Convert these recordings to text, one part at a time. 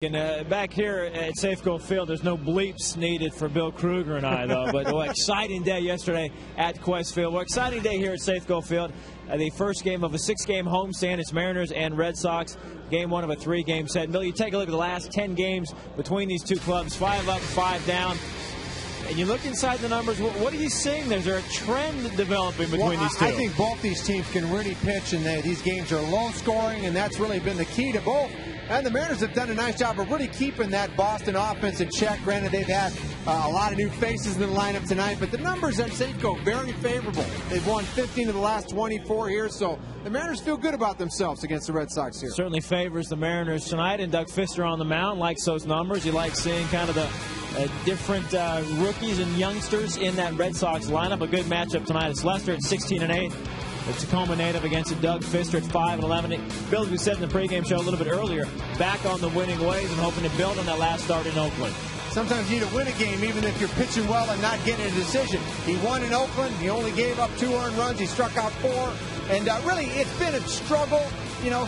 And back here at Safeco Field, there's no bleeps needed for Bill Kruger and I, though. But what exciting day yesterday at Quest Field. What exciting day here at Safeco Field. The first game of a 6-game homestand. It's Mariners and Red Sox. Game 1 of a 3-game set. Bill, you take a look at the last 10 games between these two clubs. 5 up, 5 down. And you look inside the numbers, what are you seeing there? Is there a trend developing between these two? I think both these teams can really pitch, and these games are low scoring, and that's really been the key to both. And the Mariners have done a nice job of really keeping that Boston offense in check. Granted, they've had a lot of new faces in the lineup tonight, but the numbers at Safeco very favorable. They've won 15 of the last 24 here, so the Mariners feel good about themselves against the Red Sox here. Certainly favors the Mariners tonight, and Doug Fister on the mound likes those numbers. You like seeing kind of the different rookies and youngsters in that Red Sox lineup. A good matchup tonight. It's Lester at 16-8. The Tacoma native against Doug Fister at 5-11. Bill, as we said in the pregame show a little bit earlier, back on the winning ways and hoping to build on that last start in Oakland. Sometimes you need to win a game even if you're pitching well and not getting a decision. He won in Oakland. He only gave up 2 earned runs. He struck out 4. And really, it's been a struggle,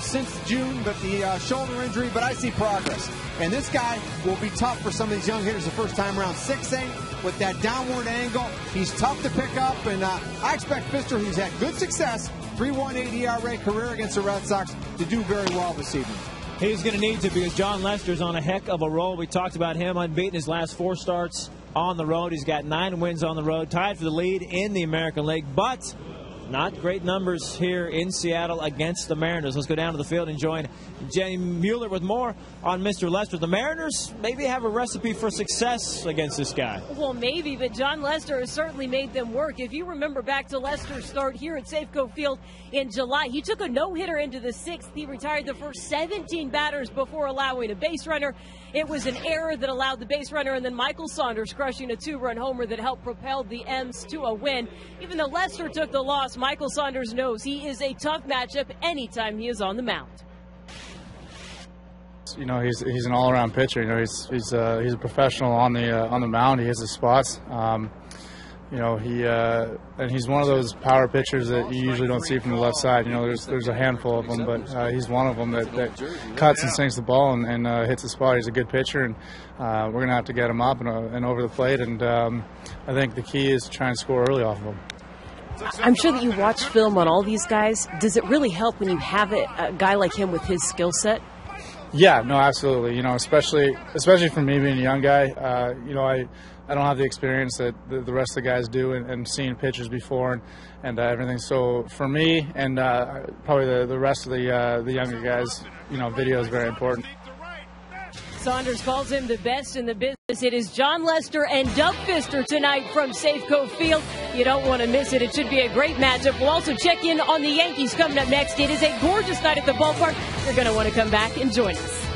since June, but the shoulder injury, but I see progress. And this guy will be tough for some of these young hitters the first time around. 6'8", with that downward angle. He's tough to pick up, and I expect Fister, who's had good success, 3.18 ERA career against the Red Sox, to do very well this evening. He's going to need to, because John Lester's on a heck of a roll. We talked about him unbeaten his last 4 starts on the road. He's got 9 wins on the road, tied for the lead in the American League, but not great numbers here in Seattle against the Mariners. Let's go down to the field and join Jay Mueller with more on Mr. Lester. The Mariners maybe have a recipe for success against this guy. Well, maybe, but John Lester has certainly made them work. If you remember back to Lester's start here at Safeco Field in July, he took a no-hitter into the 6th. He retired the first 17 batters before allowing a base runner. It was an error that allowed the base runner, and then Michael Saunders crushing a 2-run homer that helped propel the M's to a win. Even though Lester took the loss, Michael Saunders knows he is a tough matchup anytime he is on the mound. He's an all-around pitcher. He's a professional on the mound. He hits his spots. And he's one of those power pitchers that you usually don't see from the left side. There's a handful of them, but he's one of them that cuts and sinks the ball and hits the spot. He's a good pitcher, and we're going to have to get him up and over the plate. And I think the key is to try and score early off of him. I'm sure that you watch film on all these guys. Does it really help when you have a guy like him with his skill set? Yeah, no, absolutely. Especially for me being a young guy, I don't have the experience that the rest of the guys do and seeing pitchers before and everything. So for me and probably the rest of the younger guys, video is very important. Saunders calls him the best in the business. It is John Lester and Doug Fister tonight from Safeco Field. You don't want to miss it. It should be a great matchup. We'll also check in on the Yankees coming up next. It is a gorgeous night at the ballpark. You're going to want to come back and join us.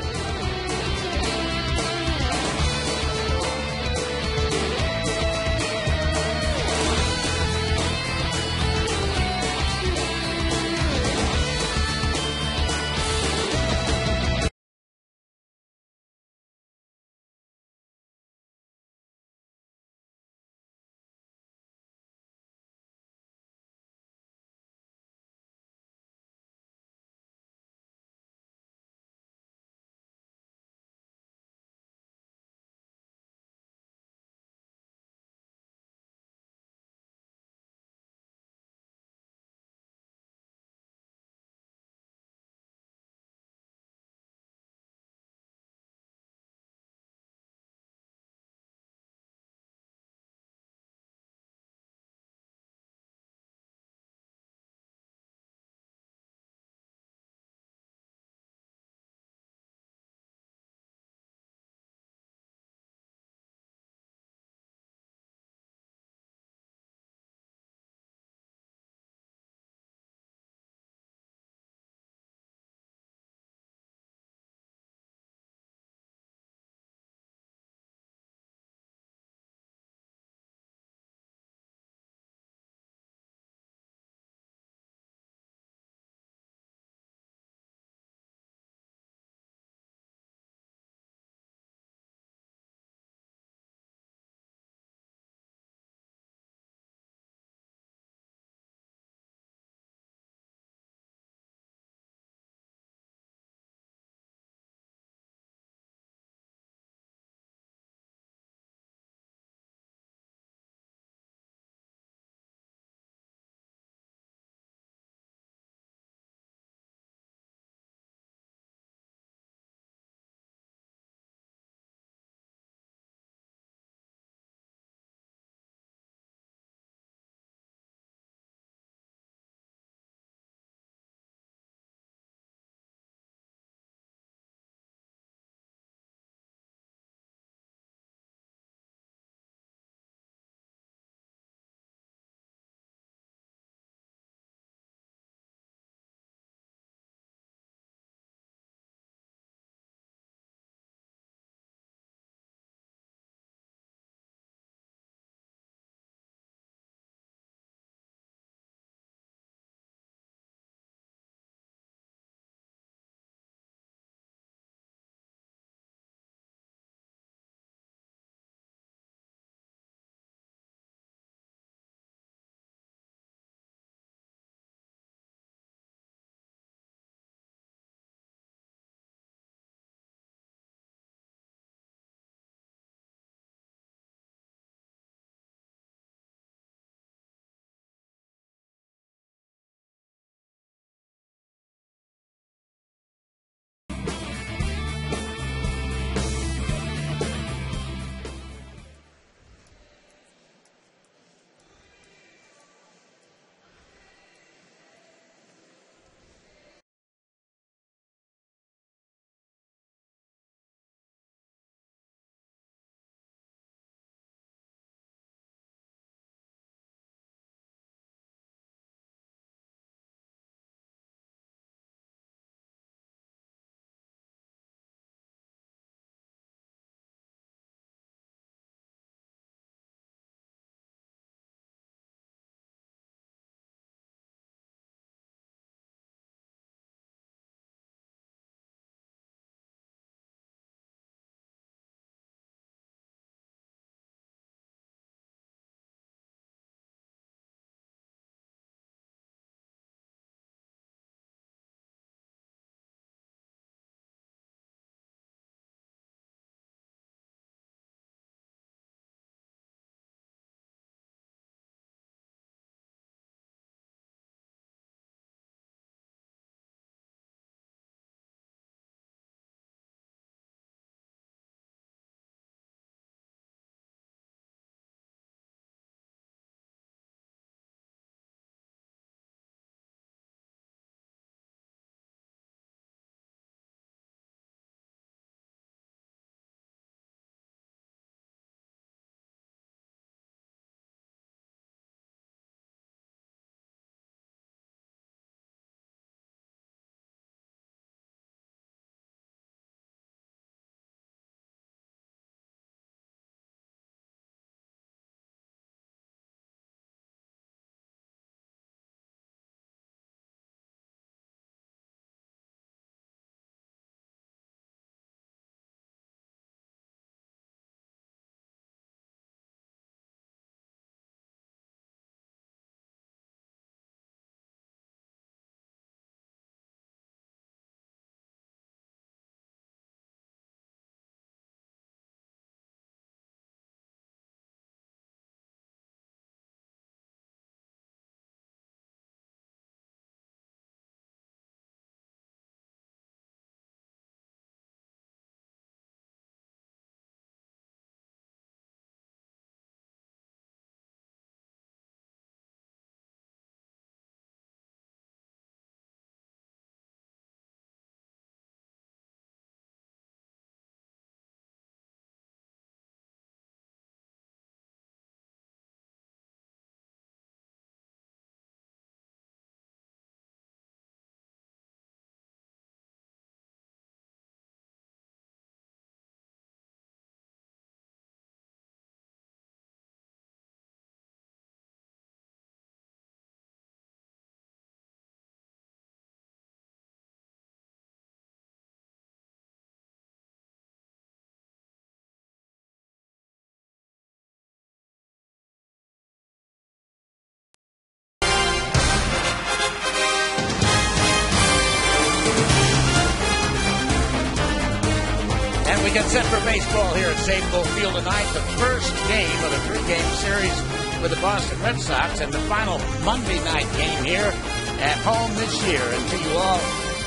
And we get set for baseball here at Safeco Field tonight. The first game of a three-game series for the Boston Red Sox and the final Monday night game here at home this year. And to you all,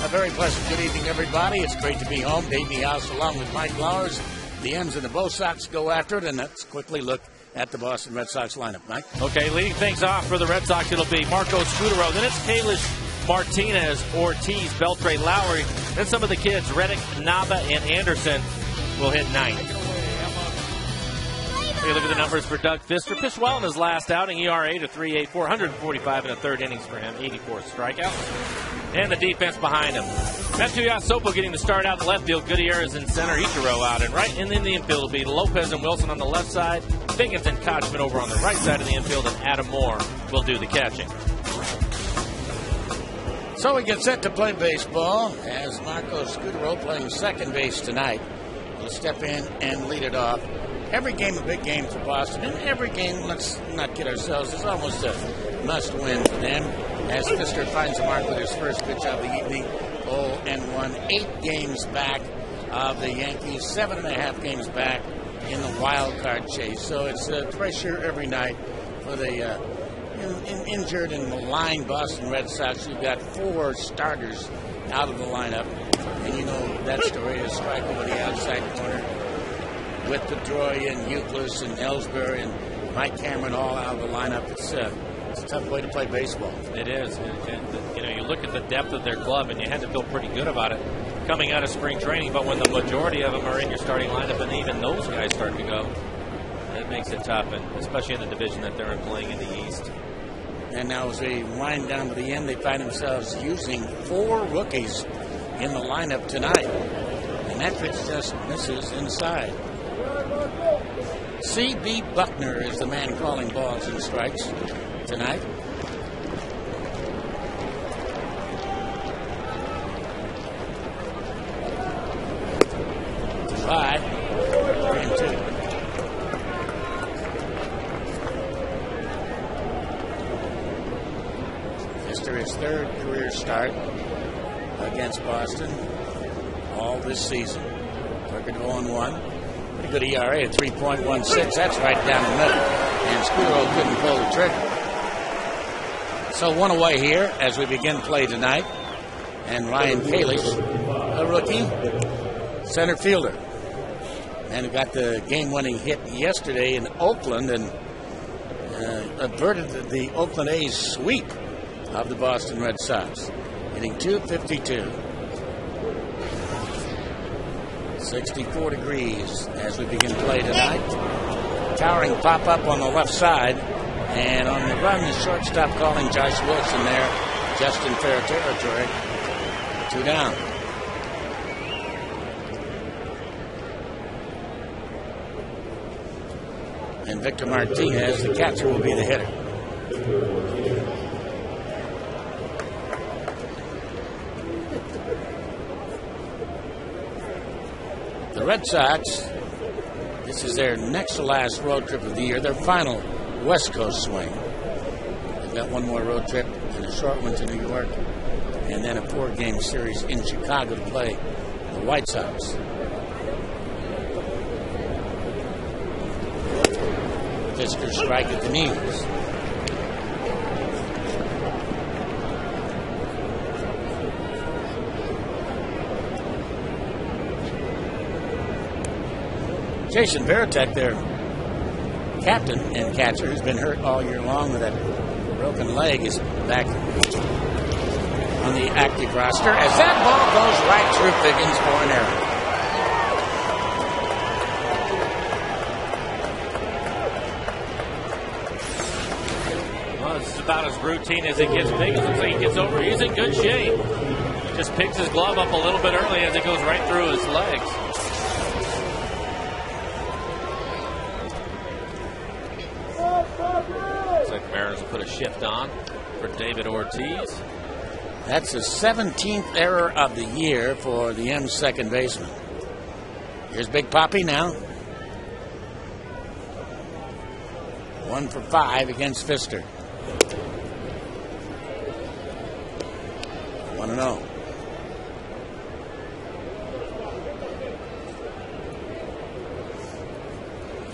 a very pleasant good evening, everybody. It's great to be home. Davey House along with Mike Lowers. The M's and the BOS Sox go after it, and let's quickly look at the Boston Red Sox lineup. Mike? Okay, leading things off for the Red Sox, it'll be Marco Scutaro. Then it's Kalish, Martinez, Ortiz, Beltre, Lowry. Then some of the kids, Reddick, Nava, and Anderson will hit ninth. Take a look at the numbers for Doug Fister. Pitched well in his last outing, ERA to 3.84, 145 in the third innings for him, 84 strikeouts. And the defense behind him. Matthew Yasopo getting the start out in the left field. Gutierrez in center, Ichiro out. And right in the infield will be Lopez and Wilson on the left side. Biggins and Kochman over on the right side of the infield. And Adam Moore will do the catching. So we get set to play baseball as Marco Scutaro playing second base tonight. He'll step in and lead it off. Every game a big game for Boston. And every game, let's not kid ourselves, is almost a must-win for them. As Fister finds the mark with his first pitch of the evening, 0-1. 8 games back of the Yankees, 7.5 games back in the wild card chase. So it's pressure every night for the injured and maligned Boston Red Sox. You've got 4 starters out of the lineup. And you know that story is strike over the outside corner with Pedroia and Euclid and Ellsbury and Mike Cameron all out of the lineup. It's a tough way to play baseball. It is. And, you know, you look at the depth of their club, and you had to feel pretty good about it coming out of spring training. But when the majority of them are in your starting lineup, and even those guys start to go, it makes it tough, and especially in the division that they're in playing in the East. And now as they wind down to the end, they find themselves using 4 rookies in the lineup tonight. And that pitch just misses inside. C.B. Buckner is the man calling balls and strikes tonight. Five. 3-2. Fister his third career start against Boston all this season. Record 0-1. Pretty good ERA at 3.16. That's right down the middle. And Scutaro couldn't pull the trigger. So 1 away here as we begin play tonight. And Ryan Kalish, a rookie, center fielder. And he got the game-winning hit yesterday in Oakland and averted the Oakland A's sweep of the Boston Red Sox. Hitting .252. 64 degrees as we begin play tonight. Towering pop-up on the left side. And on the run, the shortstop calling Josh Wilson there. Just in fair territory. 2 down. And Victor Martinez, the catcher, will be the hitter. The Red Sox, this is their next to last road trip of the year, their final West Coast swing. They've got one more road trip and a short one to New York, and then a 4-game series in Chicago to play the White Sox. Fister strike at the knees. Jason Varitek, their captain and catcher, who's been hurt all year long with that broken leg, is back on the active roster as that ball goes right through Biggins for an error. Well, this is about as routine as it gets. Biggins looks like he gets over. He's in good shape. Just picks his glove up a little bit early as it goes right through his legs. Mariners will put a shift on for David Ortiz. That's the 17th error of the year for the M's second baseman. Here's Big Papi now. 1 for 5 against Fister. 1-0.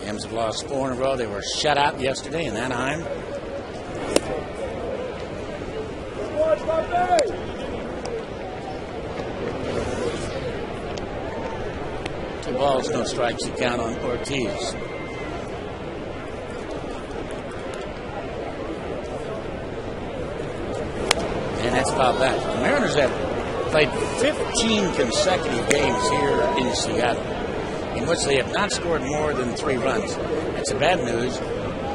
Hams have lost 4 in a row. They were shut out yesterday in Anaheim. Two balls, no strikes to count on Ortiz. And that's about that. The Mariners have played 15 consecutive games here in Seattle in which they have not scored more than 3 runs. That's the bad news.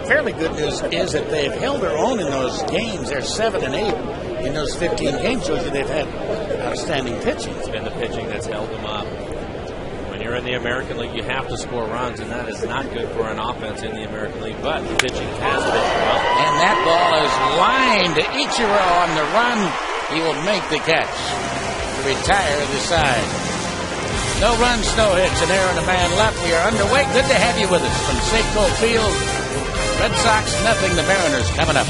Fairly good news is that they've held their own in those games. They're 7 and 8 in those 15 games, shows that they've had outstanding pitching. It's been the pitching that's held them up. When you're in the American League, you have to score runs, and that is not good for an offense in the American League, but the pitching has pitched well. And that ball is lined to Ichiro on the run. He will make the catch to retire the side. No runs, no hits, and there and a man left. We are underway. Good to have you with us from Safeco Field. Red Sox, nothing. The Mariners coming up.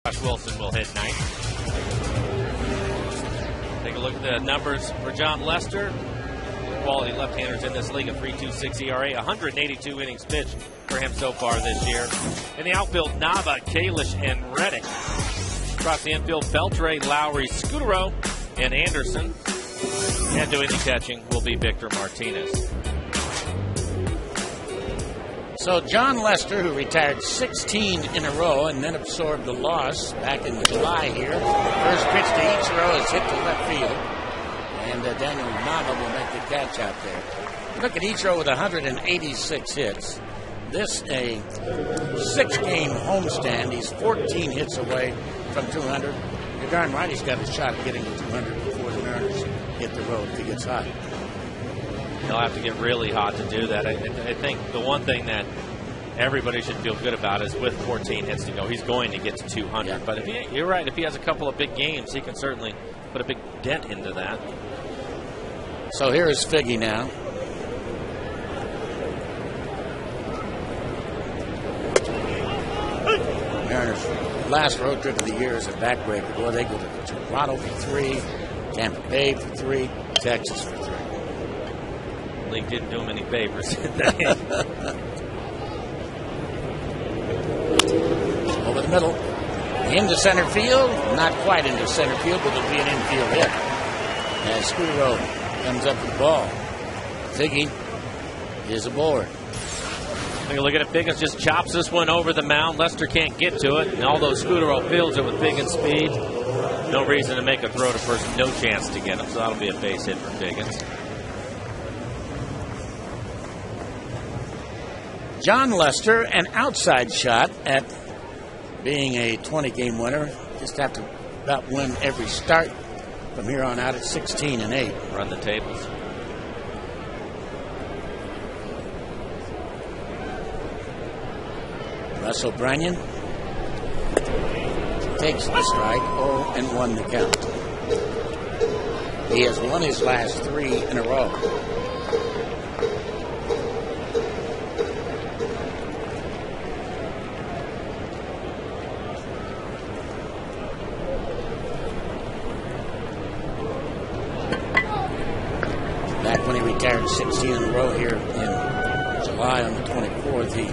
Josh Wilson will hit 9th. Take a look at the numbers for John Lester. Quality left-handers in this league, a 3.26 ERA, 182 innings pitched for him so far this year. In the outfield, Nava, Kalish, and Reddick. Across the infield, Beltre, Lowry, Scutero, and Anderson. And doing the catching will be Victor Martinez. So John Lester, who retired 16 in a row and then absorbed a loss back in July here. First pitch to Ichiro is hit to left field. And Daniel Nava will make the catch out there. Look at Ichiro with 186 hits. This a 6-game homestand. He's 14 hits away from 200. You're darn right he's got a shot at getting to 200 before the Mariners hit the road if he gets hot. He'll have to get really hot to do that. I think the one thing that everybody should feel good about is with 14 hits to go, he's going to get to 200. Yeah. But you're right, if he has a couple of big games, he can certainly put a big dent into that. So here is Figgy now. Mariners' last road trip of the year is a backbreaker. Boy, they go to Toronto for 3, Tampa Bay for 3, Texas for 3. League didn't do him any favors, did they? Over the middle. Into center field. Not quite into center field, but it'll be an infield hit. As Scutero comes up with the ball. Figgy is aboard. Take a look at it. Biggins just chops this one over the mound. Lester can't get to it. And although Scutero fields it with Biggins' speed, no reason to make a throw to first. No chance to get him. So that'll be a base hit for Biggins. John Lester, an outside shot at being a 20-game winner. Just have to about win every start from here on out at 16-8. Run the tables. Russ O'Brien takes the strike, 0-1 the count. He has won his last 3 in a row. Back when he retired 16 in a row here in July on the 24th, he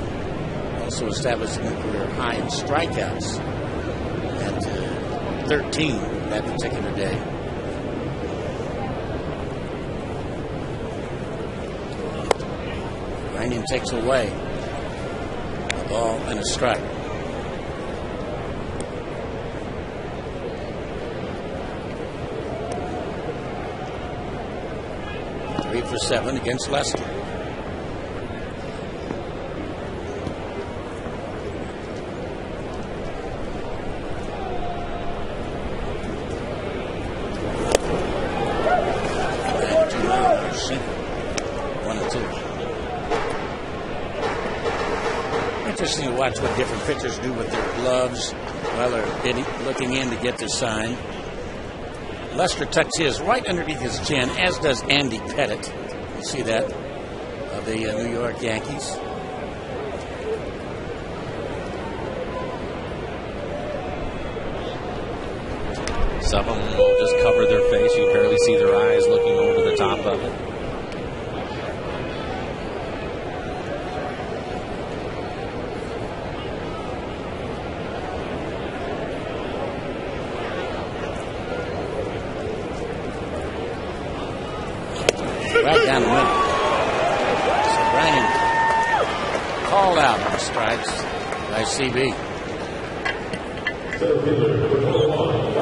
also established a new career high in strikeouts at 13 that particular day. Ryan takes away a ball and a strike. Three for 7 against Lester. Interesting to watch what different pitchers do with their gloves while they're looking in to get the sign. Lester tucks his right underneath his chin, as does Andy Pettit. You see that, of the New York Yankees. Some of them will just cover their face. You barely see their eyes looking over the top of it. Right down the middle. So Bryan called out on strikes by CB.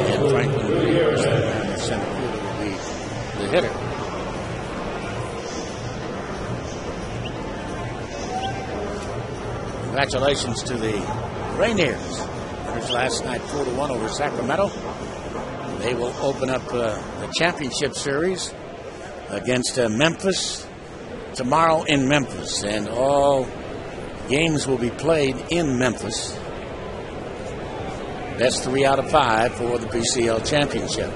And Franklin Williams, the center fielder, will be the hitter. Congratulations to the Rainiers. Winners last night 4-1 over Sacramento. They will open up the championship series against Memphis tomorrow in Memphis, and all games will be played in Memphis. That's 3 out of 5 for the PCL championship.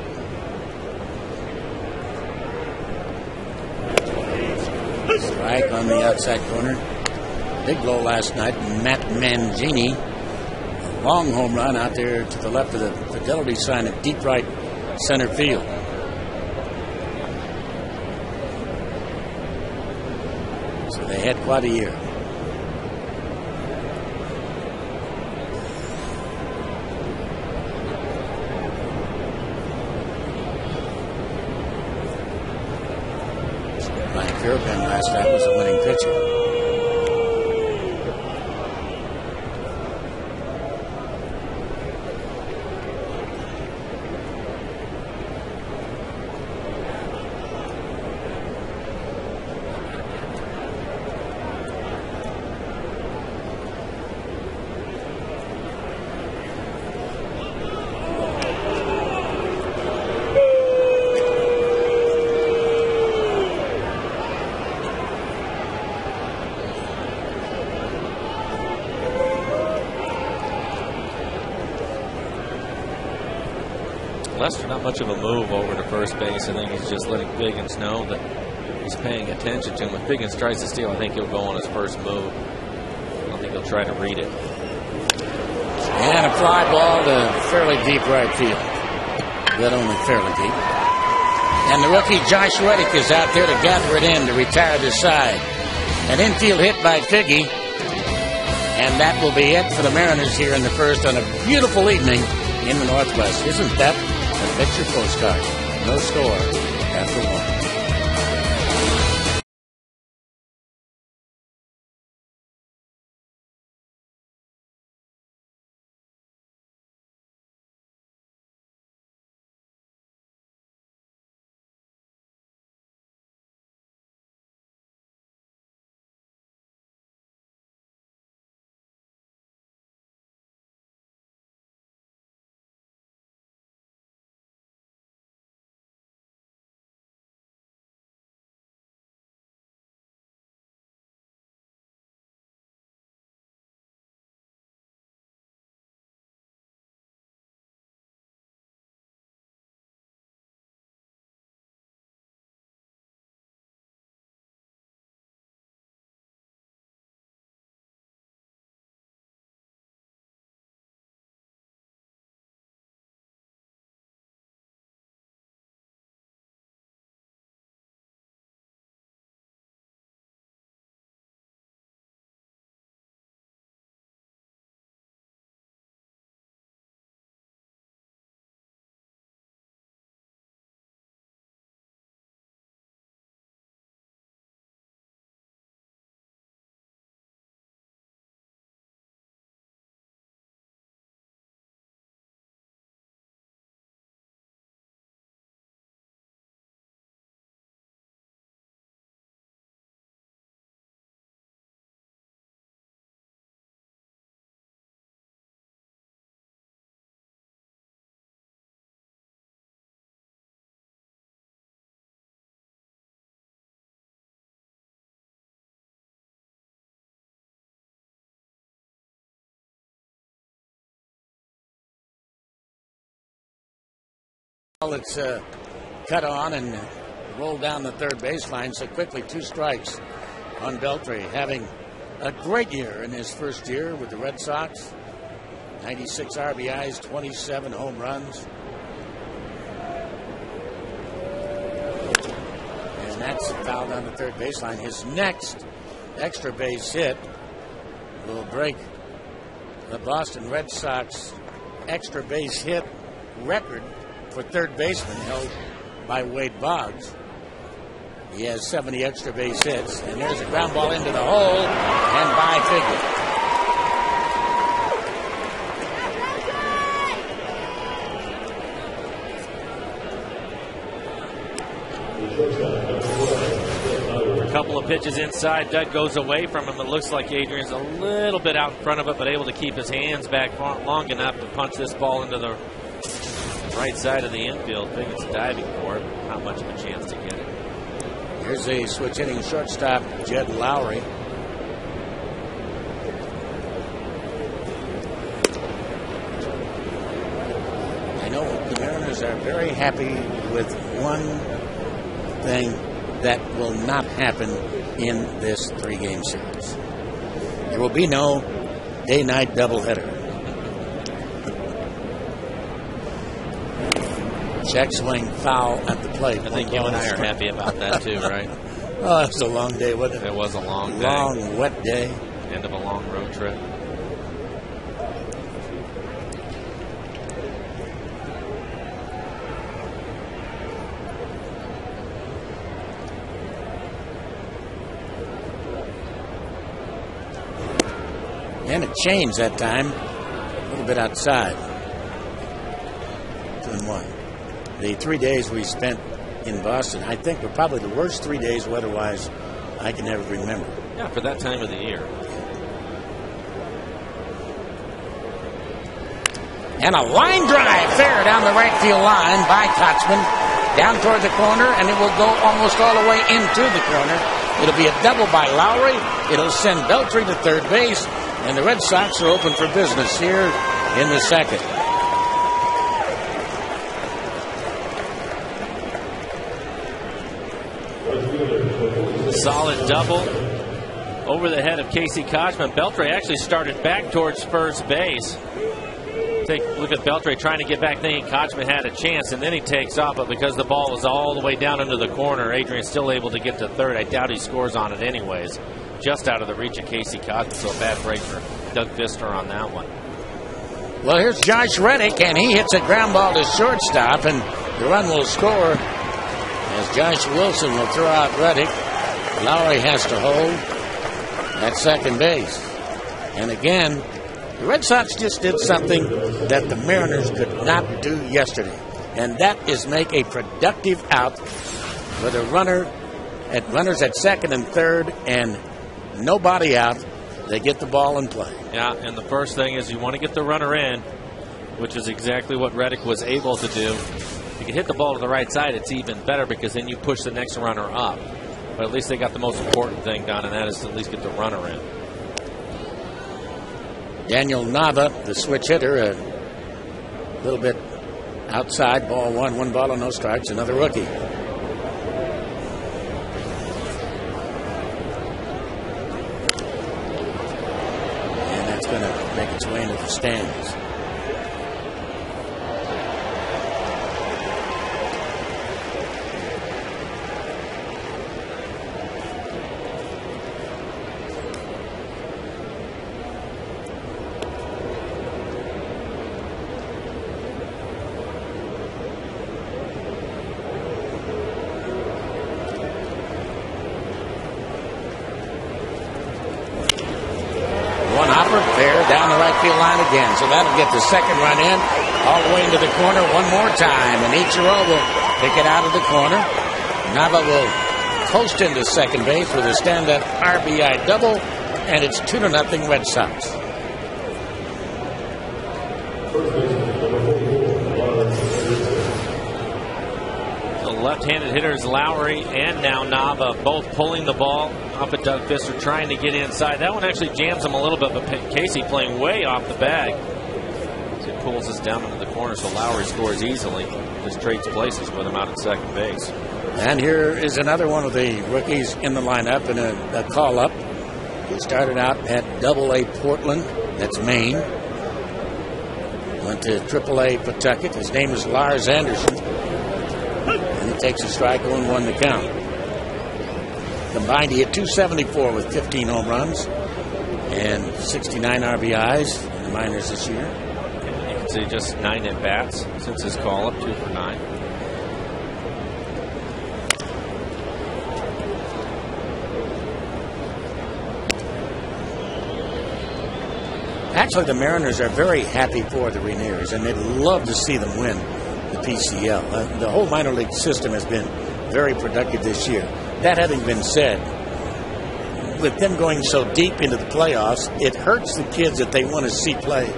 Strike on the outside corner. Big blow last night. Matt Mangini, a long home run out there to the left of the Fidelity sign at deep right center field. They had quite a year. Mike Fairbairn last night was a winning pitcher. Lester, not much of a move over to first base. I think he's just letting Biggins know that he's paying attention to him. If Biggins tries to steal, I think he'll go on his first move. I don't think he'll try to read it. And a fly ball to fairly deep right field. But only fairly deep. And the rookie Josh Reddick is out there to gather it in to retire the side. An infield hit by Figgy. And that will be it for the Mariners here in the first on a beautiful evening in the Northwest. Isn't that a picture postcard? No score after 1. It's cut on and rolled down the third baseline. So quickly, 2 strikes on Beltre, having a great year in his first year with the Red Sox. 96 RBIs, 27 home runs. And that's fouled on the third baseline. His next extra base hit will break the Boston Red Sox extra base hit record for third baseman held by Wade Boggs. He has 70 extra base hits, and there's a ground ball into the hole, and by figure. A couple of pitches inside. Doug goes away from him. It looks like Adrian's a little bit out in front of it, but able to keep his hands back long enough to punch this ball into the right side of the infield. I think it's diving for it. Not much of a chance to get it. Here's a switch hitting shortstop, Jed Lowry. I know the Mariners are very happy with one thing that will not happen in this 3-game series. There will be no day-night doubleheader. Check swing foul at the plate. I think you and I are happy about that too, right? Oh, it was a long day, wasn't it? It was a long day. Long, wet day. End of a long road trip. And it changed that time. A little bit outside. 2-1. The 3 days we spent in Boston, I think, were probably the worst 3 days weather-wise I can ever remember. Yeah, for that time of the year. And a line drive fair down the right field line by Kotzman. Down toward the corner, and it will go almost all the way into the corner. It'll be a double by Lowry. It'll send Beltre to third base. And the Red Sox are open for business here in the second. Solid double over the head of Casey Kochman. Beltre actually started back towards first base. Take a look at Beltre trying to get back, thinking Kochman had a chance, and then he takes off. But because the ball was all the way down into the corner, Adrian's still able to get to third. I doubt he scores on it anyways. Just out of the reach of Casey Kochman, so a bad break for Doug Fister on that one. Well, here's Josh Reddick, and he hits a ground ball to shortstop, and the run will score as Josh Wilson will throw out Reddick. Lowry has to hold at second base. And again, the Red Sox just did something that the Mariners could not do yesterday, and that is make a productive out with a runners at second and third and nobody out. They get the ball in play. Yeah, and the first thing is you want to get the runner in, which is exactly what Reddick was able to do. If you can hit the ball to the right side, it's even better because then you push the next runner up. But at least they got the most important thing done, and that is to at least get the runner in. Daniel Nava, the switch hitter, a little bit outside. Ball one ball and no strikes. Another rookie. And that's going to make its way into the stands. Line again, so that'll get the second run in all the way into the corner one more time, and Ichiro will pick it out of the corner. Nava will coast into second base with a stand-up RBI double, and it's 2-0 Red Sox. The left-handed hitters Lowry and now Nava both pulling the ball up at Doug Fister, trying to get inside. That one actually jams him a little bit, but Casey playing way off the bag. So pulls us down into the corner, so Lowry scores easily. Just trades places with him out at second base. And here is another one of the rookies in the lineup in a call-up. He started out at AA Portland. That's Maine. Went to AAA Pawtucket. His name is Lars Anderson. And he takes a strike, 0-1 the count. Combined, he hit .274 with 15 home runs and 69 RBIs in the minors this year. You can see just 9 at-bats since his call-up, 2 for 9. Actually, the Mariners are very happy for the Rainiers, and they'd love to see them win the PCL. The whole minor league system has been very productive this year. That having been said, with them going so deep into the playoffs, it hurts the kids that they want to see play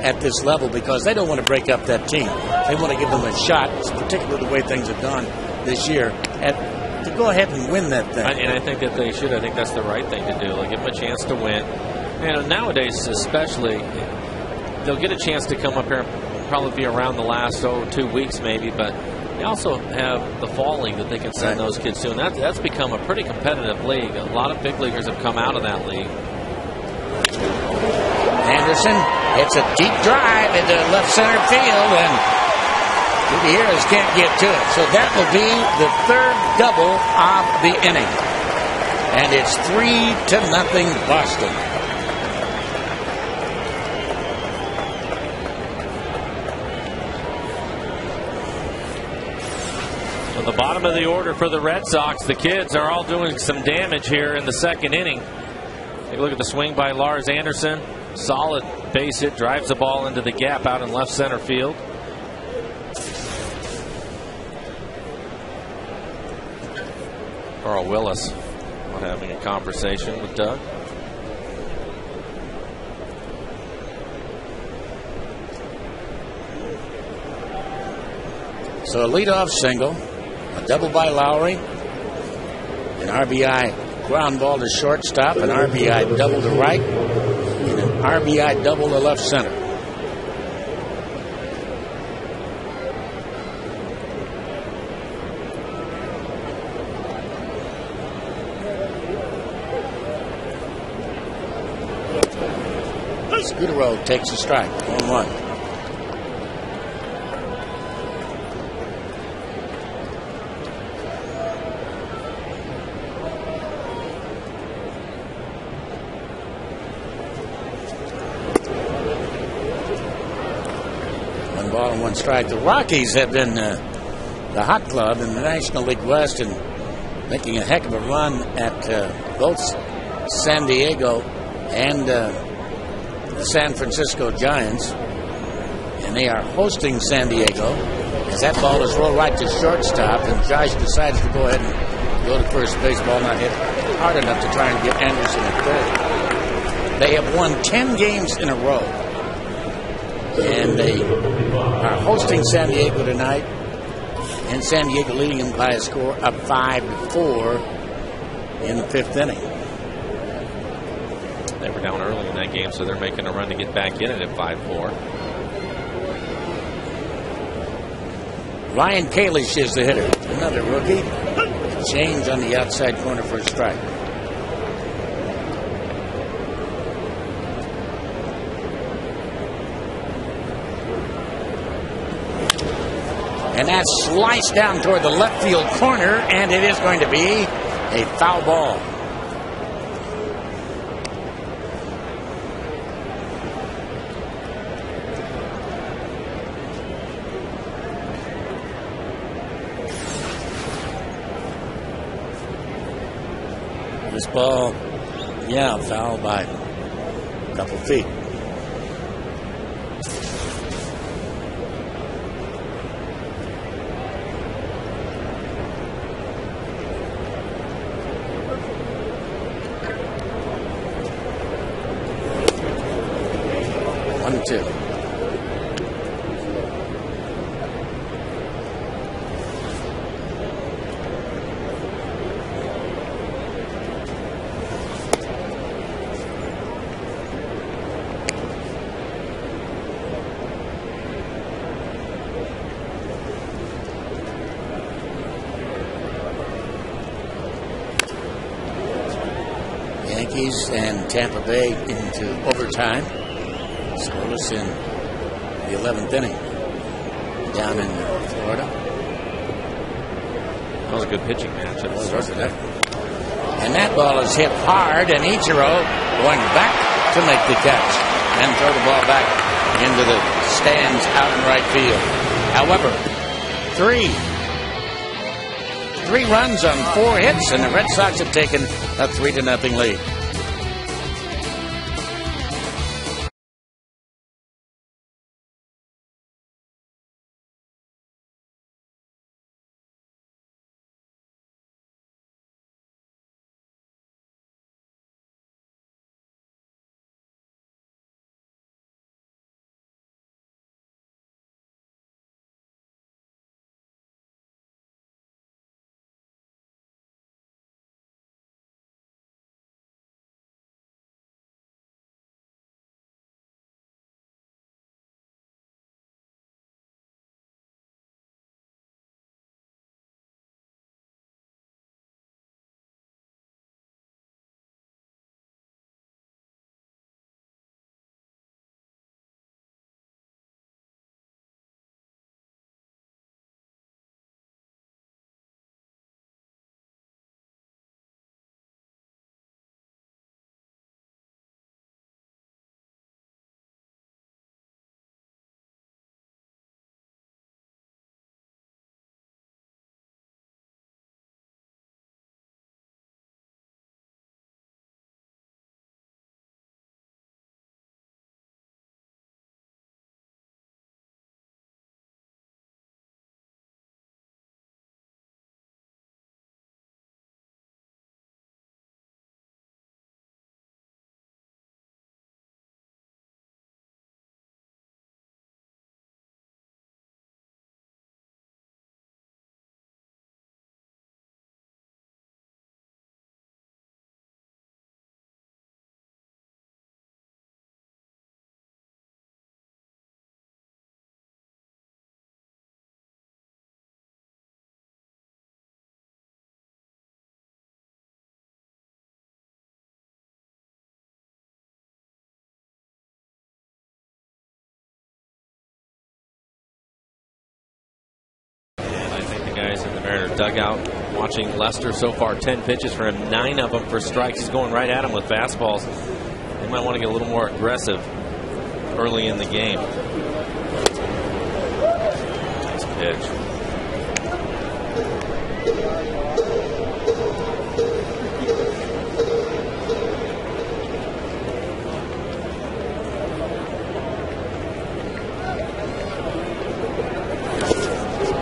at this level because they don't want to break up that team. They want to give them a shot, particularly the way things have gone this year, to go ahead and win that thing. And I think that they should. I think that's the right thing to do. Like, give them a chance to win. And nowadays, especially, they'll get a chance to come up here and probably be around the last 2 weeks maybe, but they also have the fall league that they can send those kids to, and that's become a pretty competitive league. A lot of big leaguers have come out of that league. Anderson hits a deep drive into left center field, and Gutierrez can't get to it. So that will be the third double of the inning. And it's 3-0 Boston. The bottom of the order for the Red Sox. The kids are all doing some damage here in the second inning. Take a look at the swing by Lars Anderson. Solid base hit, drives the ball into the gap out in left center field. Carl Willis having a conversation with Doug. So a leadoff single. A double by Lowry, an RBI ground ball to shortstop, an RBI double to right, and an RBI double to left center. Scudero takes a strike, 1-1. One strike. The Rockies have been the hot club in the National League West and making a heck of a run at both San Diego and the San Francisco Giants. And they are hosting San Diego as that ball is rolled right to shortstop, and Josh decides to go ahead and go to first base. Ball not hit hard enough to try and get Anderson at third. They have won 10 games in a row. And they are hosting San Diego tonight, and San Diego leading them by a score of 5-4 in the fifth inning. They were down early in that game, so they're making a run to get back in it at 5-4. Ryan Kalish is the hitter, another rookie. Change on the outside corner for a strike. And that's sliced down toward the left field corner, and it is going to be a foul ball. This ball, foul by a couple feet. Two. Yankees and Tampa Bay into overtime. Scoreless in the 11th inning down in Florida. That was a good pitching match. Wasn't it? And that ball is hit hard, and Ichiro going back to make the catch and throw the ball back into the stands out in right field. However, three runs on 4 hits, and the Red Sox have taken a 3-0 lead. Guys in the Mariners dugout watching Lester so far. 10 pitches for him, 9 of them for strikes. He's going right at him with fastballs. They might want to get a little more aggressive early in the game. Nice pitch.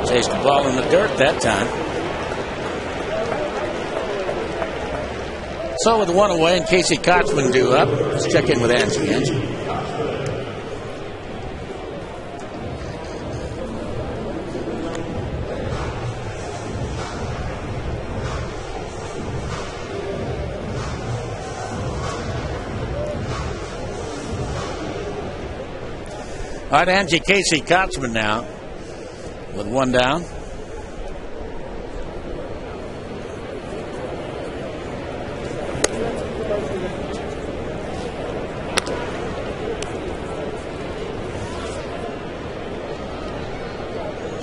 Chased the ball in the dirt that time. So with 1 away and Casey Kotzman due up, let's check in with Angie. Angie. All right, Angie, Casey Kotzman now with 1 down.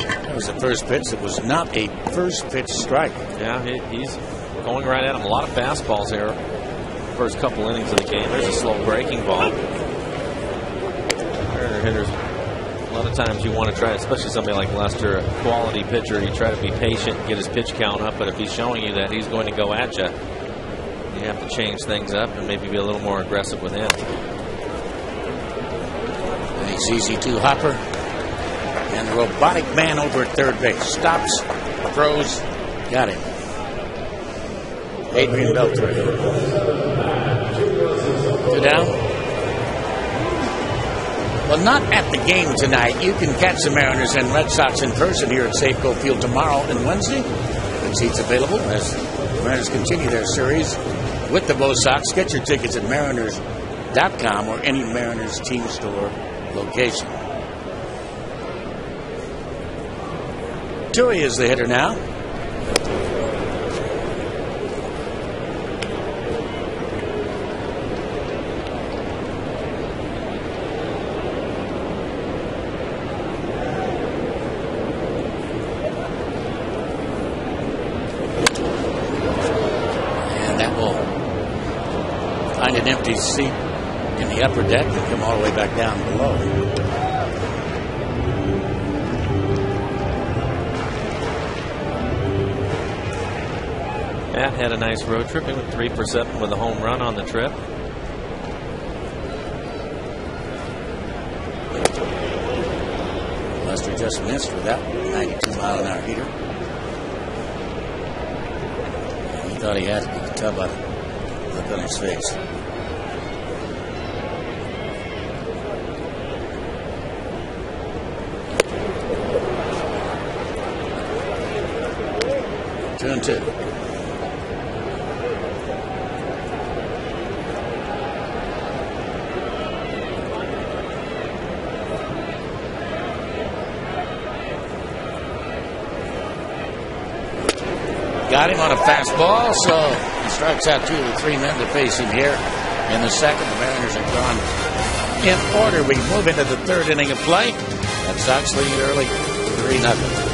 That was the first pitch. It was not a first pitch strike. Yeah, he's going right at him. A lot of fastballs here. First couple innings of the game. There's a slow breaking ball. Hitters, a lot of times you want to try, especially somebody like Lester, a quality pitcher, you try to be patient, get his pitch count up, but if he's showing you that he's going to go at you, you have to change things up and maybe be a little more aggressive with him. Nice easy to Hopper. And the robotic man over at third base. Stops, throws, got him. Adrian Beltre. 2 down. Well, not at the game tonight. You can catch the Mariners and Red Sox in person here at Safeco Field tomorrow and Wednesday. Good seats available as the Mariners continue their series with the BOS Sox. Get your tickets at mariners.com or any Mariners team store location. Tui is the hitter now. an empty seat in the upper deck and come all the way back down below. Matt had a nice road trip. He went 3 for 7 with a home run on the trip. Lester just missed with that 92-mile-an-hour heater. And he thought he had it. You could tell by the look on his face. Two and two. Got him on a fastball, so he strikes out 2 of the 3 men to face him here in the second. The Mariners are gone in order. We move into the 3rd inning of play. Red Sox lead early, 3-0.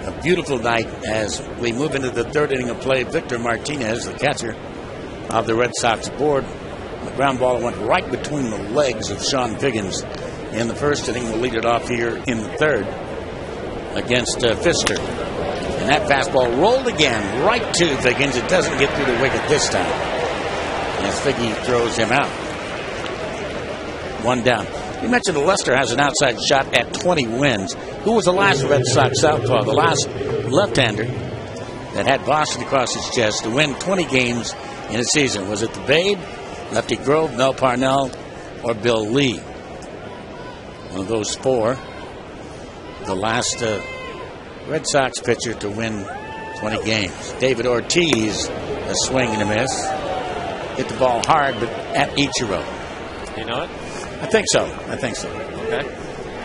A beautiful night as we move into the 3rd inning of play. Victor Martinez, the catcher of the Red Sox board. The ground ball went right between the legs of Sean Figgins in the 1st inning. We'll lead it off here in the 3rd against Pfister. And that fastball rolled again right to Figgins. It doesn't get through the wicket this time as Figgy throws him out. 1 down. You mentioned Lester has an outside shot at 20 wins. Who was the last Red Sox southpaw, the last left-hander that had Boston across his chest to win 20 games in a season? Was it the Babe, Lefty Grove, Mel Parnell, or Bill Lee? One of those 4. The last Red Sox pitcher to win 20 games. David Ortiz, a swing and a miss. Hit the ball hard, but at Ichiro. You know it? I think so. Okay.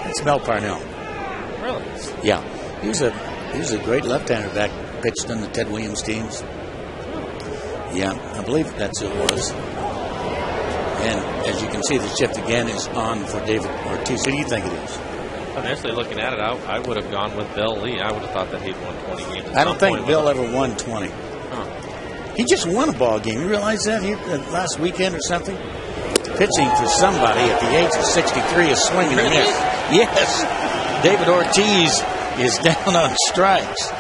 It's Mel Parnell. Really? Yeah. He was a great left-hander back, pitched on the Ted Williams teams. Yeah, I believe that's who it was. And as you can see, the shift again is on for David Ortiz. Who do you think it is? Initially looking at it, I would have gone with Bill Lee. I would have thought that he'd won 20 games. I don't think Bill ever won 20. Huh. He just won a ball game. You realize that? Last weekend or something? Pitching for somebody at the age of 63 is swinging and miss. Yes. David Ortiz is down on strikes.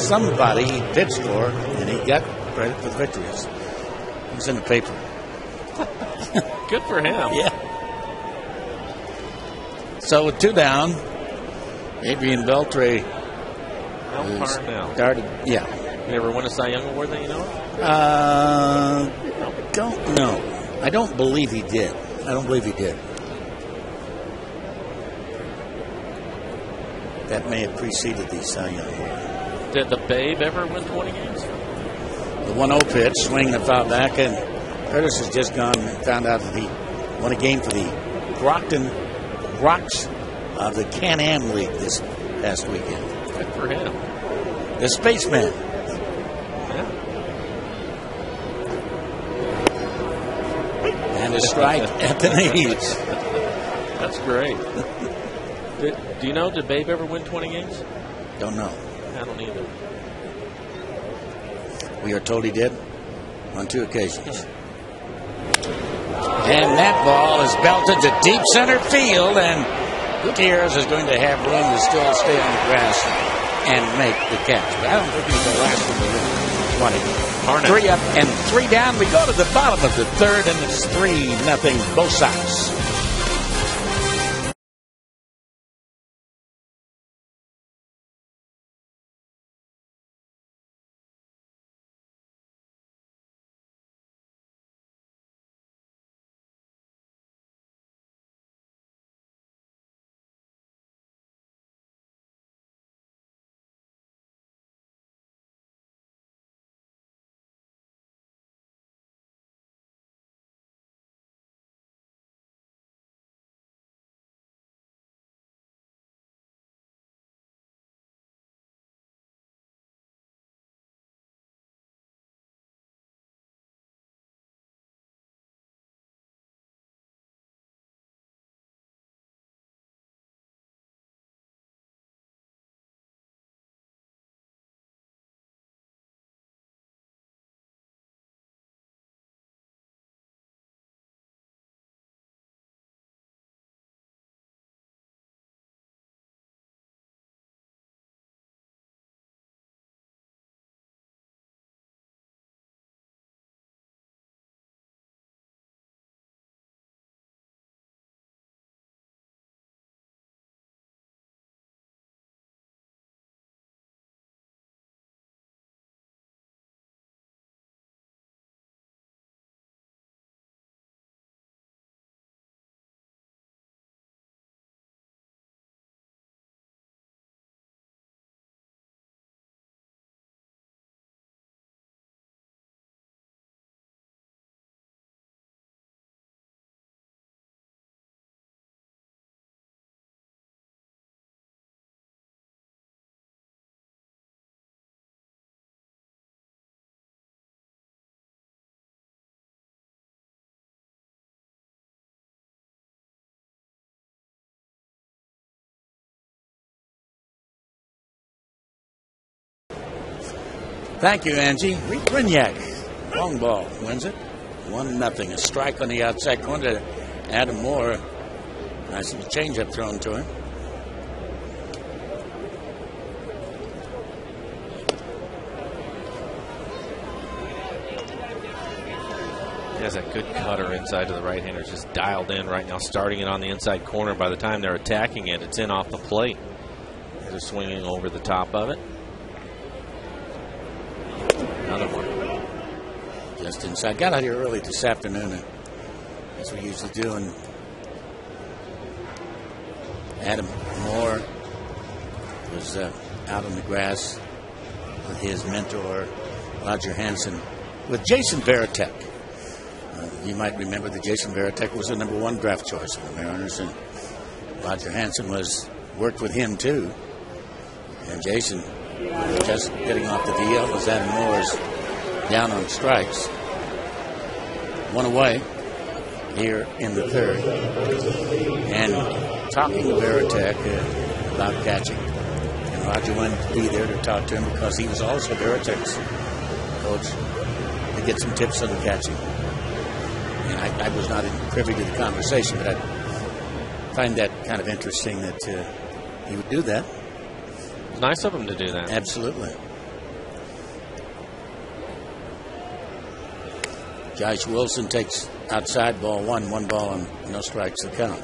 Somebody he pitched for, and he got credit for the victories. He was in the paper. Good for him. Yeah. So with 2 down, Adrian Beltre started. Yeah. You ever win a Cy Young Award that you know of? Don't know. I don't believe he did. that may have preceded the Cy Young Award. Did the Babe ever win 20 games? The 1-0 pitch, swinging the foul back, and Curtis has just gone and found out that he won a game for the Brockton Rocks of the Can-Am League this past weekend. Good for him. The Spaceman. Yeah. And a strike at the knees. That's great. Do you know, did Babe ever win 20 games? Don't know. I don't either. We are told he did on 2 occasions. And that ball is belted to deep center field, and Gutierrez is going to have room to still stay on the grass and make the catch. But I don't think he's the last one to win 20. 3 up and 3 down. We go to the bottom of the 3rd, and it's 3-0 BOS AT SEA. Thank you, Angie. Reed Brignac, long ball, wins it. 1-0. A strike on the outside corner to Adam Moore. Nice little changeup thrown to him. He has a good cutter inside to the right-hander. Just dialed in right now, starting it on the inside corner. By the time they're attacking it, it's in off the plate. They're swinging over the top of it. Another one. Just inside. Got out here early this afternoon, as we usually do. And Adam Moore was out on the grass with his mentor, Roger Hansen, with Jason Varitek. You might remember that Jason Varitek was the #1 draft choice for the Mariners, and Roger Hansen worked with him too. And Jason, just getting off the DL, was Adam Moore's down on strikes. 1 away here in the 3rd. And talking to Varitek about catching. And Roger wanted to be there to talk to him because he was also Varitek's coach, to get some tips on the catching. And I was not privy to the conversation, but I find that kind of interesting that he would do that. It's nice of him to do that. Absolutely. Josh Wilson takes outside, ball 1, 1 ball and no strikes to count.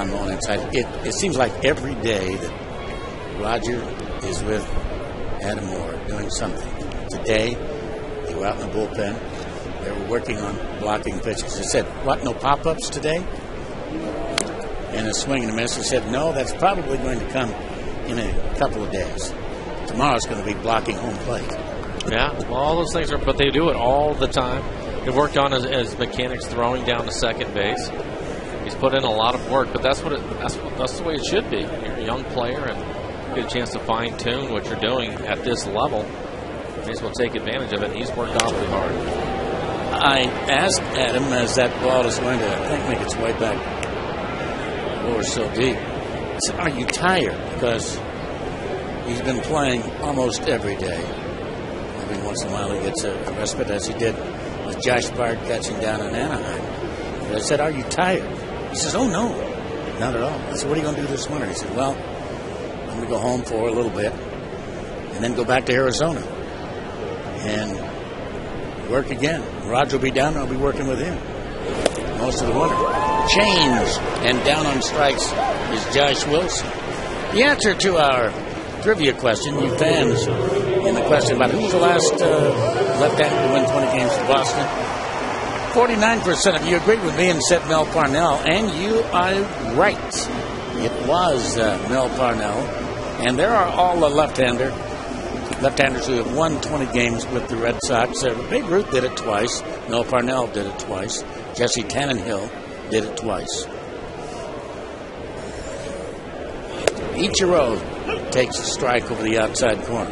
John Mullen inside. It seems like every day that Roger is with Adam Moore doing something. Today, they were out in the bullpen. They were working on blocking pitches. They said, what, no pop-ups today? And a swing and a miss. He said, no, that's probably going to come in a couple of days. Tomorrow's going to be blocking home plate. Yeah, well, all those things are, but they do it all the time. They worked on his mechanics throwing down to second base. He's put in a lot of work, but that's the way it should be. You're a young player and get a chance to fine tune what you're doing at this level. You may as well take advantage of it. He's worked awfully hard. I asked Adam as that ball is going to, I think, make its way back lower so deep. I said, are you tired? Because he's been playing almost every day. Every once in a while he gets a respite, as he did with Josh Bard catching down in Anaheim. But I said, are you tired? He says, oh, no, not at all. I said, what are you going to do this winter? He said, well, I'm going to go home for a little bit and then go back to Arizona and work again. Roger will be down, I'll be working with him most of the winter. Change, and down on strikes is Josh Wilson. The answer to our trivia question, you fans, in the question about who's the last left-hander to win 20 games for Boston, 49% of you agreed with me and said Mel Parnell, and you are right. It was Mel Parnell, and there are all the left-handers who have won 20 games with the Red Sox. Babe Ruth did it twice. Mel Parnell did it twice. Jesse Tannenhill did it twice. Ichiro takes a strike over the outside corner.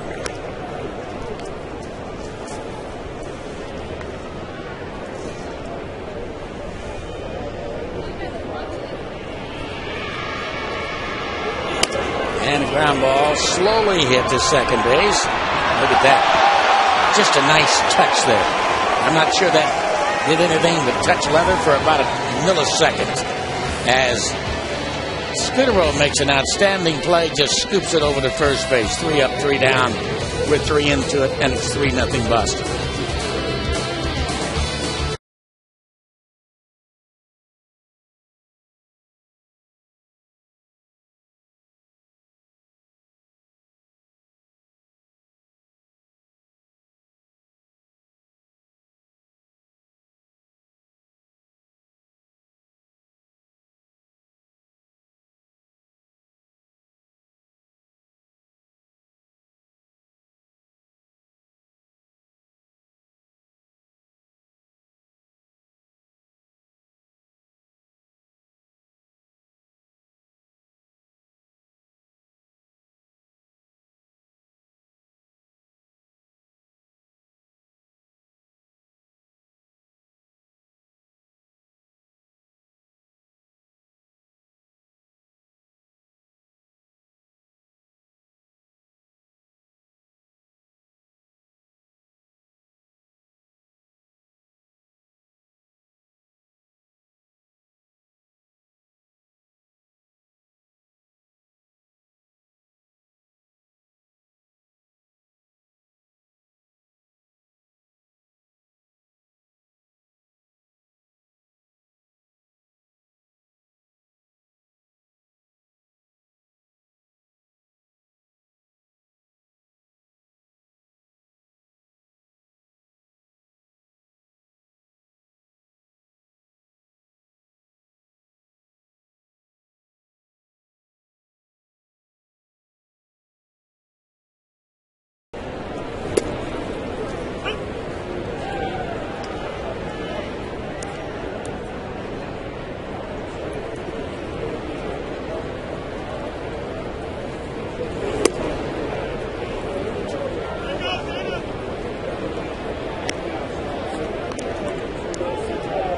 And a ground ball slowly hit to second base. Look at that. Just a nice touch there. I'm not sure that did anything but touch leather for about a millisecond as Scudero makes an outstanding play, just scoops it over to first base. 3 up, 3 down. We're 3 into it, and it's 3-0 Boston.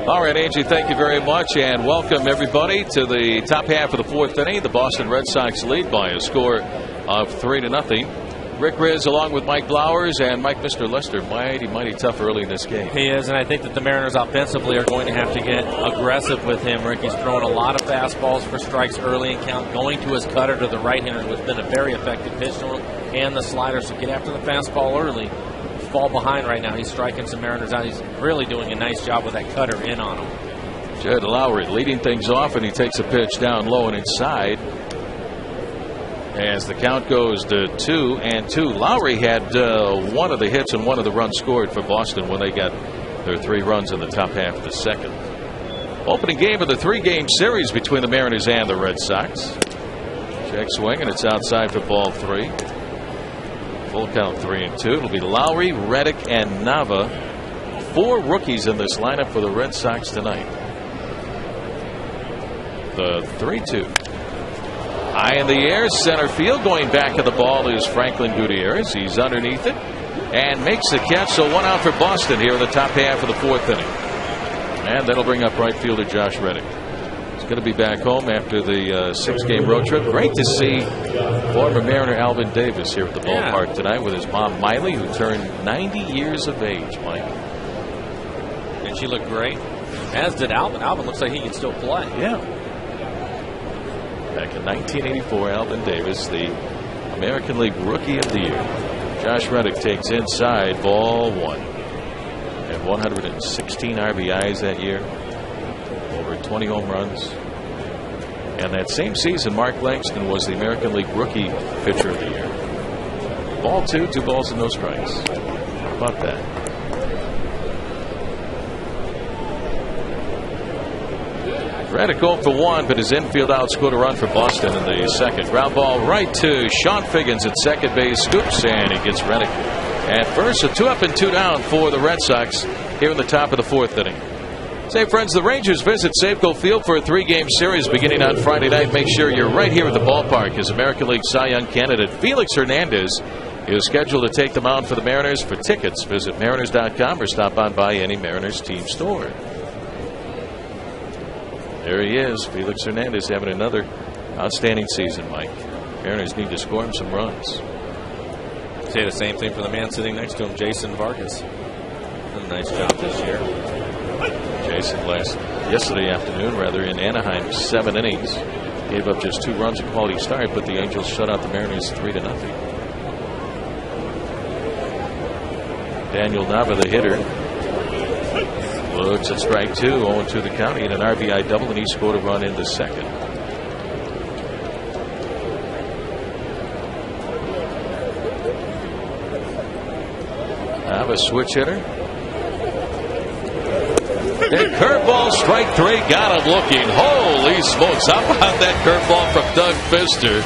All right, Angie, thank you very much, and welcome everybody to the top half of the fourth inning. The Boston Red Sox lead by a score of 3-0. Rick Riz along with Mike Blowers, and Mike, Mr. Lester, mighty tough early in this game. He is, and I think that the Mariners offensively are going to have to get aggressive with him. Rick, he's throwing a lot of fastballs for strikes early in count, going to his cutter to the right-hander, who's been a very effective pitch to him, and the slider. So get after the fastball early. Fall behind right now. He's striking some Mariners out. He's really doing a nice job with that cutter in on him. Jed Lowry leading things off, and he takes a pitch down low and inside. As the count goes to 2-2. Lowry had one of the hits and one of the runs scored for Boston when they got their 3 runs in the top half of the second. Opening game of the 3-game series between the Mariners and the Red Sox. Check swing, and it's outside for ball 3. Full count 3-2. It'll be Lowry, Reddick, and Nava. 4 rookies in this lineup for the Red Sox tonight. The 3-2. High in the air, center field. Going back of the ball is Franklin Gutierrez. He's underneath it and makes the catch. So 1 out for Boston here in the top half of the 4th inning. And that'll bring up right fielder Josh Reddick. He's going to be back home after the 6-game road trip. Great to see former Mariner Alvin Davis here at the ballpark tonight with his mom Miley, who turned 90 years of age, Mike. And she looked great, as did Alvin. Alvin looks like he can still play. Yeah. Back in 1984, Alvin Davis, the American League Rookie of the Year. Josh Reddick takes inside, ball 1. Had 116 RBIs that year. Over 20 home runs. And that same season, Mark Langston was the American League Rookie Pitcher of the Year. Ball 2, 2 balls and no strikes. How about that? Reddick 0 for 1, but his infield out scored a run for Boston in the second. Ground ball right to Sean Figgins at second base. Scoops, and he gets Reddick at first. So 2 up and 2 down for the Red Sox here in the top of the 4th inning. Say, friends, the Rangers visit Safeco Field for a 3-game series beginning on Friday night. Make sure you're right here at the ballpark as American League Cy Young candidate Felix Hernandez is scheduled to take the mound for the Mariners. For tickets, visit Mariners.com or stop on by any Mariners team store. There he is, Felix Hernandez, having another outstanding season, Mike. Mariners need to score him some runs. Say the same thing for the man sitting next to him, Jason Vargas. Done a nice job this year. Jason yesterday afternoon, in Anaheim, 7 innings. Gave up just 2 runs, a quality start, but the Angels shut out the Mariners 3-0. Daniel Nava, the hitter, looks at strike 2, 0-2 the county, and an RBI double, and he scored a run in the second. Nava, switch hitter. And curveball, strike 3, got him looking. Holy smokes, how about that curveball from Doug Fister?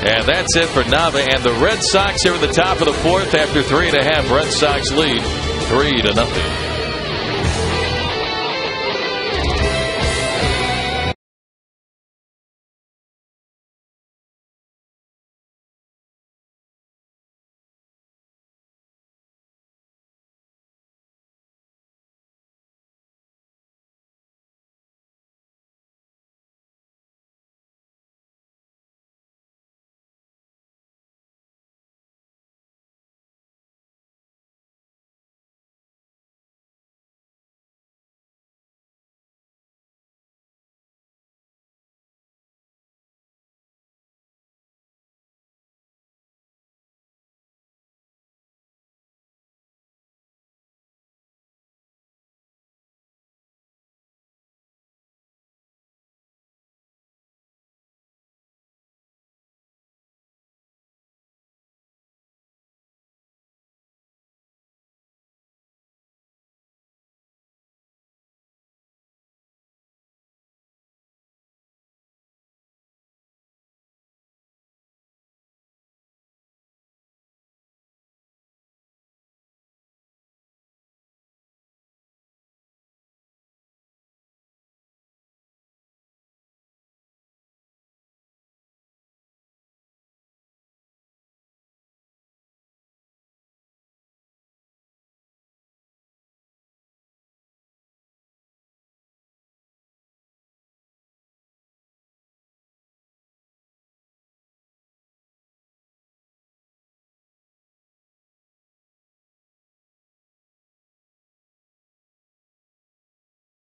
And that's it for Nava, and the Red Sox here at the top of the 4th after 3.5. Red Sox lead 3-0.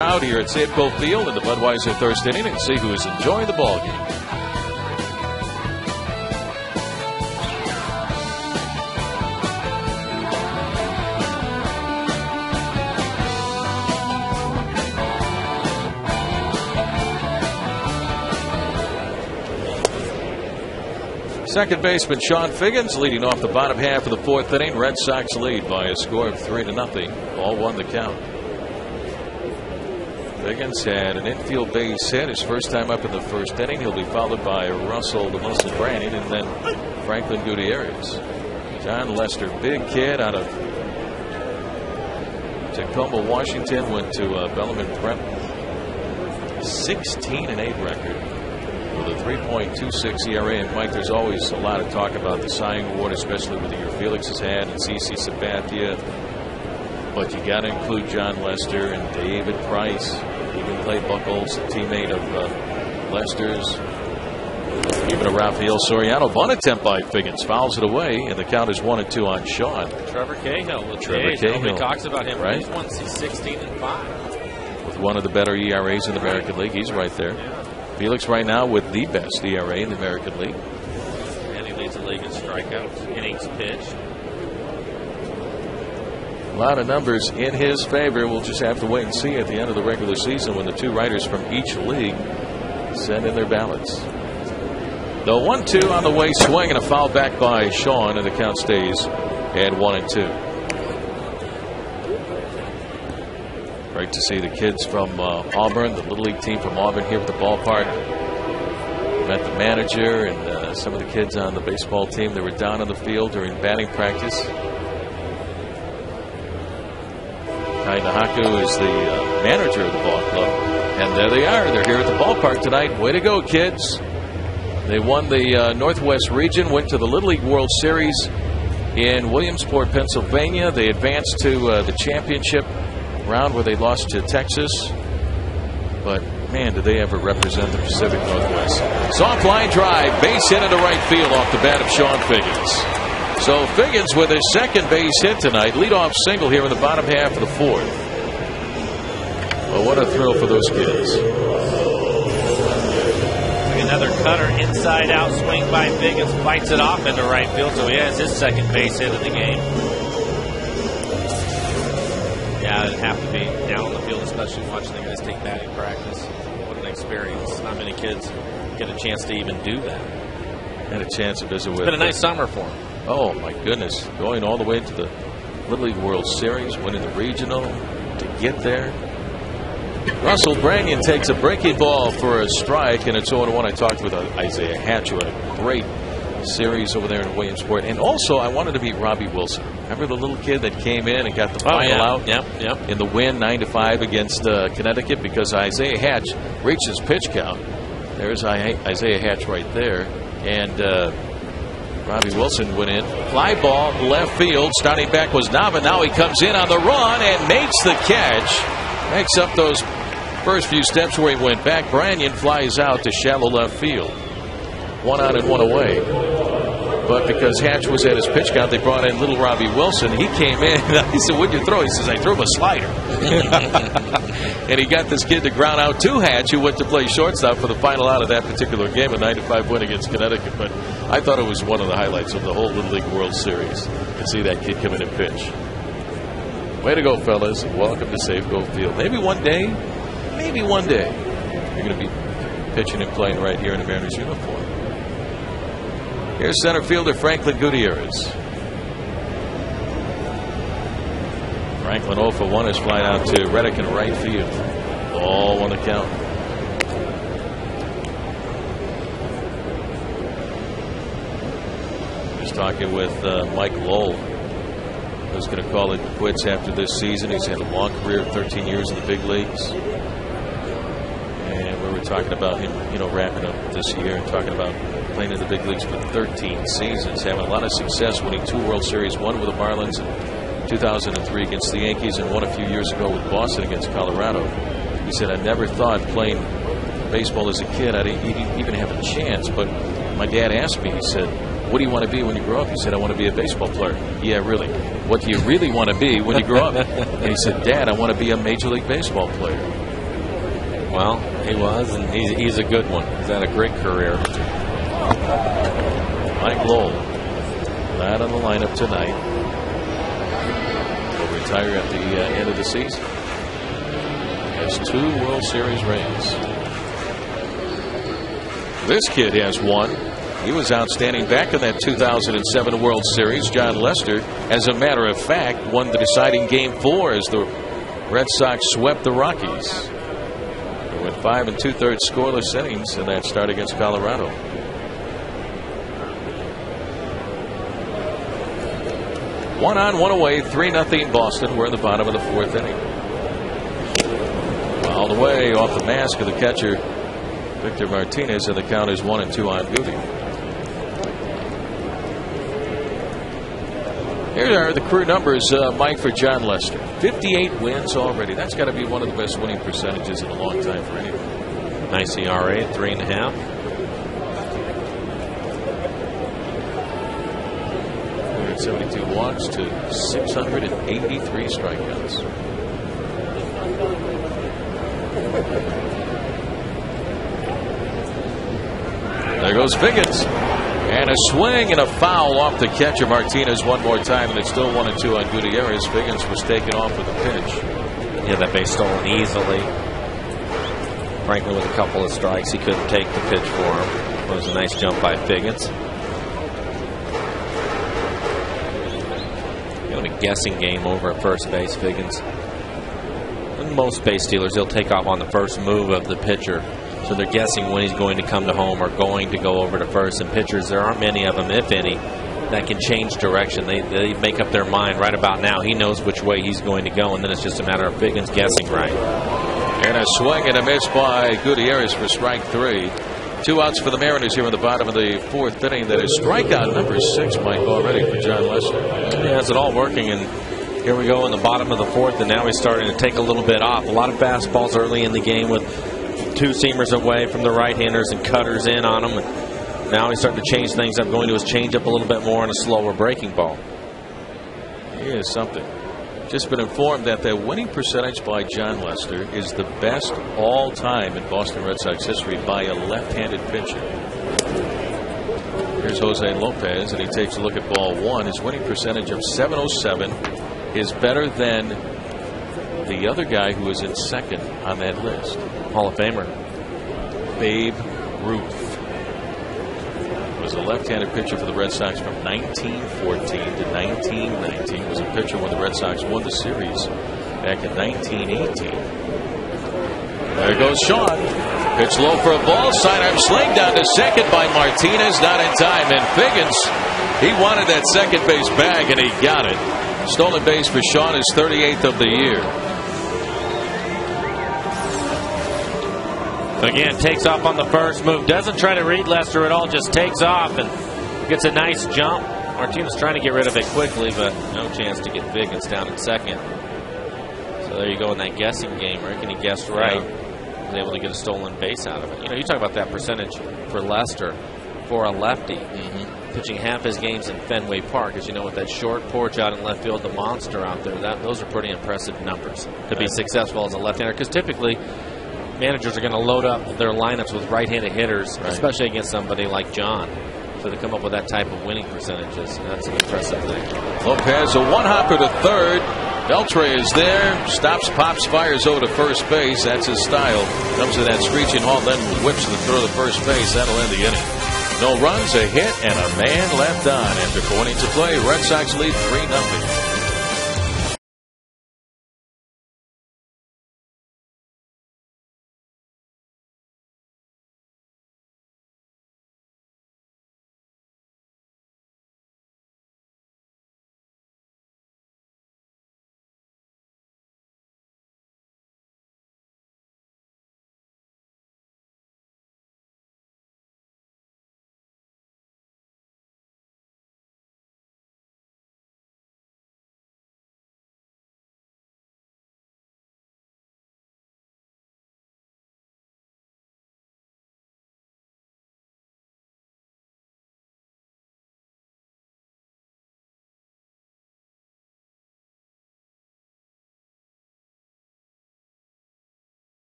Out here at Safeco Field in the Budweiser first inning and see who is enjoying the ball game. Second baseman Sean Figgins leading off the bottom half of the fourth inning. Red Sox lead by a score of 3-0. Ball one the count. Figgins had an infield base hit his first time up in the first inning. He'll be followed by Russell Branyan and then Franklin Gutierrez. John Lester, big kid out of Tacoma, Washington, went to Bellarmine Prep. 16-8 record with a 3.26 ERA. And Mike, there's always a lot of talk about the Cy Young Award, especially with the year Felix has had and CC Sabathia. But you got to include John Lester and David Price. Even Clay Buckles, a teammate of Lester's. Even a Rafael Soriano bunt attempt by Figgins fouls it away, and the count is 1-2 on Sean. Trevor Cahill with Trevor Cahill. Nobody talks about him. Right? He's won 16-5. With one of the better ERAs in the American League. He's right there. Yeah. Felix right now with the best ERA in the American League. And he leads the league in strikeouts, innings pitched. A lot of numbers in his favor. We'll just have to wait and see at the end of the regular season when the two writers from each league send in their ballots. The 1-2 on the way, swing and a foul back by Sean, and the count stays at 1-2. Great to see the kids from Auburn, the Little League team from Auburn here at the ballpark. Met the manager and some of the kids on the baseball team that were down on the field during batting practice. Kai Nahaku is the manager of the ball club. And there they are. They're here at the ballpark tonight. Way to go, kids. They won the Northwest region, went to the Little League World Series in Williamsport, Pennsylvania. They advanced to the championship round where they lost to Texas. But, man, did they ever represent the Pacific Northwest. Soft line drive, base hit into right field off the bat of Sean Figgins. So Figgins with his second base hit tonight. Leadoff single here in the bottom half of the fourth. Well, what a thrill for those kids. Another cutter inside out swing by Figgins, fights it off into right field, so he has his second base hit of the game. Yeah, it'd have to be down on the field, especially watching the guys take batting practice. What an experience. Not many kids get a chance to even do that. Had a chance to visit with. It's been a nice summer for him. Oh, my goodness. Going all the way to the Little League World Series, winning the regional to get there. Russell Branyan takes a breaking ball for a strike, and it's 0-1. I talked with Isaiah Hatch, who had a great series over there in Williamsport. And also, I wanted to meet Robbie Wilson. Remember the little kid that came in and got the final out in the win 9-5 against Connecticut? Because Isaiah Hatch reached his pitch count. There's Isaiah Hatch right there. And Robbie Wilson went in. Fly ball left field. Starting back was Nava. Now he comes in on the run and makes the catch. Makes up those first few steps where he went back. Branyan flies out to shallow left field. 1 out and 1 away. But because Hatch was at his pitch count, they brought in little Robbie Wilson. He came in. I said, "What'd you throw?" He says, "I threw him a slider." And he got this kid to ground out to Hatch, who went to play shortstop for the final out of that particular game, a 9-5 win against Connecticut. But I thought it was one of the highlights of the whole Little League World Series to see that kid come in and pitch. Way to go, fellas. Welcome to Safeco Field. Maybe one day, you're going to be pitching and playing right here in a Mariners uniform. Here's center fielder Franklin Gutierrez. Franklin 0 for 1 is flying out to Reddick in right field. Ball on the count. Just talking with Mike Lowell, who's going to call it quits after this season. He's had a long career, 13 years in the big leagues. And we were talking about him, wrapping up this year and talking about playing in the big leagues for 13 seasons, having a lot of success, winning 2 World Series, one with the Marlins in 2003 against the Yankees and one a few years ago with Boston against Colorado. He said, "I never thought playing baseball as a kid I'd even have a chance, but my dad asked me," he said, "What do you want to be when you grow up?" He said, "I want to be a baseball player." "Yeah, really? What do you really want to be when you grow up?" And he said, "Dad, I want to be a Major League Baseball player." Well, he was, and he's a good one. He's had a great career. Mike Lowell, not on the lineup tonight. Will retire at the end of the season. Has 2 World Series rings. This kid has 1. He was outstanding back in that 2007 World Series. John Lester, as a matter of fact, won the deciding Game 4 as the Red Sox swept the Rockies. They went 5 2/3 scoreless innings in that start against Colorado. One on, one away, 3-0 Boston. We're in the bottom of the 4th inning. All the way off the mask of the catcher, Victor Martinez, and the count is 1-2 on Goody. Here are the career numbers, Mike, for John Lester. 58 wins already. That's got to be one of the best winning percentages in a long time for anyone. Nice ERA, 3.5. 72 walks to 683 strikeouts. There goes Figgins. And a swing and a foul off the catcher Martinez one more time, and it's still 1-2 on Gutierrez. Figgins was taken off with a pitch. Yeah, that base stolen easily. Frankly, with a couple of strikes, he couldn't take the pitch for him. It was a nice jump by Figgins. A guessing game over at first base. Figgins, in most base stealers, he'll take off on the first move of the pitcher, so they're guessing when he's going to come to home or going to go over to first. And pitchers, there aren't many of them, if any, that can change direction. They make up their mind right about now. He knows which way he's going to go, and then it's just a matter of Figgins guessing right. And a swing and a miss by Gutierrez for strike 3. 2 outs for the Mariners here in the bottom of the 4th inning. That is strikeout number 6, Mike, already for John Lester. He has it all working, and here we go in the bottom of the 4th, and now he's starting to take a little bit off. A lot of fastballs early in the game with 2-seamers away from the right-handers and cutters in on them. And now he's starting to change things up, going to his changeup a little bit more and a slower breaking ball. Here's something. Just been informed that the winning percentage by John Lester is the best all time in Boston Red Sox history by a left-handed pitcher. Here's Jose Lopez, and he takes a look at ball 1. His winning percentage of .707 is better than the other guy who is in second on that list. Hall of Famer Babe Ruth was a left-handed pitcher for the Red Sox from 1914 to 1919. Was a pitcher when the Red Sox won the series back in 1918. There goes Sean. Pitch low for a ball. Sidearm sling down to second by Martinez. Not in time. And Figgins, he wanted that second base bag, and he got it. Stolen base for Sean, his 38th of the year. Again, takes off on the first move. Doesn't try to read Lester at all. Just takes off and gets a nice jump. Martinez trying to get rid of it quickly, but no chance to get Figgins down in second. So there you go in that guessing game, Rick, and he guessed right. Was able to get a stolen base out of it. You know, you talk about that percentage for Lester for a lefty. Pitching half his games in Fenway Park, as you know, with that short porch out in left field, the monster out there. Those are pretty impressive numbers to be successful as a left-hander, because typically managers are going to load up their lineups with right-handed hitters, especially against somebody like John. So to come up with that type of winning percentages, that's an impressive thing. Lopez, a one-hopper to third. Beltre is there. Stops, pops, fires over to first base. That's his style. Comes to that screeching halt, then whips the throw to first base. That'll end the inning. No runs, a hit, and a man left on. After 4 innings to play, Red Sox lead 3-0.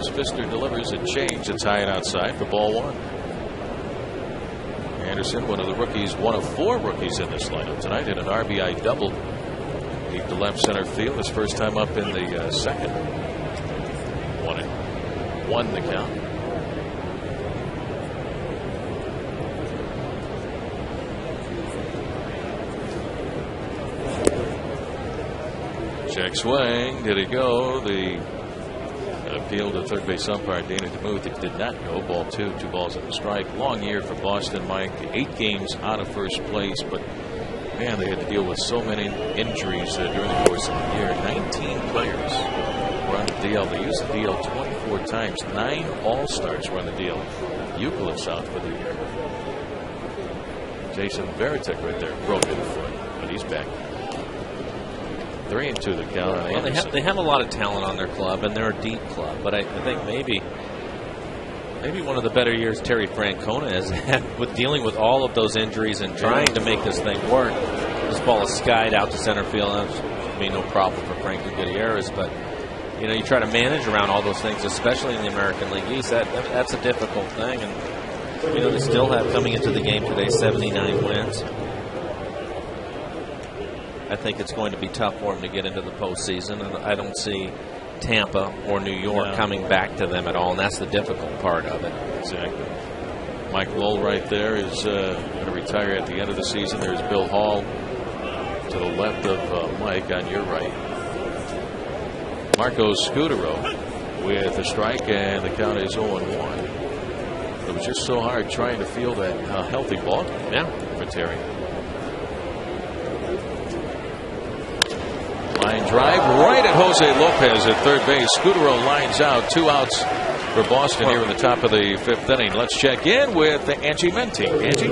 as Pfister delivers and change. It's high and outside for ball one. Anderson, one of the rookies, one of 4 rookies in this lineup tonight, in an RBI double. Deep to left center field. His first time up in the second. 1-1 the count. Check swing. Did he go? The appeal to third base umpire Dana DeMuth. It did not go. Ball 2. 2 balls and a strike. Long year for Boston, Mike. 8 games out of first place, but man, they had to deal with so many injuries during the course of the year. 19 players were on the DL. They used the DL 24 times. 9 All-Stars were on the DL. Euclid's out for the year. Jason Varitek right there, broken foot, but he's back. 3-2 the count on Anderson. Well, they have a lot of talent on their club, and they're a deep club. But I think maybe one of the better years Terry Francona has had with dealing with all of those injuries and trying to make this thing work. This ball is skied out to center field. That should be no problem for Frankie Gutierrez. But you try to manage around all those things, especially in the American League East. That's a difficult thing. And they still have, coming into the game today, 79 wins. I think it's going to be tough for them to get into the postseason, and I don't see Tampa or New York coming back to them at all, and that's the difficult part of it. Exactly. Mike Lowell right there is going to retire at the end of the season. There's Bill Hall to the left of Mike on your right. Marco Scudero with a strike, and the count is 0-1. It was just so hard trying to feel that healthy ball for Terry. Line drive right at Jose Lopez at third base. Scudero lines out. 2 outs for Boston here in the top of the 5th inning. Let's check in with Angie Menti. Angie?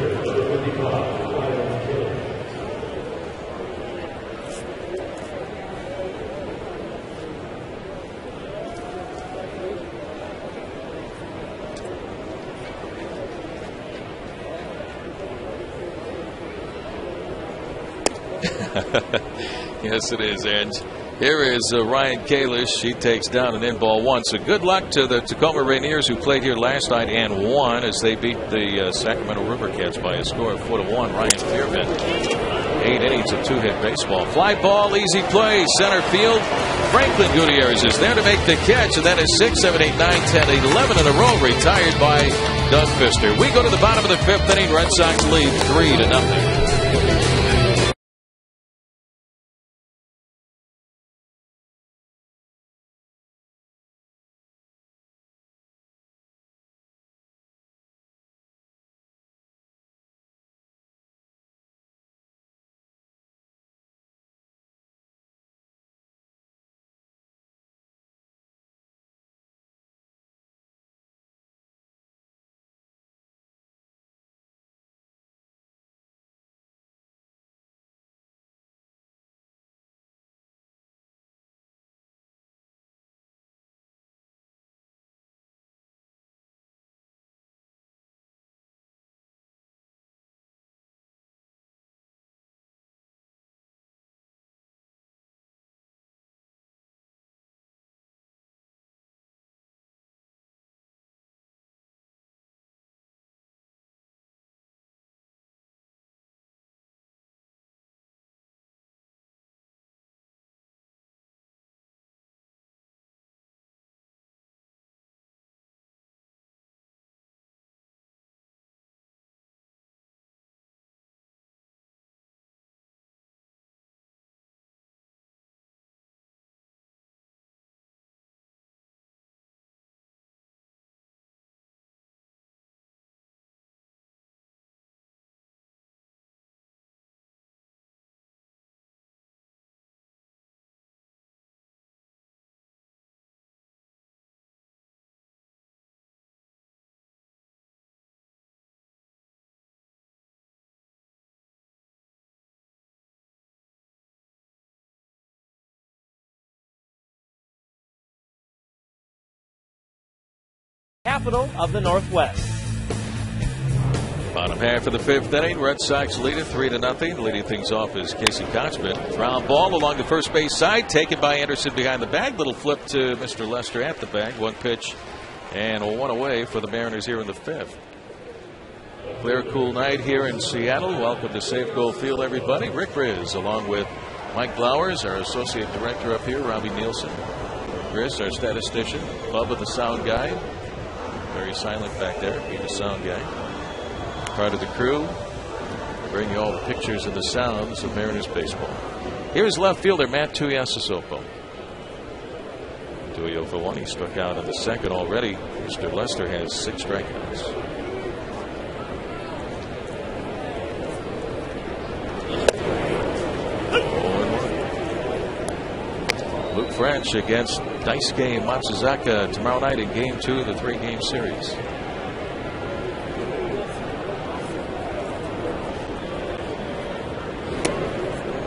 Yes, it is, Ange. Here is Ryan Kalish. He takes down an in-ball 1. So good luck to the Tacoma Rainiers, who played here last night and won as they beat the Sacramento River Cats by a score of 4-1. Ryan Fearman, 8 innings of 2-hit baseball. Fly ball, easy play, center field. Franklin Gutierrez is there to make the catch, and that is 6, 7, 8, 9, 10, 11 in a row retired by Doug Pfister. We go to the bottom of the 5th inning. Red Sox lead 3-0. Capital of the Northwest. Bottom half of the 5th inning, Red Sox lead it 3-0. Leading things off is Casey Kotzman. Ground ball along the first base side, taken by Anderson behind the bag. Little flip to Mr. Lester at the bag. 1 pitch and 1 away for the Mariners here in the 5th. Clear, cool night here in Seattle. Welcome to Safeco Field, everybody. Rick Riz, along with Mike Blowers, our associate director up here, Robbie Nielsen. Riz, our statistician. Bubba, the sound guy. Very silent back there, being the sound guy. Part of the crew. Bring you all the pictures and the sounds of Mariners baseball. Here's left fielder Matt Tuiasosopo. 2-0 for 1. He struck out in the 2nd already. Mr. Lester has 6 strikeouts. Luke French against Daisuke Matsuzaka tomorrow night in Game 2 of the 3-game series.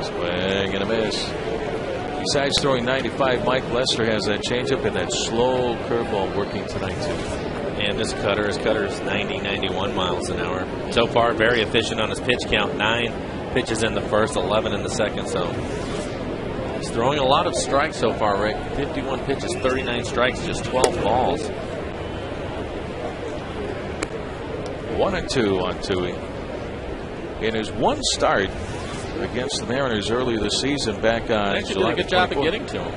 Swing and a miss. Besides throwing 95, Mike Lester has that changeup and that slow curveball working tonight too. And his cutter is 90, 91 miles an hour. So far, very efficient on his pitch count. 9 pitches in the first, 11 in the second. So he's throwing a lot of strikes so far, Rick. 51 pitches, 39 strikes, just 12 balls. 1-2 on Tui. In his 1 start against the Mariners earlier this season, back on Actually July did a good job of getting to him.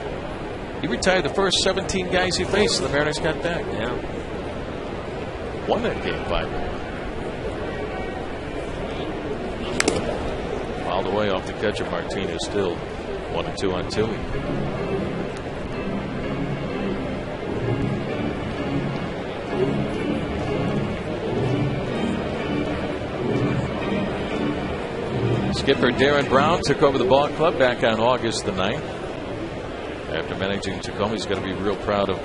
He retired the first 17 guys he faced, and the Mariners got back. Yeah. Won that game 5. Fouled away off the catcher. Martinez still 1-2 on Tui. Skipper Darren Brown took over the ball club back on August the 9th. After managing Tacoma, he's going to be real proud of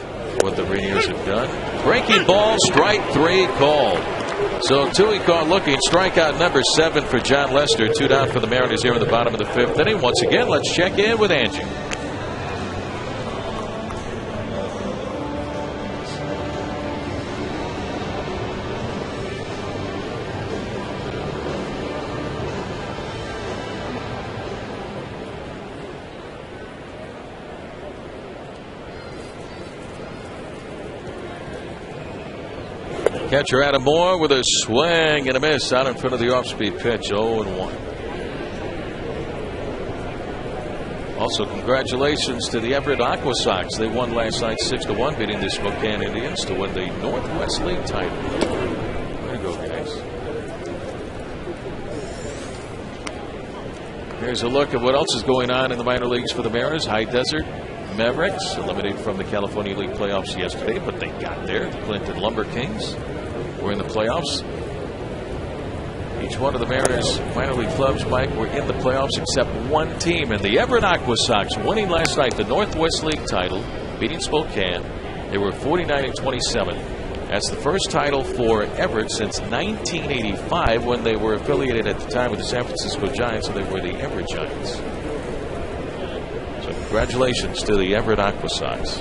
what the Rainiers have done. Breaking ball, strike 3 called. So Tui caught looking. Strikeout number 7 for John Lester. 2 down for the Mariners here in the bottom of the 5th inning. Once again, let's check in with Angie. Catcher Adam Moore with a swing and a miss out in front of the off-speed pitch. 0-1. Also, congratulations to the Everett Aqua Sox. They won last night 6-1, beating the Spokane Indians to win the Northwest League title. There you go, guys. Here's a look at what else is going on in the minor leagues for the Mariners. High Desert Mavericks eliminated from the California League playoffs yesterday, but they got there. The Clinton Lumber Kings were in the playoffs. Each one of the Mariners minor league clubs, Mike, were in the playoffs except one team, and the Everett Aqua Sox winning last night the Northwest League title, beating Spokane. They were 49-27. That's the first title for Everett since 1985, when they were affiliated at the time with the San Francisco Giants, and they were the Everett Giants. So congratulations to the Everett Aqua Sox.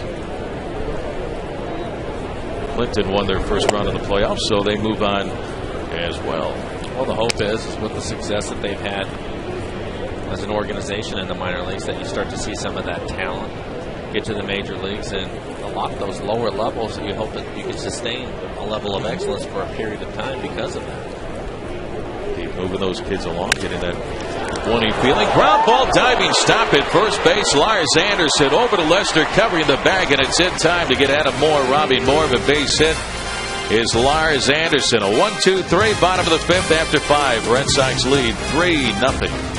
Clinton won their first round of the playoffs, so they move on as well. Well, the hope is with the success that they've had as an organization in the minor leagues, that you start to see some of that talent get to the major leagues, and a lot of those lower levels that you hope that you can sustain a level of excellence for a period of time because of that. Keep moving those kids along, getting that winning feeling. Ground ball, diving stop at first base. Lars Anderson over to Lester, covering the bag, and it's in time to get Adam Moore. Robbing Moore of a base hit is Lars Anderson. A 1-2-3, bottom of the 5th after 5. Red Sox lead 3-0.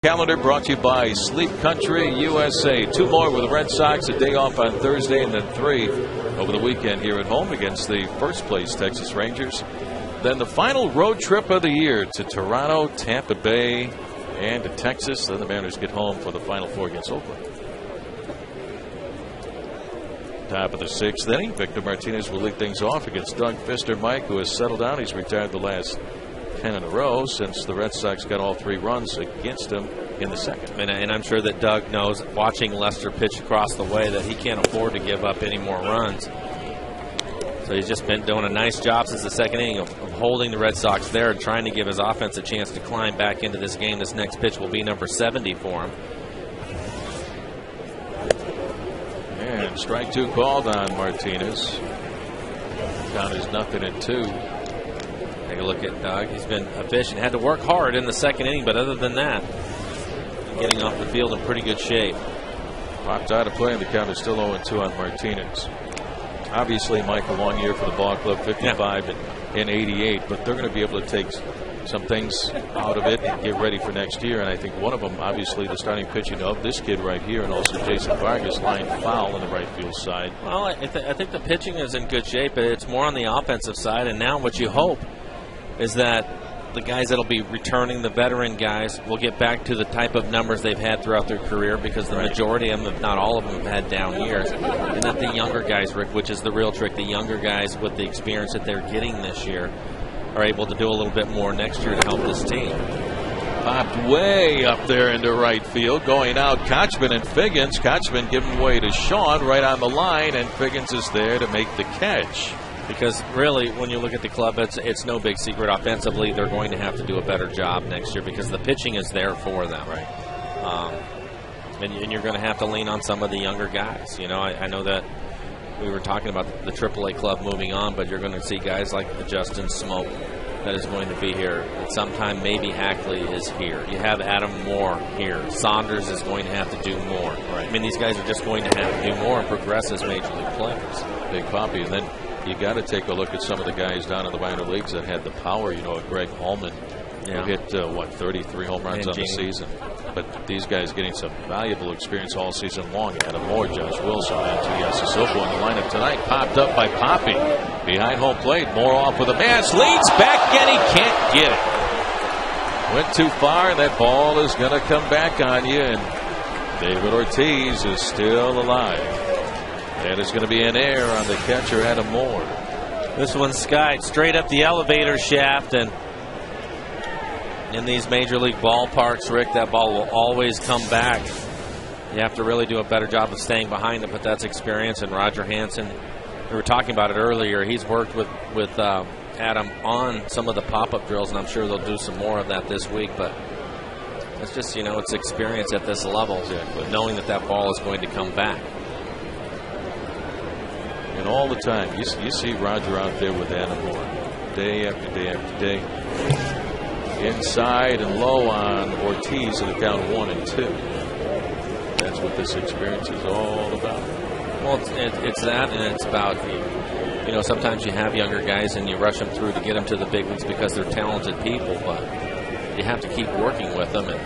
Calendar brought to you by Sleep Country USA. 2 more with the Red Sox, a day off on Thursday, and then 3 over the weekend here at home against the first place Texas Rangers. Then the final road trip of the year to Toronto, Tampa Bay, and to Texas. Then the Mariners get home for the Final 4 against Oakland. Top of the 6th inning, Victor Martinez will lead things off against Doug Fister. Mike, who has settled down. He's retired the last 10 in a row since the Red Sox got all 3 runs against him in the second. And I'm sure that Doug knows, watching Lester pitch across the way, that he can't afford to give up any more runs. So he's just been doing a nice job since the second inning of holding the Red Sox there and trying to give his offense a chance to climb back into this game. This next pitch will be number 70 for him. And strike 2 called on Martinez. Count is 0-2. Take a look at Doug. He's been efficient. Had to work hard in the second inning, but other than that, getting off the field in pretty good shape. Popped out of play, and the count is still 0-2 on Martinez. Obviously, Mike, a long year for the ball club, 55 and 88, but they're going to be able to take some things out of it and get ready for next year. And I think one of them, obviously, the starting pitching of this kid right here, and also Jason Vargas, lined foul on the right field side. Well, I think the pitching is in good shape, but it's more on the offensive side. And now what you hope is that the guys that'll be returning, the veteran guys, will get back to the type of numbers they've had throughout their career, because the majority of them, if not all of them, have had down years. And that the younger guys, Rick, which is the real trick, the younger guys with the experience that they're getting this year are able to do a little bit more next year to help this team. Popped way up there into right field. Going out, Kochman and Figgins. Kochman giving way to Sean right on the line, and Figgins is there to make the catch. Because really, when you look at the club, it's no big secret. Offensively, they're going to have to do a better job next year because the pitching is there for them. Right. And you're going to have to lean on some of the younger guys. You know, I know that we were talking about the AAA club moving on, but you're going to see guys like the Justin Smoke that is going to be here. And sometime maybe Hackley is here. You have Adam Moore here. Saunders is going to have to do more. Right. I mean, these guys are just going to have to do more and progress as major league players. Big Poppy. And then you got to take a look at some of the guys down in the minor leagues that had the power. You know, Greg Hallman who hit 33 home runs on the season. But these guys getting some valuable experience all season long. Adam Moore, Josh Wilson, and Sissoko in the lineup tonight. Popped up by Poppy behind home plate. Moore off with a mass, leads back, and he can't get it. Went too far, and that ball is going to come back on you. And David Ortiz is still alive. And it's going to be an error on the catcher, Adam Moore. This one's skied straight up the elevator shaft, and in these major league ballparks, Rick, that ball will always come back. You have to really do a better job of staying behind it, but that's experience. And Roger Hansen, we were talking about it earlier, he's worked with Adam on some of the pop-up drills, and I'm sure they'll do some more of that this week. But it's just, you know, it's experience at this level, knowing that that ball is going to come back. And all the time, you see Roger out there with Adam Moore, day after day after day. Inside and low on Ortiz, and down 1-2. That's what this experience is all about. Well, it's that, and it's about, you know, sometimes you have younger guys and you rush them through to get them to the big leagues because they're talented people, but you have to keep working with them. And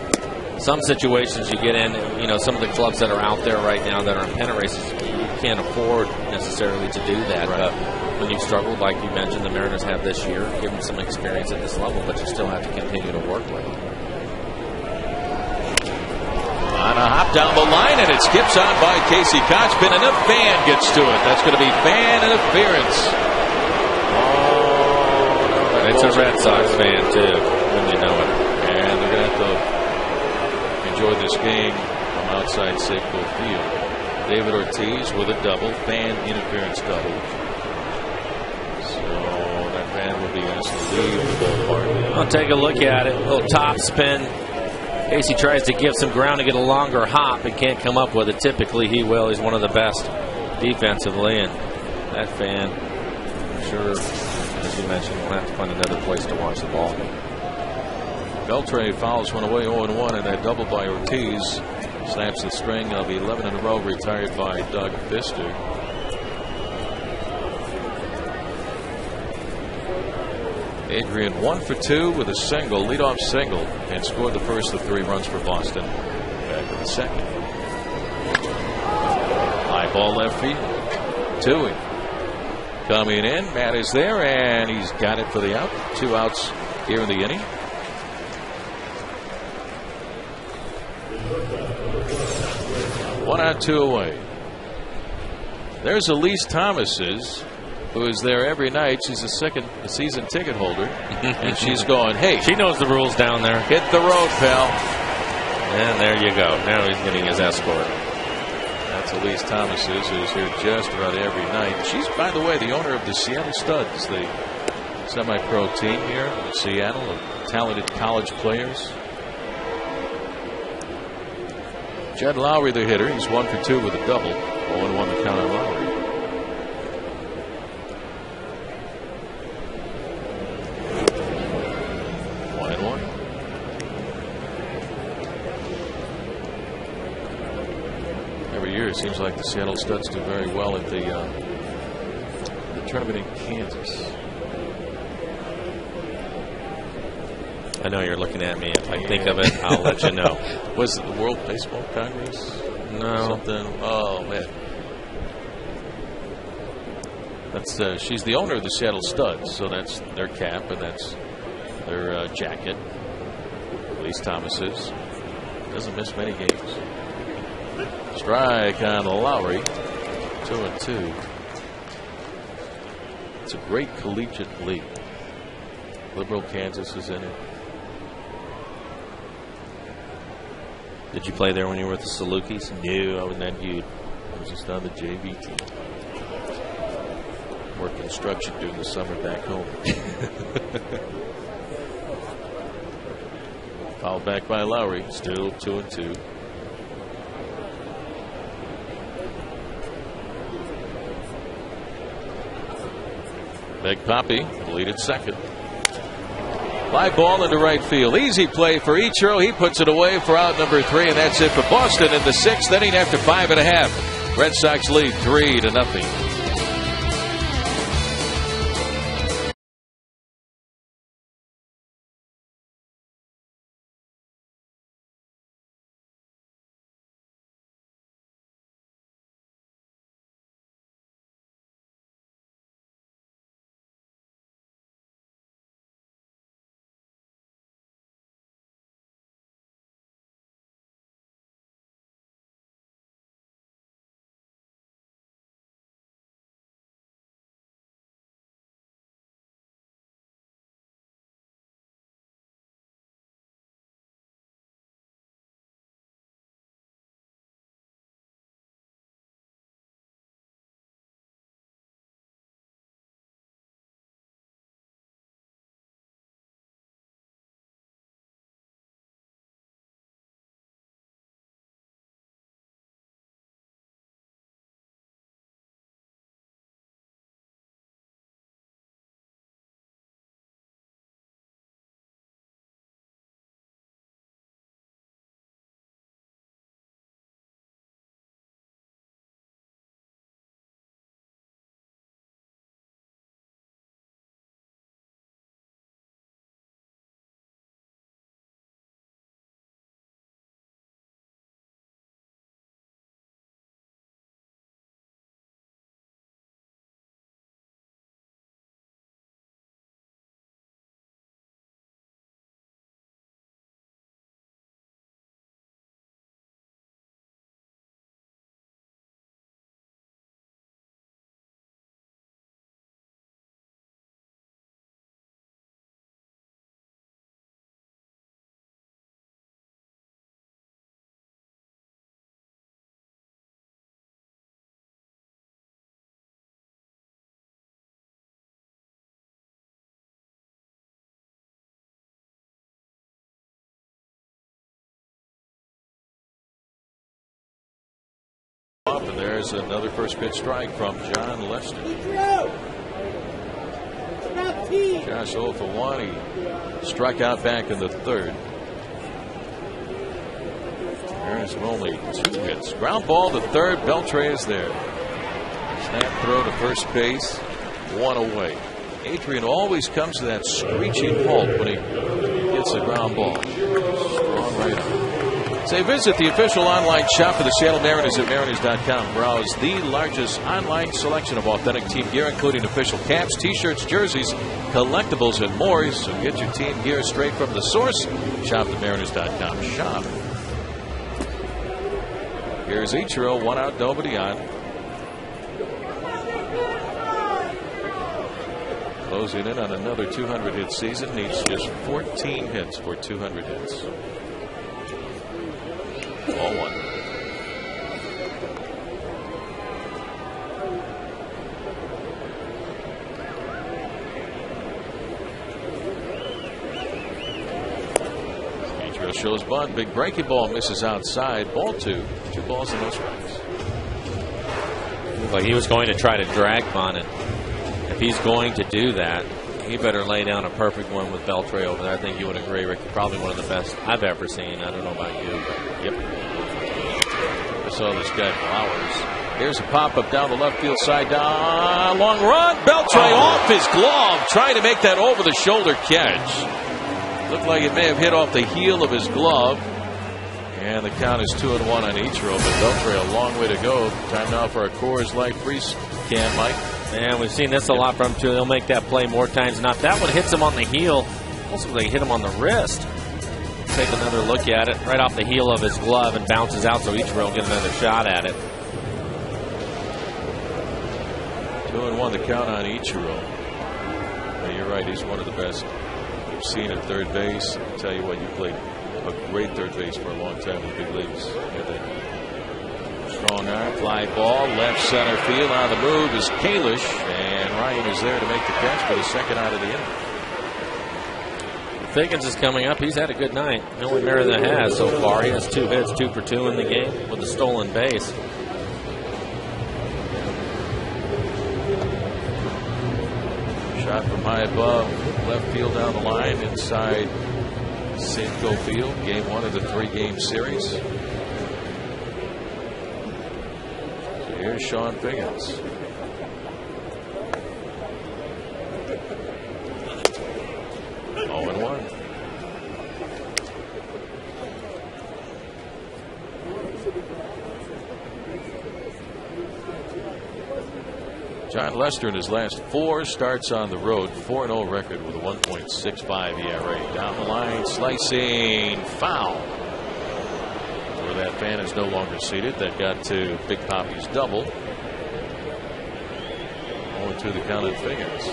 some situations you get in, you know, some of the clubs that are out there right now that are in pennant races, you can't afford necessarily to do that. Right. But when you've struggled, like you mentioned, the Mariners have this year, give them some experience at this level, but you still have to continue to work with them. On a hop down the line, and it skips on by Casey Kochman, and a fan gets to it. That's going to be fan interference. Oh, it's a Red Sox fan, too, when you know it. And they're going to have to enjoy this game from outside Safeco Field. David Ortiz with a double, fan interference double. So that fan will be asked to leave the ballpark. I'll take a look at it. A little top spin. Casey tries to give some ground to get a longer hop and can't come up with it. Typically he will. He's one of the best defensively, and that fan, I'm sure, as you mentioned, will have to find another place to watch the ball. Beltre fouls one away 0-1, and that double by Ortiz snaps the string of 11 in a row retired by Doug Fister. Adrian 1 for 2 with a single, leadoff single, and scored the first of 3 runs for Boston. Back in the second. High ball left field. 2 coming in. Matt is there, and he's got it for the out. 2 outs here in the inning. One out, 2 away. There's Elise Thomas's, who is there every night. She's a season ticket holder, and she's going, hey. She knows the rules down there. Hit the road, pal. And there you go. Now he's getting his escort. That's Elise Thomas's, who's here just about every night. She's, by the way, the owner of the Seattle Studs, the semi-pro team here in Seattle of talented college players. Jed Lowry, the hitter. He's 1 for 2 with a double. 0-1 the count on Lowry. 1-1. Every year it seems like the Seattle Studs do very well at the tournament in Kansas. I know you're looking at me. If I think of it, I'll let you know. Was it the World Baseball Congress? No. Something. Oh, man. That's she's the owner of the Seattle Studs, so that's their cap and that's their jacket. Elise Thomas's. Doesn't miss many games. Strike on Lowry. 2-2. It's a great collegiate league. Liberal Kansas is in it. Did you play there when you were with the Salukis? No, I was not good. I was just on the JV team. Worked construction during the summer back home. Fouled back by Lowry. Still 2-2. Big Poppy, lead at second. Fly ball into right field. Easy play for Ichiro. He puts it away for out number 3, and that's it for Boston in the 6th inning after 5.5. Red Sox lead 3-0. And there's another first pitch strike from John Lester. Josh 0 for 1. He struck out back in the 3rd. There's only 2 hits. Ground ball to 3rd. Beltre is there. Snap throw to first base. 1 away. Adrian always comes to that screeching halt when he gets a ground ball. Strong right arm. Say visit the official online shop for the Seattle Mariners at Mariners.com. Browse the largest online selection of authentic team gear, including official caps, t-shirts, jerseys, collectibles, and more. So get your team gear straight from the source. Shop at Mariners.com. Shop. Here's Ichiro, 1 out, nobody on. Closing in on another 200-hit season. Needs just 14 hits for 200 hits. Ball 1. Ichiro shows bunt. Big breaking ball misses outside. Ball 2. 2 balls and no strikes. Like he was going to try to drag bunt, and if he's going to do that, he better lay down a perfect one with Beltre over there. I think you would agree, Rick. Probably one of the best I've ever seen. I don't know about you, but yep. I saw this guy Flowers. Here's a pop-up down the left field side. Down, long run. Beltre off his glove, trying to make that over-the-shoulder catch. Looked like it may have hit off the heel of his glove. And the count is 2-1 on Ichiro, but Beltre a long way to go. Time now for a Coors Light freeze can, Mike. And we've seen this a lot from him, too. He'll make that play more times than not. That one hits him on the heel. Also, they hit him on the wrist. Take another look at it. Right off the heel of his glove and bounces out, so Ichiro will get another shot at it. 2-1 the count on Ichiro. Now, you're right. He's one of the best you've seen at third base. I tell you what, you played a great third base for a long time in the big leagues. Strong arm, fly ball, left center field. On the move is Kalish, and Ryan is there to make the catch for the second out of the inning. Figgins is coming up. He's had a good night. The only Mariners that has so far. He has 2 hits, 2 for 2 in the game with a stolen base. Shot from high above, left field down the line, inside Safeco Field. Game 1 of the 3-game series. Here's Sean Figgins. Oh, and 1. John Lester in his last 4 starts on the road, 4-0 record with a 1.65 ERA. Down the line, slicing foul. That fan is no longer seated. That got to Big Poppy's double. 0-2 the count on Figgins.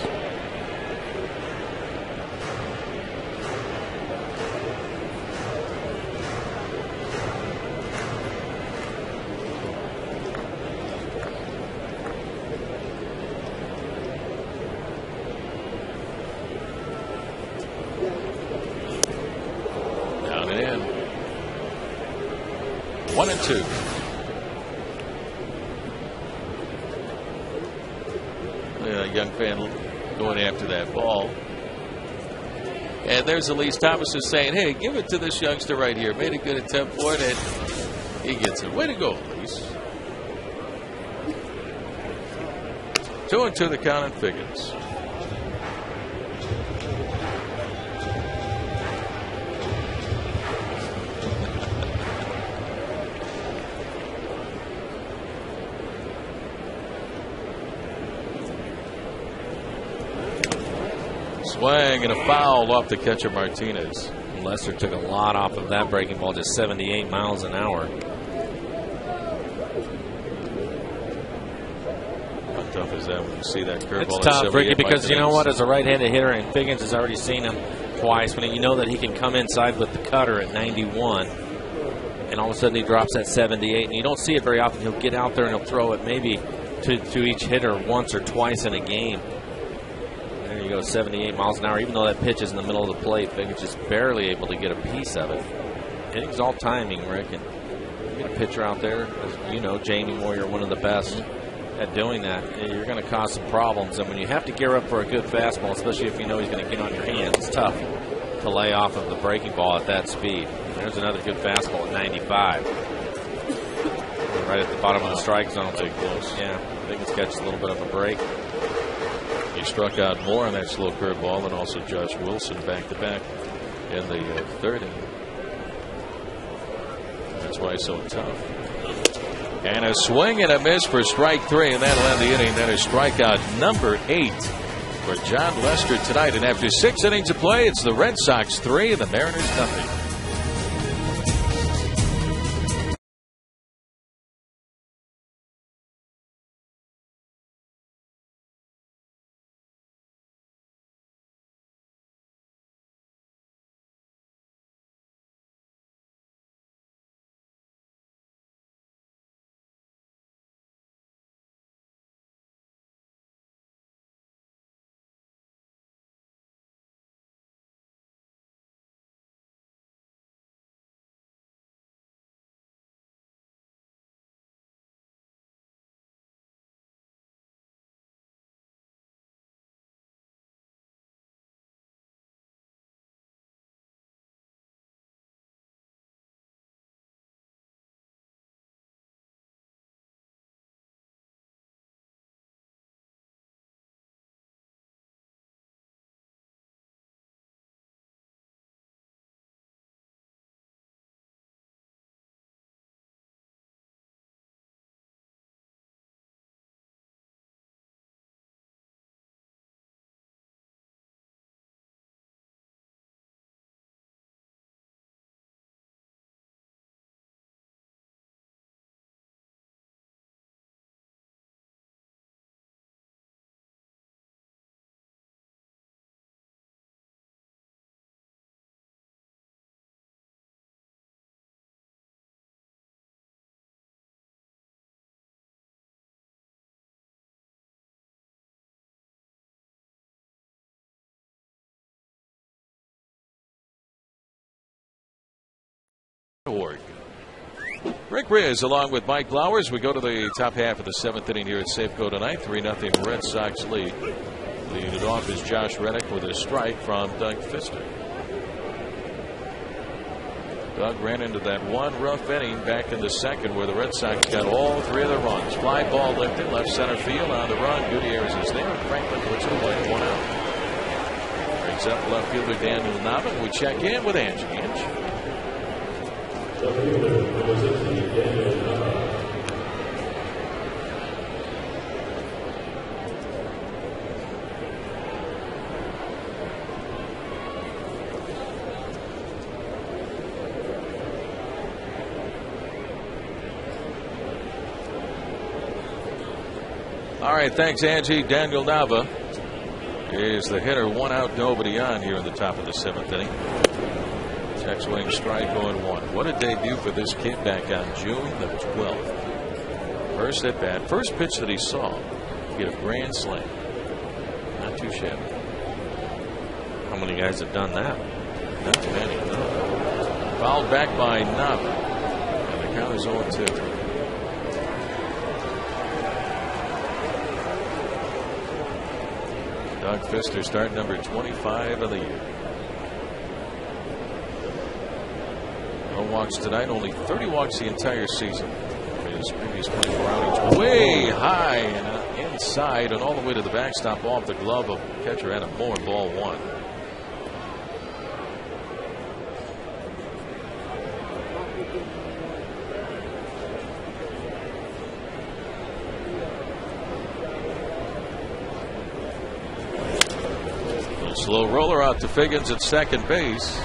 Down and in. 1-2. A young fan going after that ball. And there's Elise Thomas is saying, hey, give it to this youngster right here. Made a good attempt for it, and he gets it. Way to go, Elise. 2-2 the count on Figgins. Swing and a foul off the catcher Martinez. Lester took a lot off of that breaking ball, just 78 miles an hour. How tough is that when you see that curveball? It's tough, Ricky, because you know what? As a right-handed hitter, and Figgins has already seen him twice, but you know that he can come inside with the cutter at 91, and all of a sudden he drops at 78, and you don't see it very often. He'll get out there and he'll throw it maybe to each hitter once or twice in a game. There you go, 78 miles an hour. Even though that pitch is in the middle of the plate, Figgins just barely able to get a piece of it. Hitting's all timing, Rick. And you get a pitcher out there, as you know, Jamie Moyer, one of the best at doing that. You're going to cause some problems. And when you have to gear up for a good fastball, especially if you know he's going to get on your hands, it's tough to lay off of the breaking ball at that speed. There's another good fastball at 95. Right at the bottom of the strike zone. Too close. Yeah, Figgins catches a little bit of a break. He struck out more on that slow curveball, and also Josh Wilson back-to-back in the third inning. That's why he's so tough. And a swing and a miss for strike 3, and that'll end the inning. That is strikeout number 8 for John Lester tonight. And after 6 innings of play, it's the Red Sox 3 and the Mariners nothing. Rick Riz along with Mike Blowers. We go to the top half of the 7th inning here at Safeco tonight. 3-0 Red Sox lead. Leading it off is Josh Reddick with a strike from Doug Fister. Doug ran into that one rough inning back in the second where the Red Sox got all 3 of their runs. Fly ball lifted left center field on the run. Gutierrez is there. Franklin puts it away. 1 out. Brings up left fielder Daniel Nava. We check in with Angie. Angie. All right, thanks, Angie. Daniel Nava is the hitter. 1 out, nobody on here in the top of the 7th inning. Check swing, strike, 0-1. What a debut for this kid back on June the 12th. First at bat, first pitch that he saw, get a grand slam. Not too shabby. How many guys have done that? Not too many. No. Fouled back by Nava. And the count is 0-2. Doug Fister, start number 25 of the year. No walks tonight, only 30 walks the entire season. His previous 24 outings way high and inside and all the way to the backstop off the glove of catcher Adam Moore. Ball 1. Slow roller out to Figgins at second base.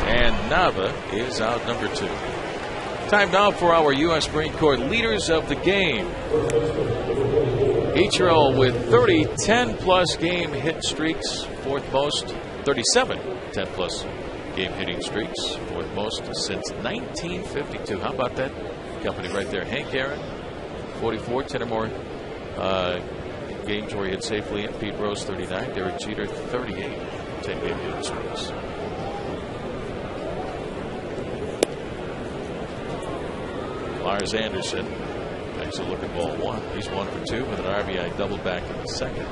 And Nava is out number 2. Time now for our U.S. Marine Corps leaders of the game. Ichiro with 30 10-plus game hit streaks, 4th most. 37 10-plus game hitting streaks, 4th most since 1952. How about that company right there? Hank Aaron, 44, 10 or more games where he hit safely. And Pete Rose, 39. Derek Jeter, 38 10-game hitting streaks. Lars Anderson takes a look at ball 1. He's 1 for 2 with an RBI double back in the second.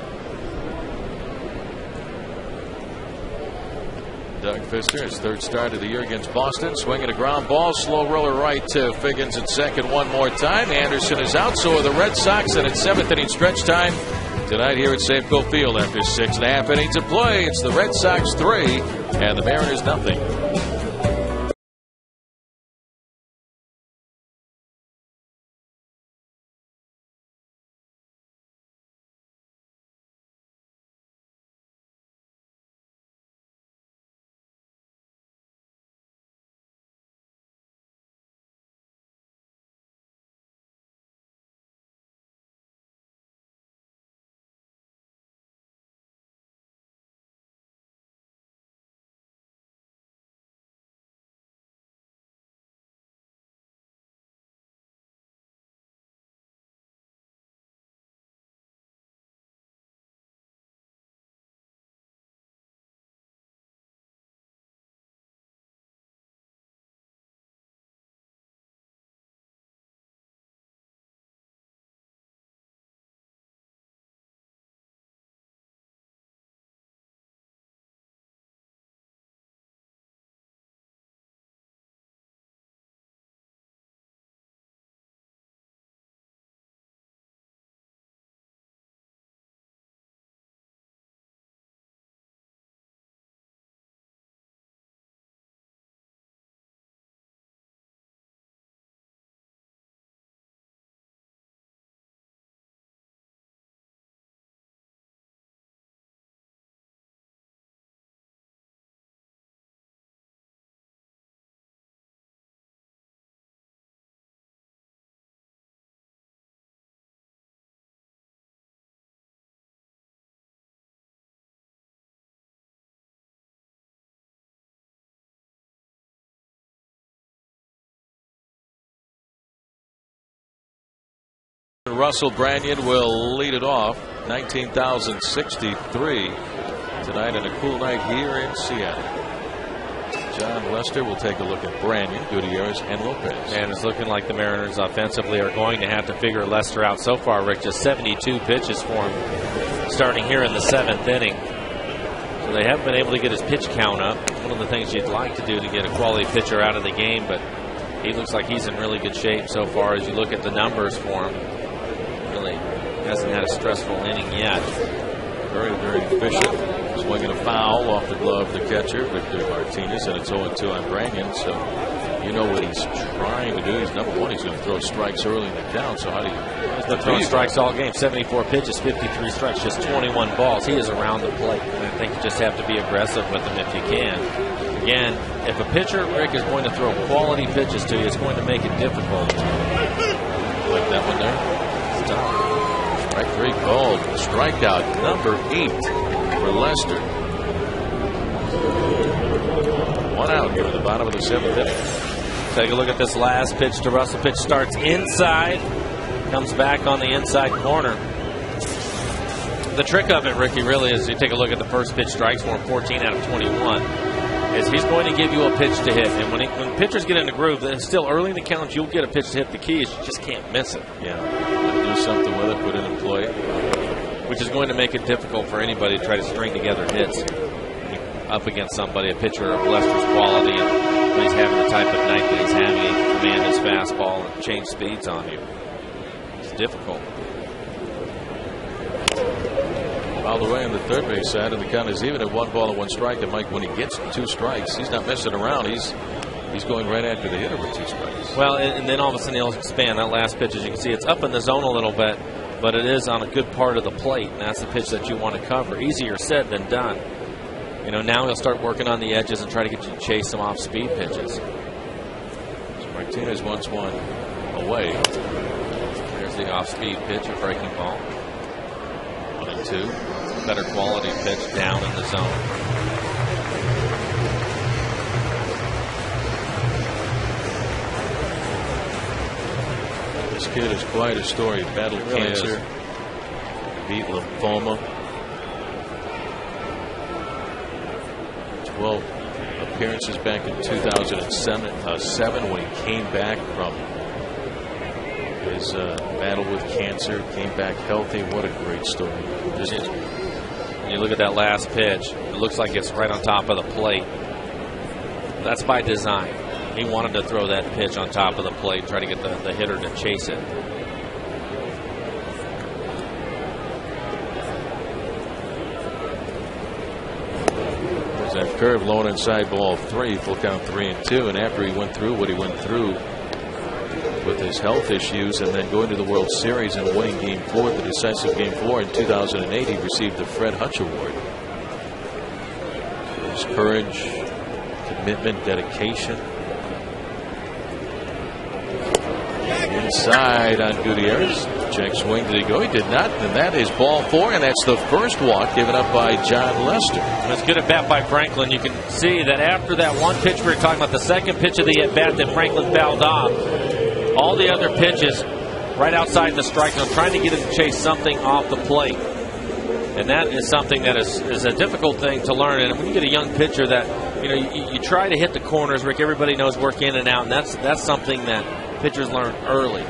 Doug Fister, his 3rd start of the year against Boston, swinging a ground ball, slow roller right to Figgins at second one more time. Anderson is out, so are the Red Sox, and it's 7th inning stretch time tonight here at Safeco Field after 6.5 innings of play. It's the Red Sox 3 and the Mariners nothing. Russell Branyan will lead it off. 19,063 tonight and a cool night here in Seattle. John Lester will take a look at Branyan, Gutierrez, and Lopez. And it's looking like the Mariners offensively are going to have to figure Lester out so far, Rick. Just 72 pitches for him starting here in the 7th inning. So they haven't been able to get his pitch count up. One of the things you'd like to do to get a quality pitcher out of the game, but he looks like he's in really good shape so far as you look at the numbers for him. Really hasn't had a stressful inning yet. Very, very efficient. Swinging a foul off the glove of the catcher, Victor Martinez, and it's 0-2 on Branyan. So you know what he's trying to do. He's number one. He's going to throw strikes early in the count. So how do you? He's been throwing strikes all game. 74 pitches, 53 strikes, just 21 balls. He is around the plate. And I think you just have to be aggressive with him if you can. Again, if a pitcher, Rick, is going to throw quality pitches to you, it's going to make it difficult. Like that one there. Stop. Strike 3 called. Strikeout number 8 for Lester. 1 out here at the bottom of the 7th inning. Take a look at this last pitch to Russell. Pitch starts inside, comes back on the inside corner. The trick of it, Ricky, really is you take a look at the first pitch strikes for him, 14 out of 21. Is he's going to give you a pitch to hit. And when pitchers get in the groove, it's still early in the count, you'll get a pitch to hit. The key is you just can't miss it. Yeah. Do something with it, put it in play. Which is going to make it difficult for anybody to try to string together hits up against somebody, a pitcher of Lester's quality, and when he's having the type of night that he's having, he can command his fastball and change speeds on you. It's difficult. All the way on the third base side, and the count is even at 1 ball and 1 strike. And Mike, when he gets 2 strikes, he's not messing around. He's going right after the hitter with 2 strikes. Well, and then all of a sudden he'll expand. That last pitch, as you can see, it's up in the zone a little bit, but it is on a good part of the plate, and that's the pitch that you want to cover. Easier said than done. You know, now he'll start working on the edges and try to get you to chase some off-speed pitches. So Martinez wants one away. There's the off-speed pitch, a breaking ball. 1-2. Better quality pitch down in the zone. This kid is quite a story. Battled cancer, beat lymphoma. 12 appearances back in 2007 when he came back from his battle with cancer, came back healthy. What a great story. When you look at that last pitch, it looks like it's right on top of the plate. That's by design. He wanted to throw that pitch on top of the plate, try to get the hitter to chase it. curve, low and inside ball 3, full count 3-2. And after he went through what he went through with his health issues and then going to the World Series and winning Game 4, the decisive Game 4 in 2008, he received the Fred Hutch Award. His courage, commitment, dedication. Inside on Gutierrez. Check swing. Did he go? He did not. And that is ball 4, and that's the first walk given up by John Lester. That's good at bat by Franklin. You can see that after that one pitch we were talking about, the second pitch of the at bat that Franklin fouled off, all the other pitches right outside the strike zone, trying to get him to chase something off the plate. And that is something that is a difficult thing to learn. And when you get a young pitcher that, you try to hit the corners, Rick, everybody knows work in and out, and that's something that pitchers learn early.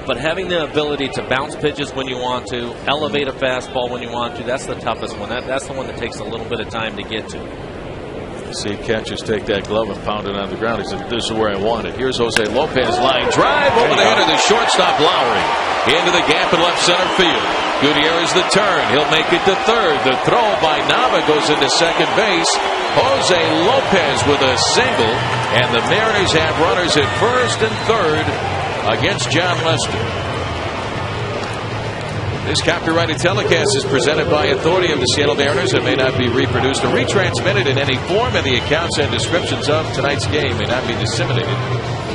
But having the ability to bounce pitches when you want to, elevate a fastball when you want to, that's the toughest one. That's the one that takes a little bit of time to get to. See catchers take that glove and pound it on the ground. He said, this is where I want it. Here's Jose Lopez, line drive over the head of the shortstop Lowry. Into the gap in left center field. Gutierrez the turn. He'll make it to third. The throw by Nava goes into second base. Jose Lopez with a single. And the Mariners have runners at first and third against John Lester. This copyrighted telecast is presented by authority of the Seattle Mariners and may not be reproduced or retransmitted in any form, and the accounts and descriptions of tonight's game may not be disseminated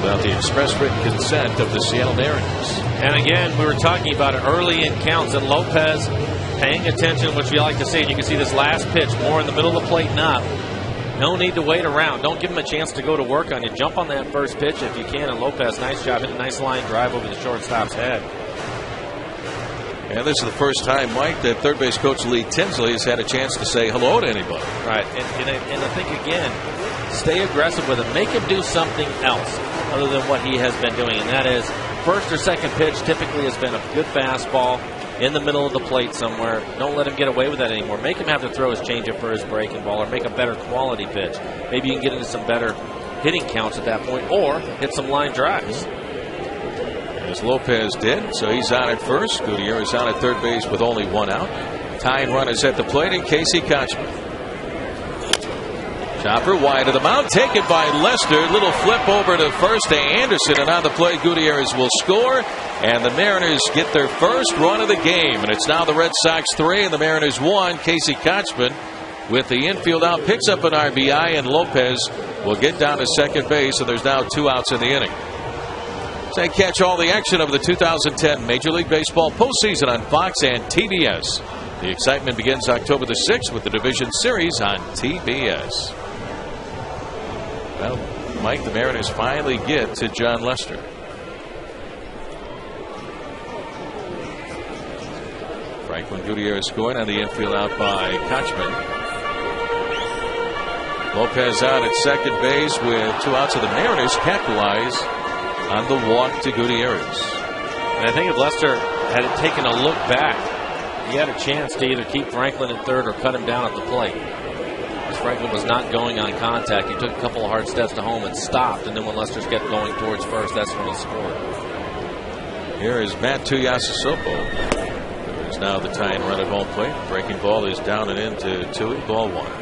without the express written consent of the Seattle Mariners. And again, we were talking about it early in counts, and Lopez paying attention, which we like to see. And you can see this last pitch more in the middle of the plate, not. No need to wait around. Don't give him a chance to go to work on you. Jump on that first pitch if you can. And Lopez, nice job, hit a nice line drive over the shortstop's head. And this is the first time, Mike, that third base coach Lee Tinsley has had a chance to say hello to anybody. Right. And I think, again, stay aggressive with him. Make him do something else other than what he has been doing. And that is, first or second pitch typically has been a good fastball in the middle of the plate somewhere. Don't let him get away with that anymore. Make him have to throw his changeup for his breaking ball, or make a better quality pitch. Maybe you can get into some better hitting counts at that point, or hit some line drives. As Lopez did, so he's on at first. Gutierrez on at third base with only one out. Tying runners at the plate in Casey Kochman. Chopper wide of the mound, taken by Lester. Little flip over to first to Anderson, and on the play Gutierrez will score, and the Mariners get their first run of the game. And it's now the Red Sox 3 and the Mariners 1. Casey Kochman with the infield out picks up an RBI, and Lopez will get down to second base, so there's now 2 outs in the inning. Say catch all the action of the 2010 Major League Baseball postseason on Fox and TBS. The excitement begins October the 6th with the Division Series on TBS. Well, Mike, the Mariners finally get to John Lester. Franklin Gutierrez scoring on the infield out by Kochman. Lopez out at second base with 2 outs, of the Mariners capitalize on the walk to Gutierrez. And I think if Lester had taken a look back, he had a chance to either keep Franklin in third or cut him down at the plate. Because Franklin was not going on contact. He took a couple of hard steps to home and stopped. And then when Lester kept going towards first, that's when he scored. Here is Matt Tuiasosopo. There's now the tying run at home plate. Breaking ball is down and into Tui. Ball 1.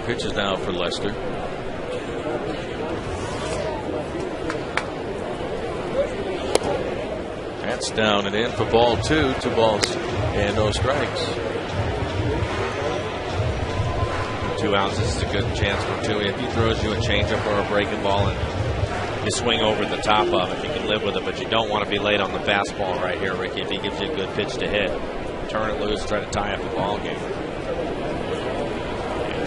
Pitches now for Lester. That's down and in for ball 2. 2 balls and no strikes. 2 outs. This is a good chance for Tui. If he throws you a changeup or a breaking ball and you swing over the top of it, you can live with it, but you don't want to be late on the fastball right here, Ricky. If he gives you a good pitch to hit, turn it loose, try to tie up the ball game.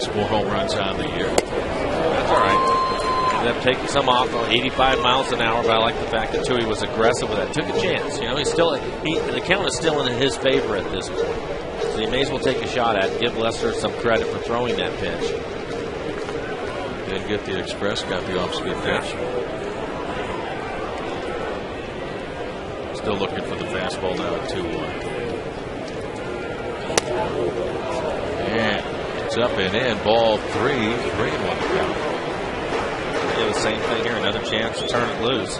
4 home runs on the year. That's all right. Ended up taking some off, 85 miles an hour, but I like the fact that Tui was aggressive with that. Took a chance. He's still the count is still in his favor at this point. So you may as well take a shot at it. Give Lester some credit for throwing that pitch. Didn't get the express, got the off-speed pitch. Still looking for the fastball now at 2-1. And It's up and in. Ball 3-1 to count. Yeah, the same thing here. Another chance to turn it loose.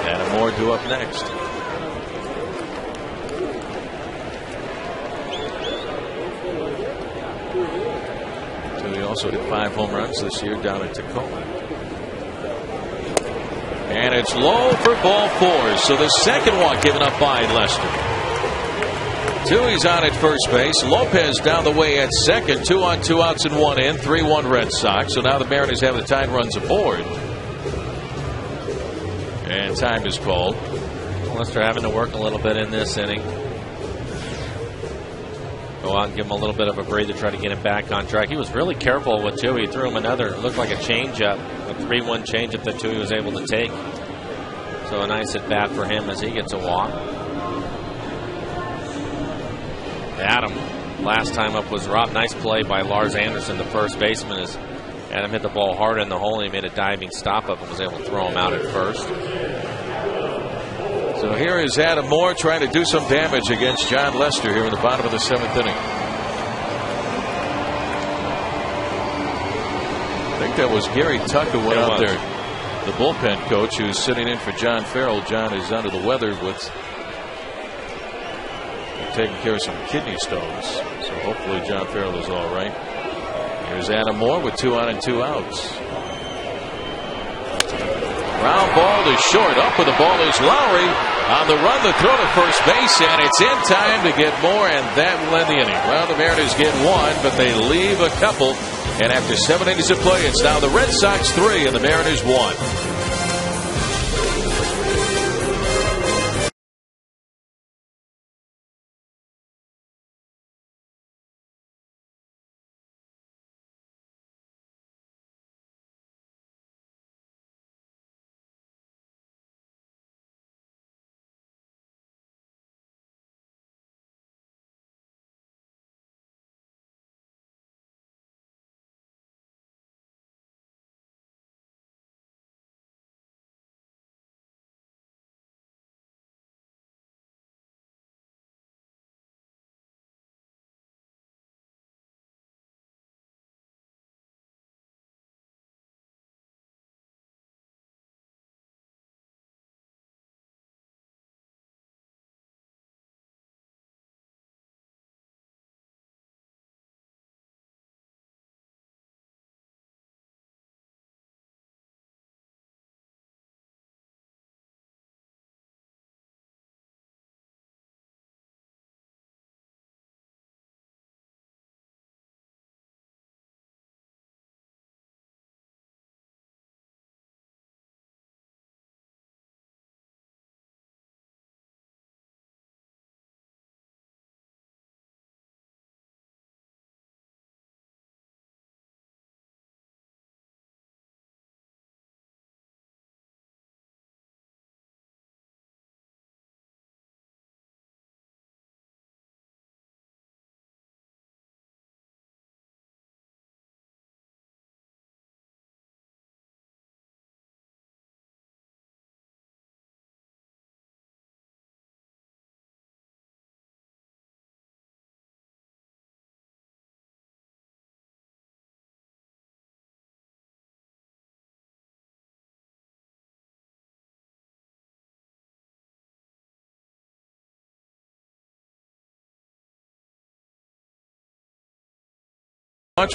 Adam Moore due up next. He also hit 5 home runs this year down at Tacoma. And it's low for ball 4. So the second walk given up by Lester. Tui's on at first base. Lopez down the way at second. 2 on, 2 outs and 1 in. 3-1 Red Sox. So now the Mariners have the tying runs aboard. And time is called. Lester having to work a little bit in this inning. Go out and give him a little bit of a breather, try to get him back on track. He was really careful with Tui. He threw him another, it looked like a changeup, a 3-1 changeup that Tui was able to take. So a nice at bat for him as he gets a walk. Adam, last time up was Rob. Nice play by Lars Anderson, the first baseman, as Adam hit the ball hard in the hole and he made a diving stop up and was able to throw him out at first. So here is Adam Moore trying to do some damage against John Lester here in the bottom of the 7th inning. I think that was Gary Tuck who went out there, the bullpen coach, who's sitting in for John Farrell. John is under the weather with taking care of some kidney stones. So hopefully John Farrell is all right. Here's Adam Moore with 2 on and 2 outs. Ground ball to short. Up with the ball is Lowry. On the run, the throw to first base, and it's in time to get more, and that will end the inning. Well, the Mariners get 1, but they leave a couple. And after 7 innings of play, it's now the Red Sox 3 and the Mariners 1.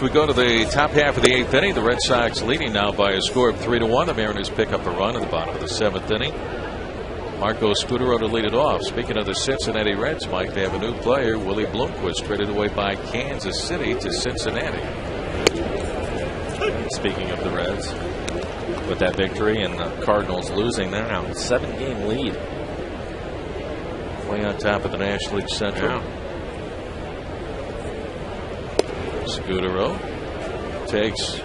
We go to the top half of the 8th inning. The Red Sox leading now by a score of 3-1. The Mariners pick up a run in the bottom of the 7th inning. Marco Scudero to lead it off. Speaking of the Cincinnati Reds, Mike, they have a new player, Willie Bloomquist, traded away by Kansas City to Cincinnati. Speaking of the Reds, with that victory and the Cardinals losing, they're now 7-game lead. Way on top of the National League Central. Yeah. Scudero takes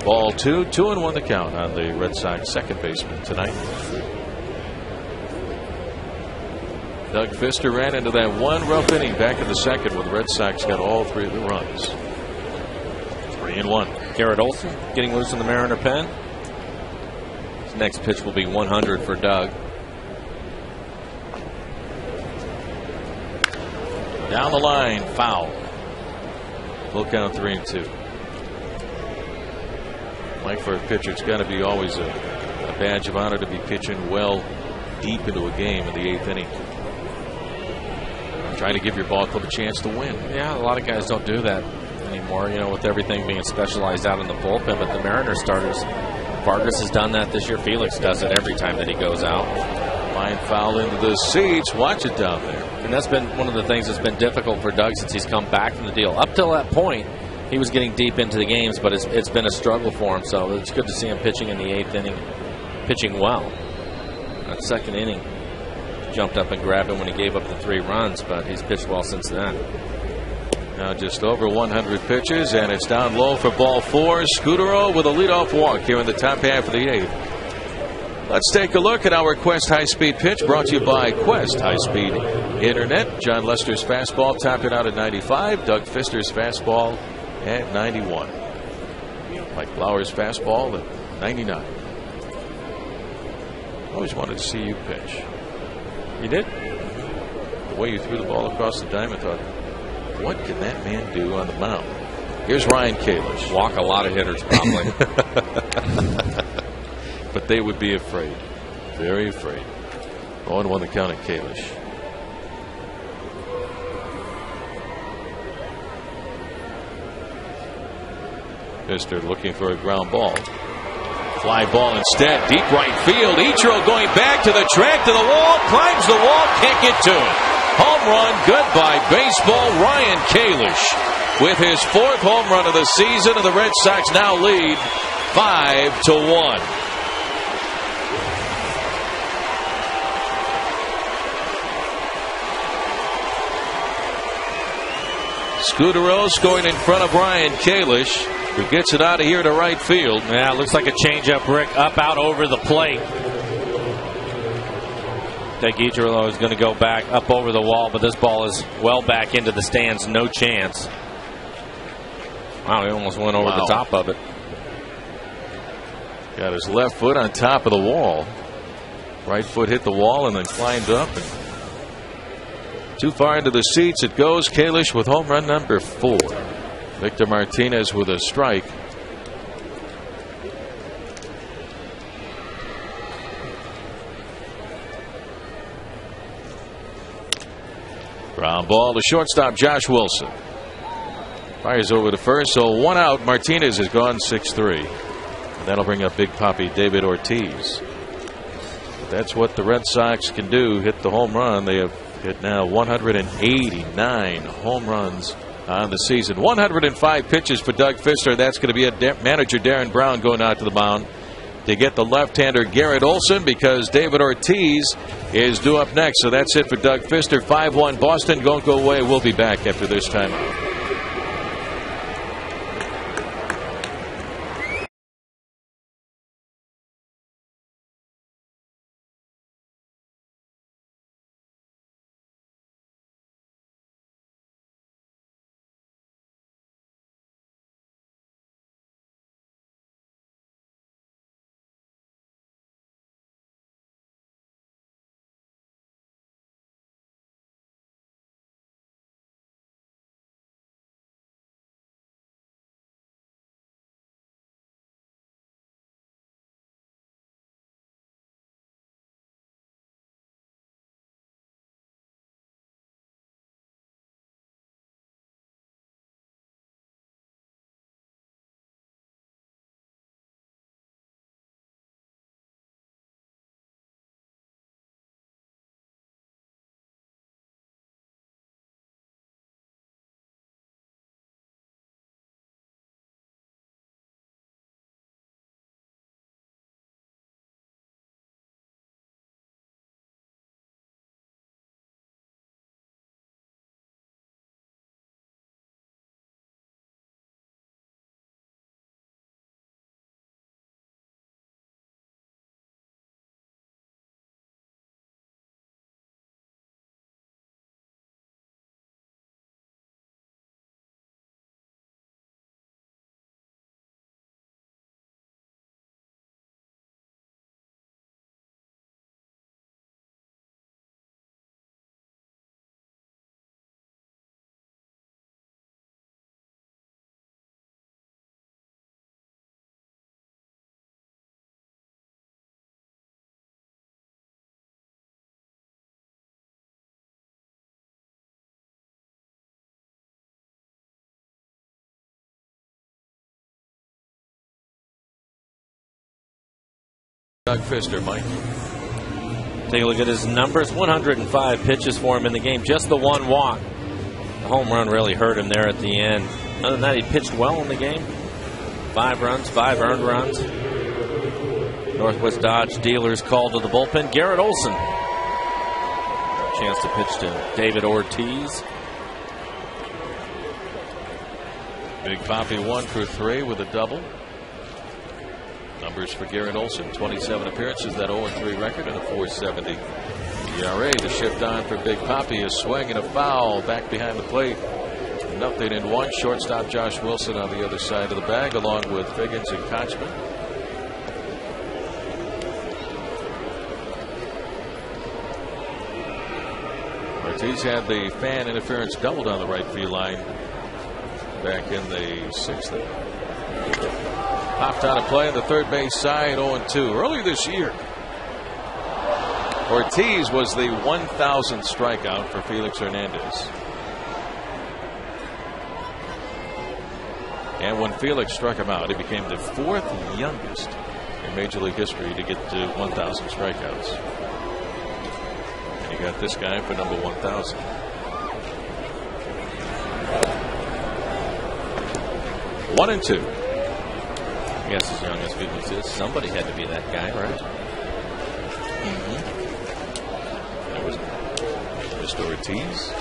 ball 2, 2-1 the count on the Red Sox second baseman tonight. Doug Fister ran into that one rough inning back in the second when the Red Sox got all 3 of the runs. 3-1. Garrett Olson getting loose in the Mariner pen. His next pitch will be 100 for Doug. Down the line, foul. Full count 3-2. Mike, for a pitcher, it's got to be always a badge of honor to be pitching well deep into a game in the 8th inning. Trying to give your ball club a chance to win. Yeah, a lot of guys don't do that anymore, with everything being specialized out in the bullpen. But the Mariners starters, Vargas has done that this year. Felix does it every time that he goes out. Line foul into the seats. Watch it down there. And that's been one of the things that's been difficult for Doug since he's come back from the deal. Up till that point, he was getting deep into the games, but it's been a struggle for him. So it's good to see him pitching in the 8th inning, pitching well. That 2nd inning, jumped up and grabbed him when he gave up the 3 runs, but he's pitched well since then. Now just over 100 pitches, and it's down low for ball 4. Scudero with a leadoff walk here in the top half of the 8th. Let's take a look at our Quest high-speed pitch, brought to you by Quest High-Speed Internet. John Lester's fastball topping out at 95. Doug Fister's fastball at 91. Mike Blauer's fastball at 99. Always wanted to see you pitch. You did? The way you threw the ball across the diamond, I thought, what can that man do on the mound? Here's Ryan Kalish. Walk a lot of hitters, probably. But they would be afraid. Very afraid. 0-1 the count at Kalish. Fister looking for a ground ball. Fly ball instead. Deep right field. Ichiro going back to the track, to the wall. Climbs the wall. Can't get to it. Home run. Goodbye baseball. Ryan Kalish with his 4th home run of the season, and the Red Sox now lead 5-1. Scudero scoring in front of Ryan Kalish, who gets it out of here to right field. Yeah, it looks like a changeup, Rick, up out over the plate. I think Ichiro is going to go back up over the wall, but this ball is well back into the stands. No chance. Wow, he almost went over the top of it. Got his left foot on top of the wall. Right foot hit the wall and then climbed up. And too far into the seats it goes. Kalish with home run number 4. Victor Martinez with a strike. Ground ball to shortstop Josh Wilson. Fires over to first, so 1 out. Martinez has gone 6-3. And that'll bring up Big Papi David Ortiz. That's what the Red Sox can do, hit the home run. They have hit now 189 home runs on the season. 105 pitches for Doug Fister. That's going to be manager Darren Brown going out to the mound to get the left-hander Garrett Olson, because David Ortiz is due up next. So that's it for Doug Fister. 5-1 Boston. Don't go away. We'll be back after this timeout. Doug Fister, Mike. Take a look at his numbers. 105 pitches for him in the game. Just the one walk. The home run really hurt him there at the end. Other than that, he pitched well in the game. 5 runs, 5 earned runs. Northwest Dodge dealers called to the bullpen. Garrett Olson. Chance to pitch to David Ortiz. Big Papi 1 for 3 with a double. Numbers for Garrett Olson: 27 appearances, that 0-3 record, and a 4.70 ERA. The shift on for Big Papi, a swing and a foul back behind the plate. 0-1. Shortstop Josh Wilson on the other side of the bag, along with Figgins and Kochman. Ortiz had the fan interference doubled on the right field line back in the 6th. Popped out of play on the third base side, 0-2. Early this year, Ortiz was the 1,000th strikeout for Felix Hernandez. And when Felix struck him out, he became the 4th youngest in Major League history to get to 1,000 strikeouts. And he got this guy for number 1,000. One and two. I guess as young as Felix is, somebody had to be that guy, right? That was Mr. Ortiz.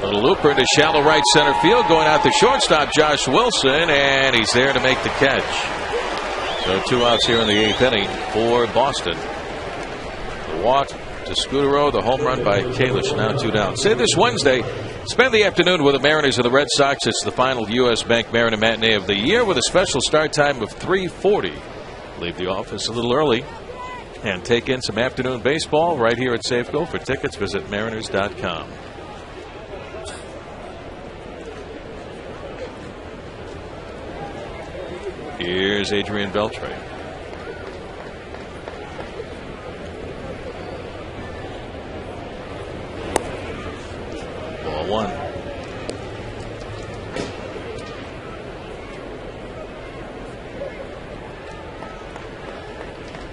Little looper to shallow right center field, going out the shortstop Josh Wilson, and he's there to make the catch. So 2 outs here in the 8th inning for Boston. The walk to Scudero, the home run by Kalish, now 2 down. Say this Wednesday, spend the afternoon with the Mariners and the Red Sox. It's the final U.S. Bank Mariner matinee of the year with a special start time of 3:40. Leave the office a little early and take in some afternoon baseball right here at Safeco. For tickets, visit mariners.com. Here's Adrian Beltre. Ball 1.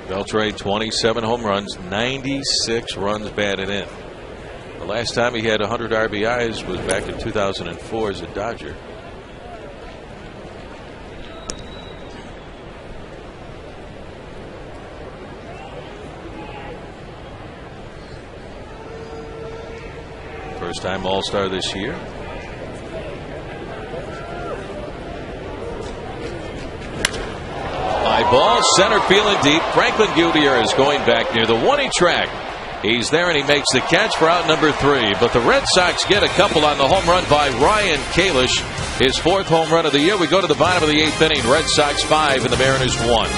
Beltre, 27 home runs, 96 runs batted in. The last time he had 100 RBIs was back in 2004 as a Dodger. First time All-Star this year. High ball, center field and deep. Franklin Gutierrez is going back near the 1-inch track. He's there and he makes the catch for out number 3. But the Red Sox get a couple on the home run by Ryan Kalish. His 4th home run of the year. We go to the bottom of the 8th inning. Red Sox 5 and the Mariners 1.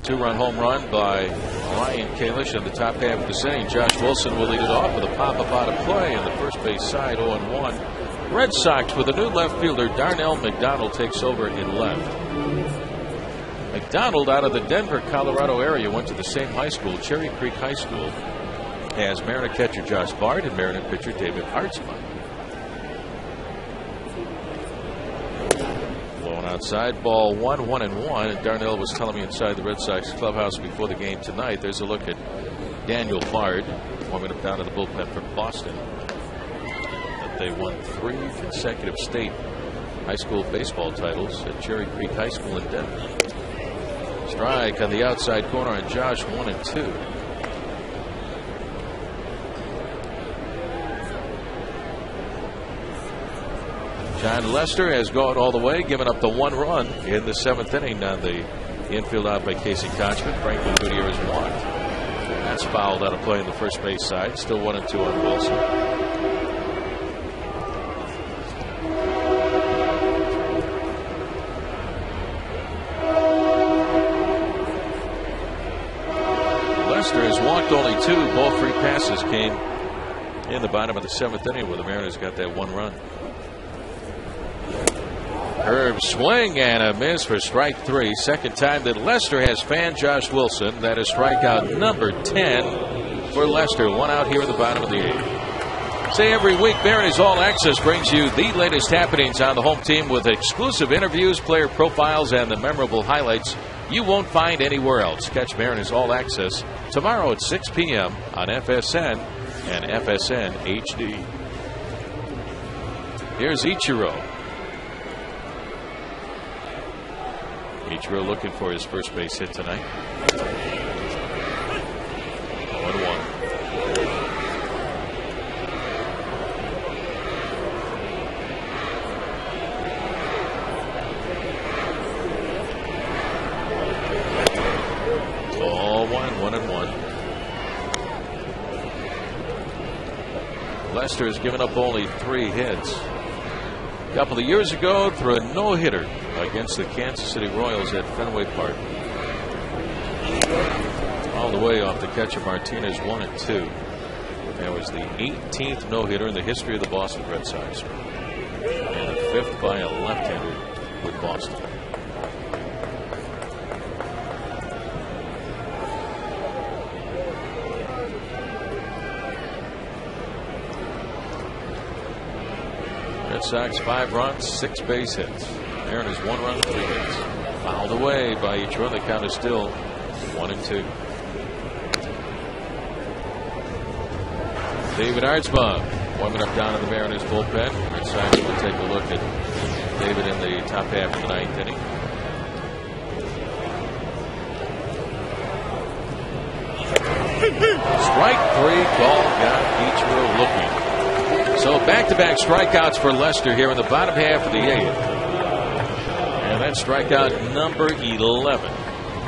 2-run home run by Ryan Kalish in the top half of the inning. Josh Wilson will lead it off with a pop-up out of play in the first base side, 0-1. Red Sox with a new left fielder, Darnell McDonald, takes over in left. McDonald, out of the Denver, Colorado area, went to the same high school, Cherry Creek High School, as Mariner catcher Josh Bard and Mariner pitcher David Hartzman. Blowing outside, ball 1-1-1. And Darnell was telling me inside the Red Sox clubhouse before the game tonight. There's a look at Daniel Bard warming up down in the bullpen for Boston. That they won 3 consecutive state high school baseball titles at Cherry Creek High School in Denver. Strike on the outside corner on Josh, 1-2. John Lester has gone all the way, giving up the 1 run in the 7th inning on the infield out by Casey Kochman. Franklin Gutierrez walked. That's fouled out of play in the first base side. Still 1-2 on Wilson. Lester has walked only 2. Both free passes came in the bottom of the 7th inning where the Mariners got that 1 run. Herb swing and a miss for strike 3. Second time that Lester has fanned Josh Wilson. That is strikeout number 10 for Lester. 1 out here in the bottom of the 8th. Say every week, Mariners All Access brings you the latest happenings on the home team with exclusive interviews, player profiles, and the memorable highlights you won't find anywhere else. Catch Mariners All Access tomorrow at 6 p.m. on FSN and FSN HD. Here's Ichiro. Ichiro looking for his first base hit tonight. 1-1. All 1-1. Lester has given up only 3 hits. A couple of years ago, threw a no-hitter against the Kansas City Royals at Fenway Park. All the way off the catcher Martinez, 1-2. That was the 18th no-hitter in the history of the Boston Red Sox. And the 5th by a left-hander with Boston. Red Sox 5 runs, 6 base hits. Mariners 1 run, 3 hits. Fouled away by Ichiro. The count is still 1-2. David Hartzman warming up down in the Mariners bullpen. Red Sox will take a look at David in the top half of the 9th inning. Strike 3 call got Ichiro looking. So back-to-back strikeouts for Lester here in the bottom half of the 8th. And that's strikeout number 11.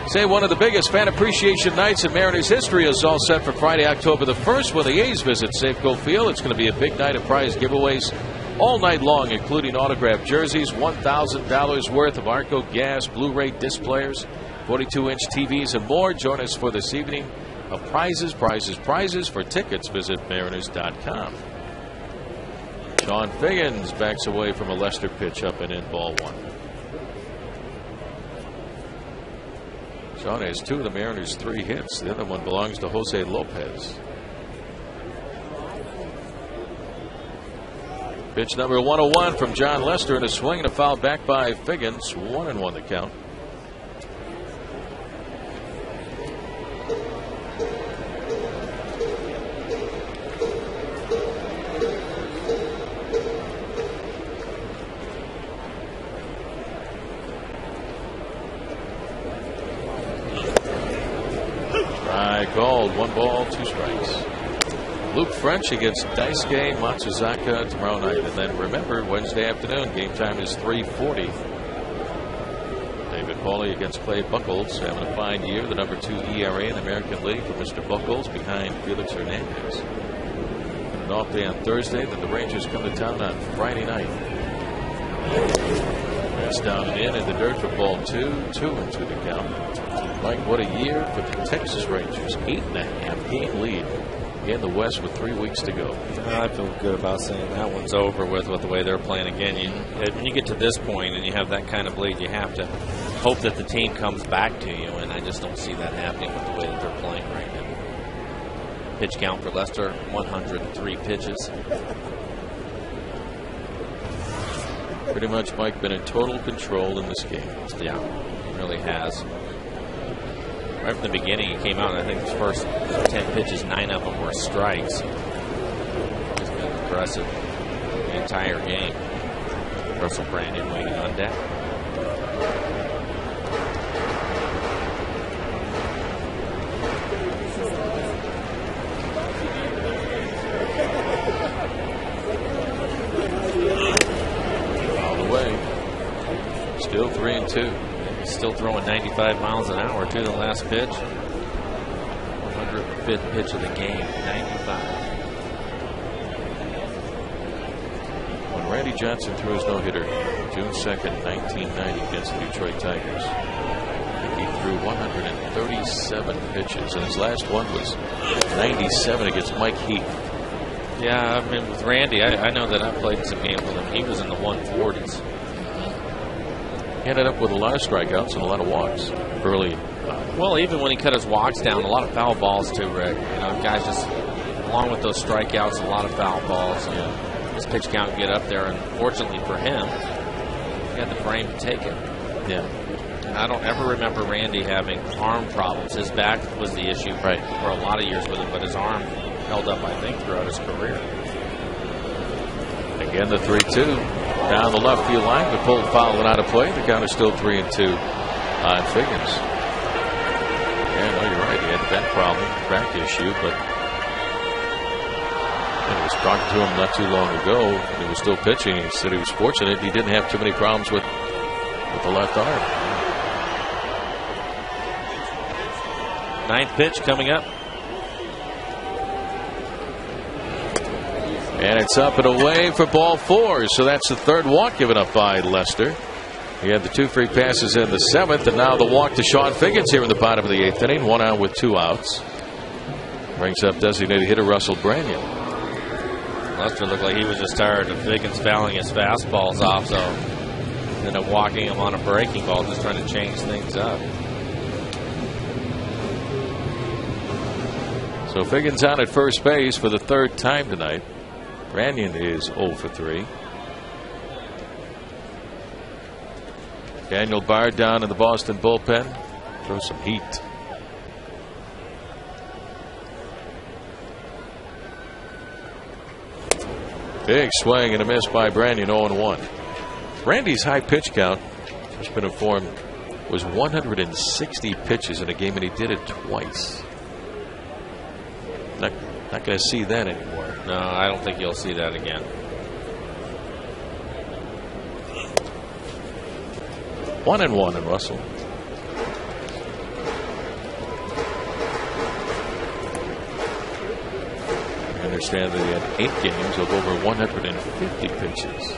Say one of the biggest fan appreciation nights in Mariners history is all set for Friday, October the 1st when the A's visit Safeco Field. It's going to be a big night of prize giveaways all night long, including autographed jerseys, $1,000 worth of Arco Gas Blu-ray disc players, 42-inch TVs, and more. Join us for this evening of prizes. For tickets, visit Mariners.com. Sean Figgins backs away from a Lester pitch up and in, ball 1. Sean has 2 of the Mariners' 3 hits. The other one belongs to Jose Lopez. Pitch number 101 from John Lester, and a swing and a foul back by Figgins. 1-1 the count. Called 1 ball, 2 strikes. Luke French against Daisuke Matsuzaka tomorrow night. And then remember, Wednesday afternoon, game time is 3:40. David Pauly against Clay Buchholz, having a fine year. The number 2 ERA in the American League for Mr. Buchholz, behind Felix Hernandez. And an off day on Thursday. Then the Rangers come to town on Friday night. That's down and in the dirt for ball 2. 2-2 to count. Mike, what a year for the Texas Rangers. 8.5 game lead in the West with 3 weeks to go. I feel good about saying that one's over with the way they're playing again. When you get to this point and you have that kind of lead, you have to hope that the team comes back to you, and I just don't see that happening with the way that they're playing right now. Pitch count for Lester, 103 pitches. Pretty much, Mike, been in total control in this game. Yeah, he really has. Right from the beginning, he came out, and I think his first 10 pitches, 9 of them were strikes. He's been impressive the entire game. Russell Brandon waiting on deck. Still 3-2. Still throwing 95 miles an hour to the last pitch. 105th pitch of the game, 95. When Randy Johnson threw his no-hitter June 2nd, 1990 against the Detroit Tigers, he threw 137 pitches, and his last one was 97 against Mike Heath. Yeah, I mean, with Randy, I know that I played some games with him. He was in the 140s. Ended up with a lot of strikeouts and a lot of walks early. Well, even when he cut his walks down, a lot of foul balls too, Rick. You know, guys just, along with those strikeouts, a lot of foul balls. Yeah. His pitch count get up there, and fortunately for him, he had the frame to take it. Yeah. And I don't ever remember Randy having arm problems. His back was the issue for a lot of years with him, but his arm held up, I think, throughout his career. Again, the 3-2 down the left field line, but pulled foul and out of play. The count is still 3-2 on Figgins. Yeah, no, you're right. He had that problem, back issue, but I was talking to him not too long ago. He was still pitching. He said he was fortunate he didn't have too many problems with the left arm. Ninth pitch coming up. And it's up and away for ball 4. So that's the third walk given up by Lester. He had the 2 free passes in the 7th, and now the walk to Sean Figgins here in the bottom of the 8th inning. 1 out with 2 outs. Brings up designated hitter Russell Branion. Lester looked like he was just tired of Figgins fouling his fastballs off, so ended up walking him on a breaking ball, just trying to change things up. So Figgins out at first base for the 3rd time tonight. Branion is 0 for 3. Daniel Bard down in the Boston bullpen. Throw some heat. Big swing and a miss by Branion, 0-1. Randy's high pitch count, just been informed, was 160 pitches in a game, and he did it twice. Not going to see that anymore. No, I don't think you'll see that again. One and Russell. I understand that he had 8 games of over 150 pitches.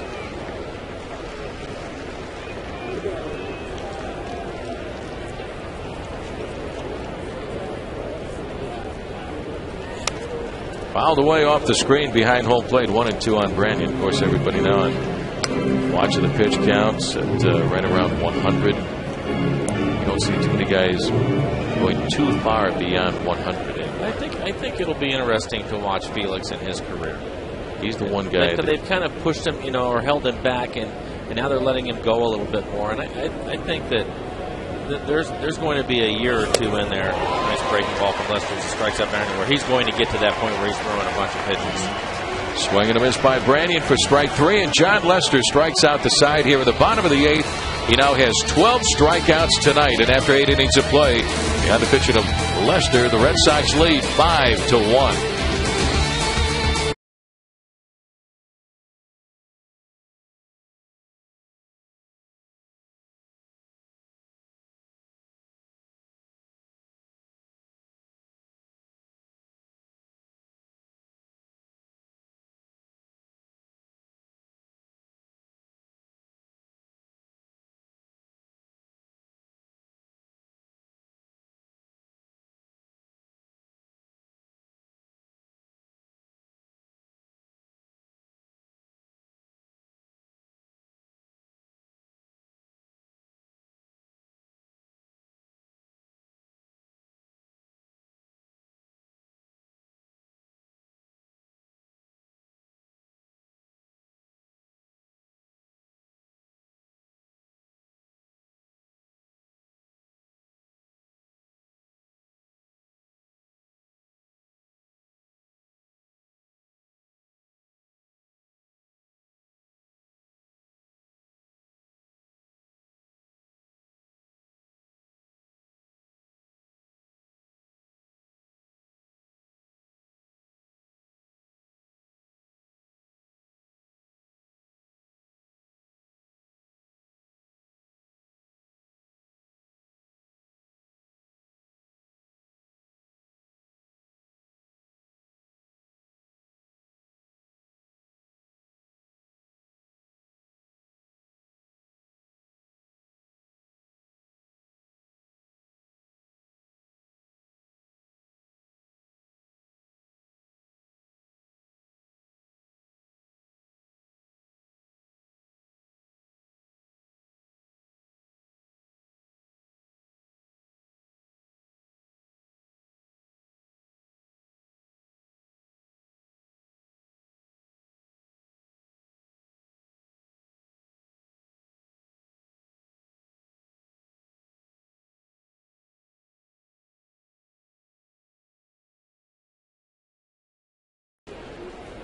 Fouled away off the screen behind home plate. 1-2 on Branion. Of course, everybody now watching the pitch counts at right around 100. You don't see too many guys going too far beyond 100. I think it'll be interesting to watch Felix in his career. He's the one guy. They've kind of pushed him, or held him back, and now they're letting him go a little bit more. And I think that there's going to be a year or 2 in there. Nice breaking ball from Lester as he strikes up Brandon, where he's going to get to that point where he's throwing a bunch of pitches. Swing and a miss by Branion for strike 3, and John Lester strikes out the side here in the bottom of the 8th. He now has 12 strikeouts tonight, and after 8 innings of play, behind the pitching of Lester, the Red Sox lead 5-1.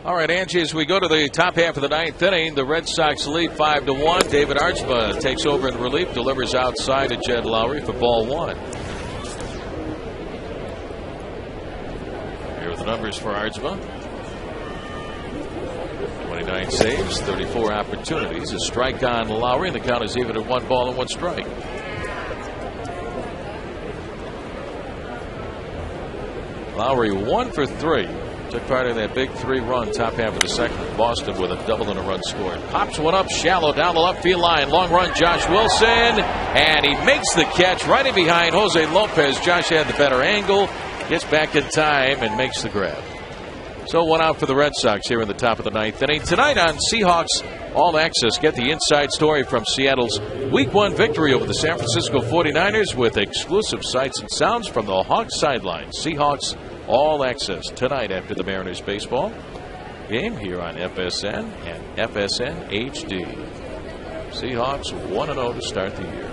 All right, Angie, as we go to the top half of the ninth inning, the Red Sox lead 5-1. David Archba takes over in relief, delivers outside to Jed Lowry for ball one. Here are the numbers for Archba. 29 saves, 34 opportunities. A strike on Lowry, and the count is even at 1 ball and 1 strike. Lowry 1 for 3. Took part in that big 3-run top half of the second. Boston with a double and a run scored. Pops one up shallow down the left field line. Long run, Josh Wilson. And he makes the catch right in behind Jose Lopez. Josh had the better angle. Gets back in time and makes the grab. So 1 out for the Red Sox here in the top of the ninth inning. Tonight on Seahawks All Access, get the inside story from Seattle's Week 1 victory over the San Francisco 49ers with exclusive sights and sounds from the Hawks sideline. Seahawks All Access tonight after the Mariners baseball game here on FSN and FSN HD. Seahawks 1-0 to start the year.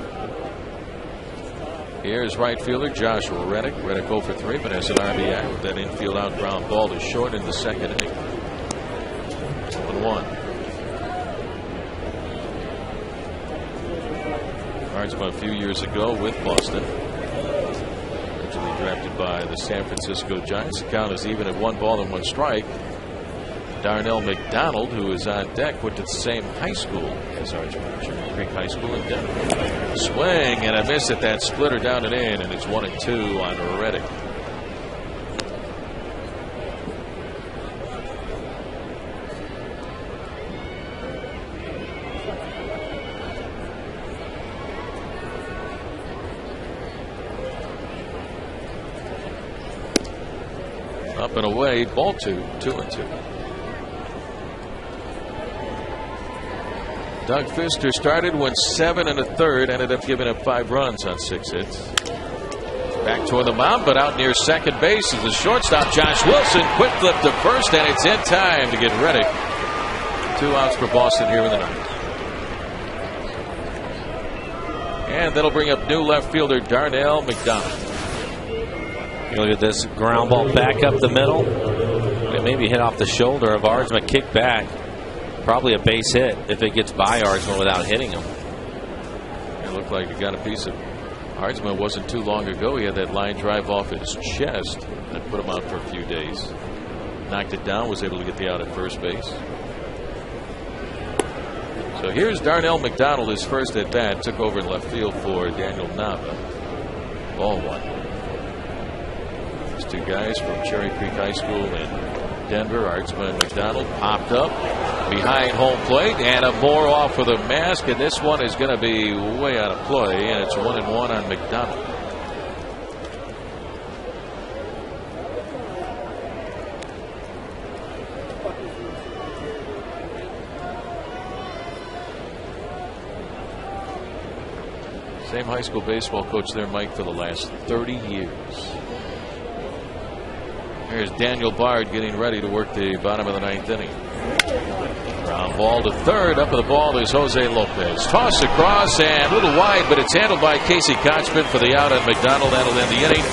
Here's right fielder Joshua Reddick. Reddick 0 for 3, but has an RBI with that infield out ground ball to short in the second inning. 1-1. Archba a few years ago with Boston. Originally drafted by the San Francisco Giants. The count is even at 1 ball and 1 strike. Darnell McDonald, who is on deck, went to the same high school as Archba, Cherry Creek High School in Denver. Swing and a miss at that splitter down and in, and it's 1-2 on Reddick. Up and away, ball 2, 2-2. Doug Fister started, went 7 1/3, ended up giving up 5 runs on 6 hits. Back toward the mound, but out near second base is the shortstop, Josh Wilson. Quick flip to first, and it's in time to get Reddick. 2 outs for Boston here in the ninth. And that'll bring up new left fielder Darnell McDonald. You look at this ground ball back up the middle. It maybe hit off the shoulder of Archba, kick back. Probably a base hit if it gets by Archba without hitting him. It looked like he got a piece of Archba. Wasn't too long ago. He had that line drive off his chest that put him out for a few days. Knocked it down, was able to get the out at first base. So here's Darnell McDonald, his first at bat. Took over in left field for Daniel Nava. Ball 1. These 2 guys from Cherry Creek High School in Denver, Archba and McDonald, popped up behind home plate, and a more off with a mask, and this one is going to be way out of play, and it's 1-1 on McDonald. Same high school baseball coach there, Mike, for the last 30 years. Here's Daniel Bard getting ready to work the bottom of the ninth inning. Ground ball to third. Up at the ball is Jose Lopez. Toss across and a little wide, but it's handled by Casey Kochman for the out on McDonald. That'll end the inning.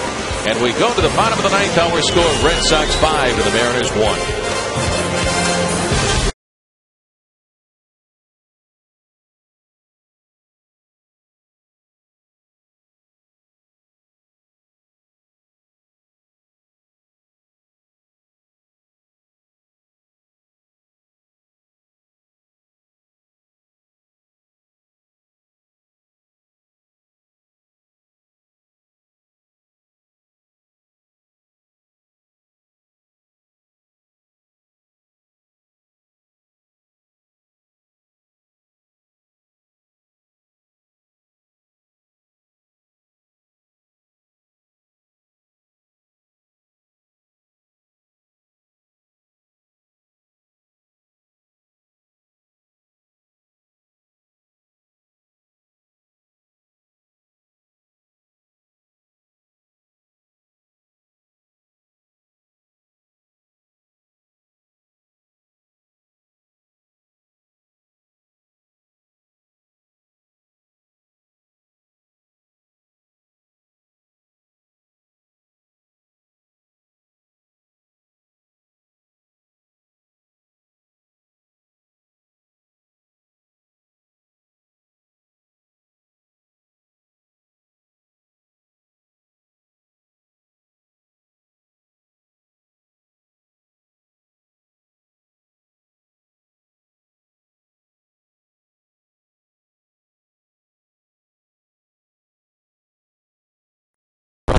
And we go to the bottom of the ninth. Our score: Red Sox 5 and the Mariners 1.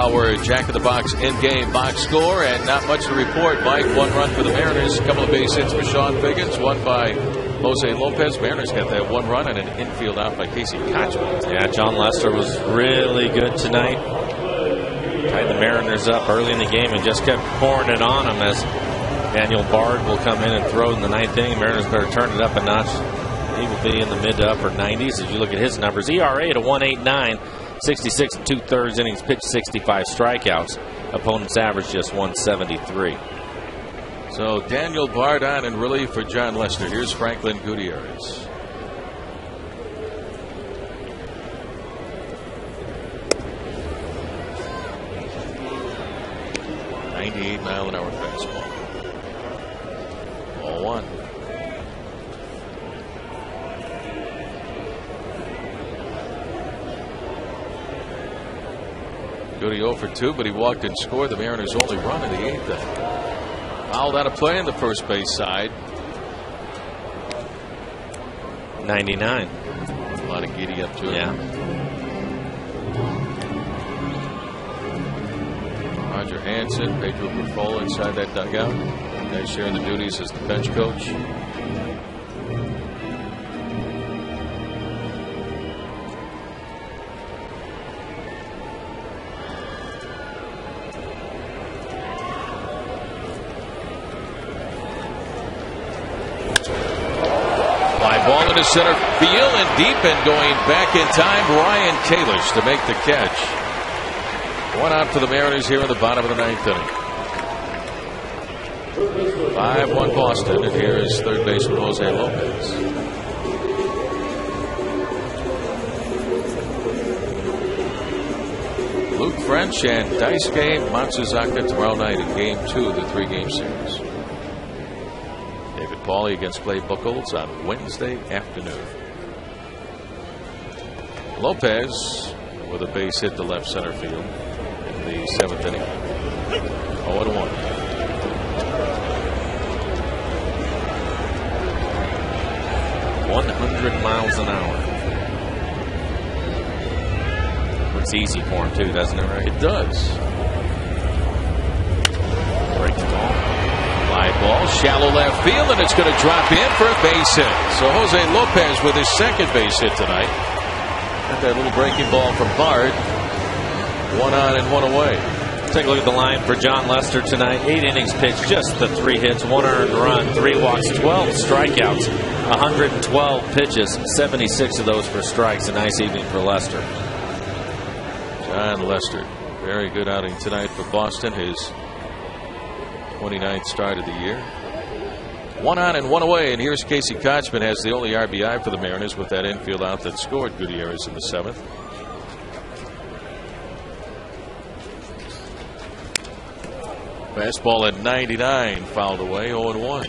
our Jack in the Box in-game box score, and not much to report. Mike, 1 run for the Mariners, a couple of base hits for Sean Figgins, one by Jose Lopez. Mariners got that 1 run and an infield out by Casey Kochman. Yeah, John Lester was really good tonight. Tied the Mariners up early in the game and just kept pouring it on them as Daniel Bard will come in and throw in the 9th inning. Mariners better turn it up a notch. He will be in the mid to upper 90s as you look at his numbers. ERA at a 1.89, 66 2/3 innings pitched, 65 strikeouts. Opponent's average just 173. So Daniel Bard on in relief for John Lester. Here's Franklin Gutierrez. .98-mile-an-hour fastball. Ball 1. Goody 0 for 2, but he walked and scored the Mariners' only run in the 8th inning. Fouled out of play on the first base side. 99. A lot of giddy up to it. Yeah. Roger Hansen, Pedro Bufola inside that dugout. Guys sharing the duties as the bench coach. Ball into center field and deep, and going back in time, Ryan Kalish to make the catch. 1 out for the Mariners here in the bottom of the 9th inning. 5-1 Boston, and here is third baseman Jose Lopez. Luke French and Daisuke Matsuzaka tomorrow night in Game 2 of the 3-game series. Paulie against Clay Buchholz on Wednesday afternoon. Lopez with a base hit to left center field in the 7th inning. 0-1. miles an hour. Looks easy for him too, doesn't it? Right? It does. Breaking ball. Fly ball, shallow left field, and it's going to drop in for a base hit. So Jose Lopez with his second base hit tonight. Got that little breaking ball from Bard. 1 on and 1 away. Take a look at the line for John Lester tonight. 8 innings pitched, just the 3 hits, 1 earned run, 3 walks, 12 strikeouts, 112 pitches, 76 of those for strikes. A nice evening for Lester. John Lester, very good outing tonight for Boston. His 29th start of the year. 1 on and 1 away, and here's Casey Kochman, has the only RBI for the Mariners with that infield out that scored Gutierrez in the 7th. Fastball at 99, fouled away, 0-1.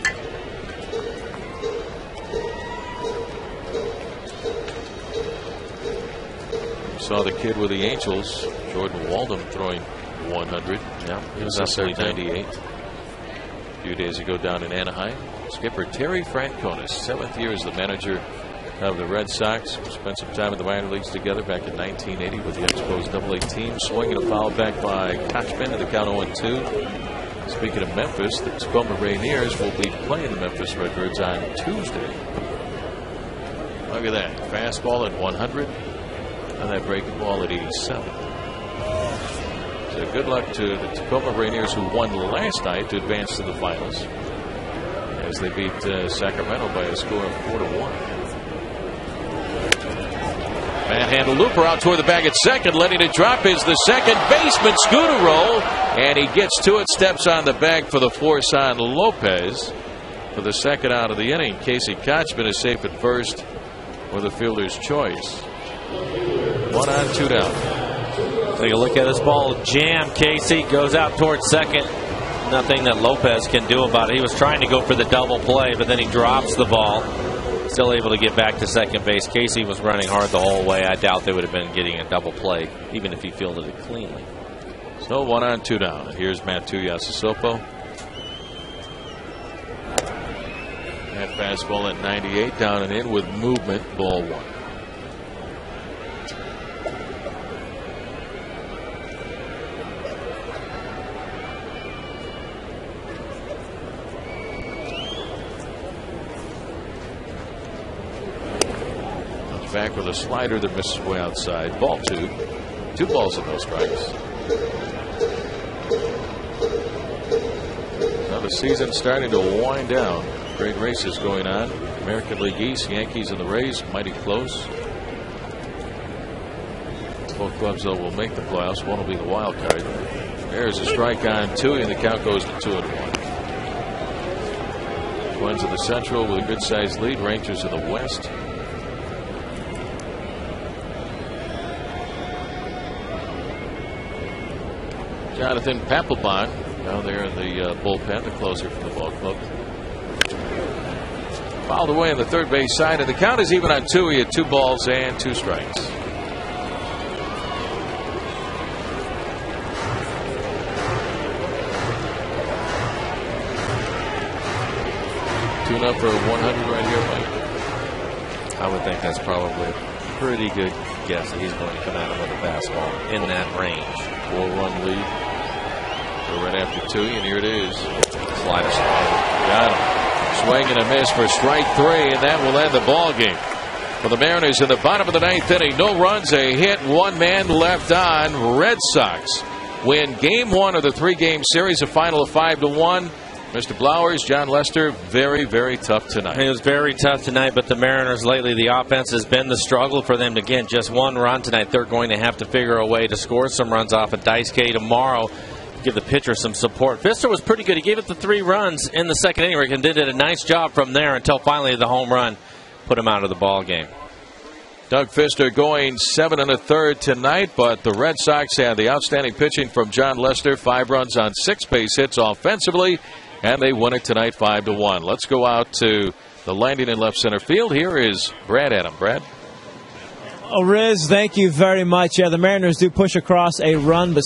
Saw the kid with the Angels, Jordan Waldham, throwing 100. Yeah, he was up there at 98. A few days ago down in Anaheim. Skipper Terry Franconis, 7th year as the manager of the Red Sox. Spent some time in the minor leagues together back in 1980 with the Expos AA team. Swinging a foul back by Kochman to the count 0-2. Speaking of Memphis, the Tacoma Rainiers will be playing the Memphis Redbirds on Tuesday. Look at that. Fastball at 100. And that breaking ball at 87. So good luck to the Tacoma Rainiers, who won last night to advance to the finals as they beat Sacramento by a score of 4-1. Manhandle looper out toward the bag at second, letting it drop is the second baseman scooter roll, and he gets to it, steps on the bag for the force on Lopez for the second out of the inning. Casey Kochman is safe at first with a fielder's choice. 1 on, 2 down. Take a look at this ball. Jam. Casey goes out towards second. Nothing that Lopez can do about it. He was trying to go for the double play, but then he drops the ball. Still able to get back to second base. Casey was running hard the whole way. I doubt they would have been getting a double play, even if he fielded it cleanly. So 1 on, 2 down. And here's Matuya Sissoko. That fastball at 98, down and in with movement. Ball 1. back with a slider that misses way outside. Ball 2. 2 balls and no strikes. Now the season starting to wind down. Great races going on. American League East, Yankees and the Rays mighty close. Both clubs, though, will make the playoffs. One will be the wild card. There's a strike on Tui, and the count goes to 2-1. Twins in the Central with a good-sized lead. Rangers in the West. Jonathan Papelbon down there in the bullpen, the closer for the ball club. Fouled away on the third base side, and the count is even on Tui at 2 balls and 2 strikes. Tune up for 100 right here, Mike. I would think that's probably a pretty good guess that he's going to come at him with a fastball in that range. 4-run lead. We're right after Tui, and here it is. Slider. Got him. Swing and a miss for strike 3, and that will end the ball game. For the Mariners in the bottom of the 9th inning, no runs, a hit, 1 man left on. Red Sox win Game 1 of the 3-game series, a final of 5-1. Mr. Blowers, John Lester, very, very tough tonight. It was very tough tonight, but the Mariners lately, the offense has been the struggle for them. Again, just 1 run tonight. They're going to have to figure a way to score some runs off of Dice K tomorrow. Give the pitcher some support. Pfister was pretty good. He gave it the 3 runs in the 2nd inning and did a nice job from there until finally the home run put him out of the ball game. Doug Pfister going 7 1/3 tonight, but the Red Sox had the outstanding pitching from John Lester. 5 runs on 6 base hits offensively, and they won it tonight 5-1. Let's go out to the landing in left center field. Here is Brad Adam. Brad? Oh, Riz, thank you very much. Yeah, the Mariners do push across a run, but